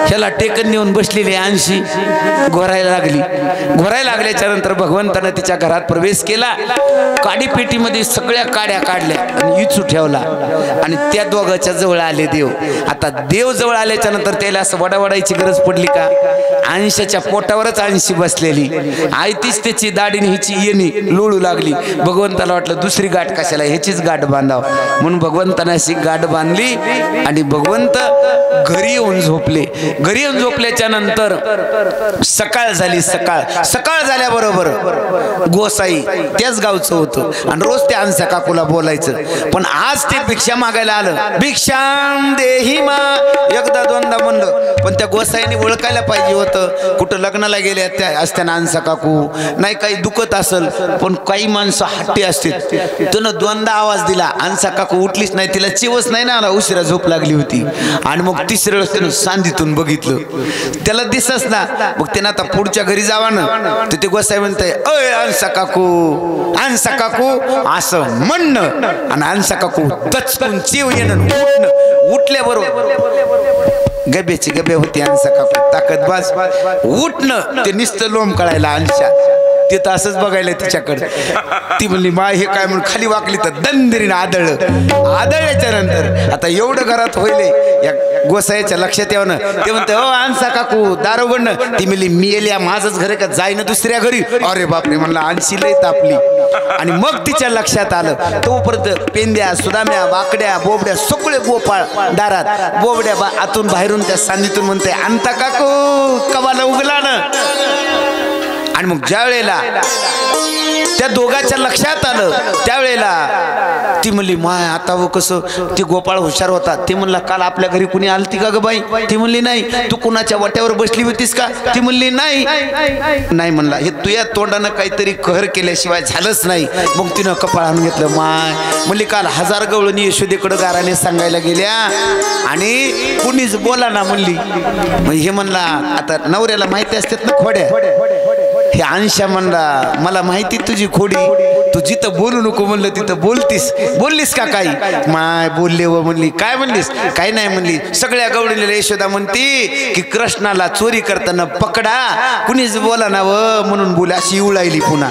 ह्याला टेकन नेऊन बसलेली 80 घोरायला लागली. घोरायला लागल्याच्या नंतर भगवंतानं तिच्या घरात प्रवेश केला. काडी पेटीमध्ये सगळ्या काड्या काढल्या आणि विचू ठेवला. आणि त्या दोघांच्या जवळ आले देव. आता देव जवळ आल्याच्या नंतर त्याला असं वडावडायची गरज पडली का. 80च्या पोटावरच 80 बसलेली. आयतीच त्याची दाढीने हिची येणी लोळू लागली. भगवंताला वाटलं दुसरी गाठ कशाला ह्याचीच गाठ बांधाव म्हणून भगवंताने अशी गाठ बांधली. आणि भगवंत घरी येऊन झोपले. घरी येऊन झोपल्याच्या नंतर सकाळ झाली. सकाळ झाल्याबरोबर गोसाई त्याच गावचं होतं आणि रोज ते 80 काकूला बोलायचं. पण आज ते भिक्षा मागायला आलं. भिक्षाम देही मा एकदा दोनदा म्हणलं. पण त्या गोसाईने ओळखायला पाहिजे होतं. कुठं लग्नाला गेल्या त्या असत्या 80 काकू नाही काही दुखत असेल. पण काही माणसं हट्टी असतात. त्यानं दोनदा आवाज दिला 80 काकू उठलीच नाही. तिला चिवच नाही ना आला उशिरा झोप लागली होती. आणि मग तिसऱ्या वेळेस त्यानं सांधीतून बघितलं त्याला दिसच ना. मग त्यानं आता पुढच्या घरी जावा ना तर ते गोसाई म्हणताय अय 80 काकू असं म्हणणं. आणि 80 काकू दचकून चिव येणं उठणं. उठल्याबरोबर गब्याची गब्या होती 80 काकू ताकद बाज उठणं. ते नुसतं लोम कळायला 80 तिथं असंच बघायला तिच्याकडे. ती म्हणली मा हे काय म्हणून खाली वाकली तर दंदरीनं आदळल्याच्या नंतर आता एवढं घरात होईल या गोसाईच्या लक्षात येऊन ते म्हणते हो 80 काकू दार उघडणं. ती म्हणली मी येल्या माझंच घर का जाईन दुसऱ्या घरी. अरे बापरे म्हणला 80 लय तापली. आणि मग तिच्या लक्षात आलं. तोपर्यंत पेंद्या सुदाम्या वाकड्या बोबड्या सगळे गोपाळ दारात. बोबड्या आतून बाहेरून त्या सांदीतून म्हणते 80 काकू कवाला उगला ना. आणि मग ज्या वेळेला त्या दोघांच्या लक्षात आलं त्यावेळेला ती म्हणली माय आता व कसं. ती गोपाळ हुशार होता. ते म्हणला काल आपल्या घरी कुणी आलती का ग बाई. ती म्हणली नाही. तू कुणाच्या वाट्यावर बसली होतीस का. ती म्हणली नाही म्हणला. हे तुझ्या तोंडानं काहीतरी कहर केल्याशिवाय झालंच नाही. मग तिनं कपाळ आणून घेतलं. माय म्हणली काल 1000 गवळणी यशोदेकडं गाराने सांगायला गेल्या आणि कुणीच बोला ना म्हणली. हे म्हणला आता नवऱ्याला माहिती असतात ना खोड्या. हे 80 म्हणला मला माहिती तुझी खोडी. तू जिथं बोलू नको म्हणलं तिथं बोललीस का काही. माय बोलले व म्हणली काय म्हणलीस. काही नाही म्हणली. सगळ्या गवळीला यशोदा म्हणती की कृष्णाला चोरी करताना पकडा कुणीच बोला ना व म्हणून बोल अशी उळायली पुन्हा.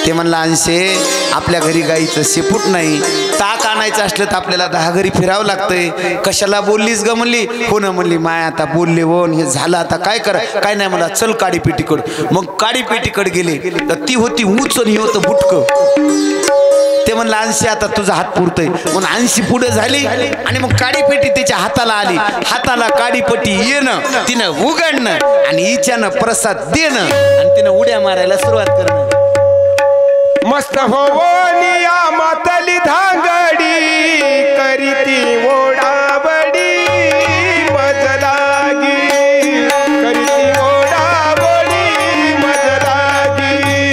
ते म्हणला 80 आपल्या घरी गाईचं शेपूट नाही. ताक आणायचं असलं तर आपल्याला 10 घरी फिरावं लागतंय. कशाला बोललीस ग म्हणली. हो ना म्हणली माय आता बोलले वन हे झालं आता काय कर. काय नाही मला चल काडी पेटीकड. मग काडी पेटीकड गेले तर ती होती उंच आणि हे होतं बुटकं. ते म्हणलं 80 आता तुझा हात पुरतोय म्हणून 80 पुढे झाली. आणि मग काडी पेटी तिच्या हाताला आली. हाताला काडी पेटी येणं तिनं उघडणं आणि हिच्यानं प्रसाद देणं आणि तिनं उड्या मारायला सुरुवात करणं. मस्त होवनिया मातली धांगडी करीती ओढावडी मज लागी. करीती ओढावडी मज लागी.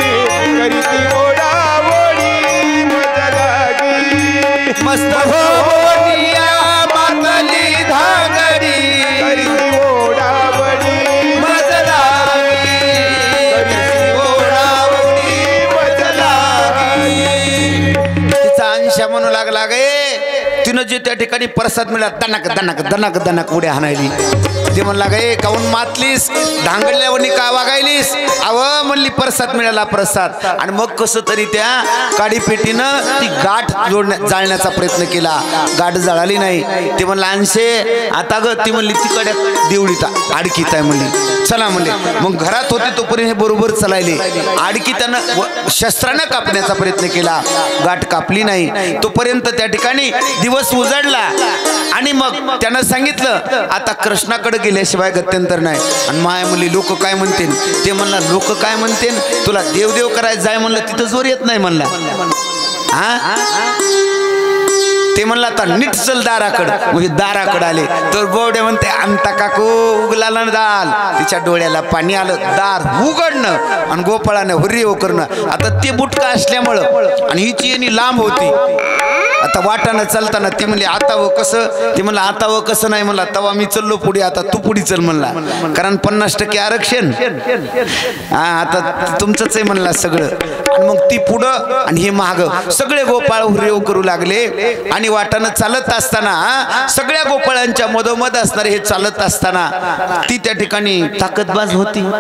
करीती ओढावडी मज लागी. मस्त होवनिया मातली धांगडी करीती ओढावडी मज लागी. करीती ओढावडी मज लागी. तिचा 80 म्हणू लागला गे. तिनं जे त्या ठिकाणी प्रसाद मिळाला दणक दणक दणक दणक उड्या हाणायली ते म्हणला गे काऊन मातलीस धांगडल्यावणी का वागायलीस अव म्हणली प्रसाद मिळाला प्रसाद आणि मग कसं तरी त्या काडीपेटीनं ती गाठ जाळण्याचा प्रयत्न केला गाठ जळाली नाही ते म्हणला अंशे आता ग ती म्हणली तिकडे देवळीत आडकीत आहे म्हणली चला म्हणले मग घरात होते तोपर्यंत हे बरोबर चलायले आडकी त्यानं शस्त्रानं कापण्याचा प्रयत्न केला गाठ कापली नाही तोपर्यंत त्या ठिकाणी दिवस उजाडला आणि मग त्यानं सांगितलं आता कृष्णाकडे गेल्याशिवाय गत्यंतर नाही आणि माय म्हणली लोक काय म्हणतील ते म्हणला लोक काय म्हणतील तुला देवदेव करायचं जाय म्हणलं तिथं जोर येत नाही म्हणला हा ते म्हणला आता नीट चल दाराकडं म्हणजे दाराकडे आले तर बोवड्या म्हणते अंता काकू उगलाला दाल तिच्या डोळ्याला पाणी आलं दार उघडणं आणि गोपाळाने हुर्री करणं आता ते बुटका असल्यामुळं आणि हिची येणी लांब होती आता वाटानं चालताना ती म्हणली आता व कसं ते म्हणलं आता व कसं नाही म्हणला तवा मी चललो पुढे आता तू पुढे चल म्हणला कारण 50% आरक्षण हा आता तुमचंच आहे म्हणला सगळं आणि मग ती पुढं आणि हे माग सगळे गोपाळ हुर्रेव करू लागले आणि वाटानं चालत असताना सगळ्या गोपाळांच्या मधोमध असणारे हे चालत असताना ती त्या ठिकाणी ताकदबाज होती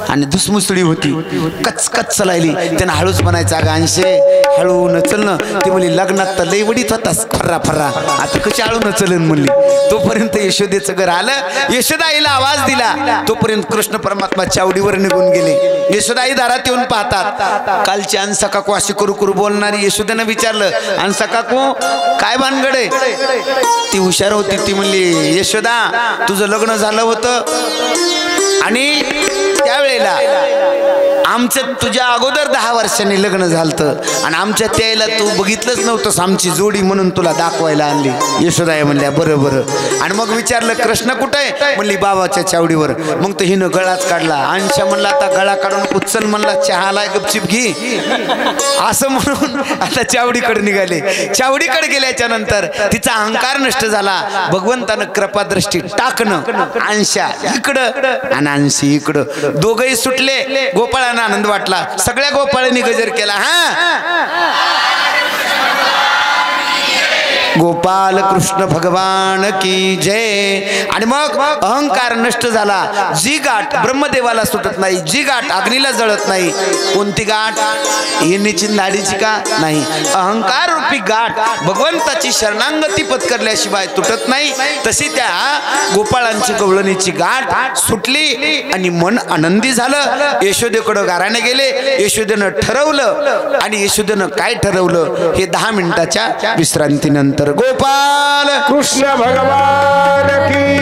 आणि दुसमुसळी होती कचकच चलायली त्यानं हळूच म्हणायचा गांशे हळू न चलणं ती म्हणली लग्नात तर लई वडीत होतास फर्रा फर्रा आता कशी हळू न चलन म्हणली तोपर्यंत यशोदेचं घर आलं यशोदाईला आवाज दिला तोपर्यंत कृष्ण परमात्मा चावडीवर निघून गेले यशोदाई दारात येऊन पाहतात कालची अंसा काकू अशी करू करू बोलणारी यशोदेनं विचारलं अंसा काकू काय भानगड आहे ती हुशार होती ती म्हणली यशोदा तुझं लग्न झालं होतं आणि त्यावेळेला आमचं तुझ्या अगोदर 10 वर्षांनी लग्न झालं आणि आमच्या त्याला तू बघितलंच नव्हतंस आमची जोडी म्हणून तुला दाखवायला आणली यशोदाई म्हणल्या बरं बरं आणि मग विचारलं कृष्ण कुठे आहे म्हणली बाबाच्या चावडीवर मग तर हिनं गळाच काढला अंशा म्हणला आता गळा काढून उचल म्हणला चहाला गपचिप घे असं म्हणून आता चावडीकडे निघाले चावडीकडे गेल्याच्या नंतर तिचा अहंकार नष्ट झाला भगवंतानं कृपादृष्टी टाकणं अंशा इकडं आणि अंशी इकडं दोघंही सुटले गोपाळांना आनंद वाटला सगळ्या गोपाळांनी गजर केला हा गोपाल कृष्ण भगवान की जय आणि मग अहंकार नष्ट झाला जी गाठ ब्रह्मदेवाला सुटत नाही जी गाठ अग्नीला जळत नाही कोणती गाठ येण्याची नाडीची का नाही अहंकार रूपी गाठ भगवंताची शरणांगती पत्करल्याशिवाय तुटत नाही तशी त्या गोपाळांची गवळणीची गाठ सुटली आणि मन आनंदी झालं यशोदेकडे गाराने गेले यशोदेनं ठरवलं आणि यशोदेनं काय ठरवलं हे 10 मिनिटाच्या विश्रांतीनंतर गोपाल कृष्ण भगवान की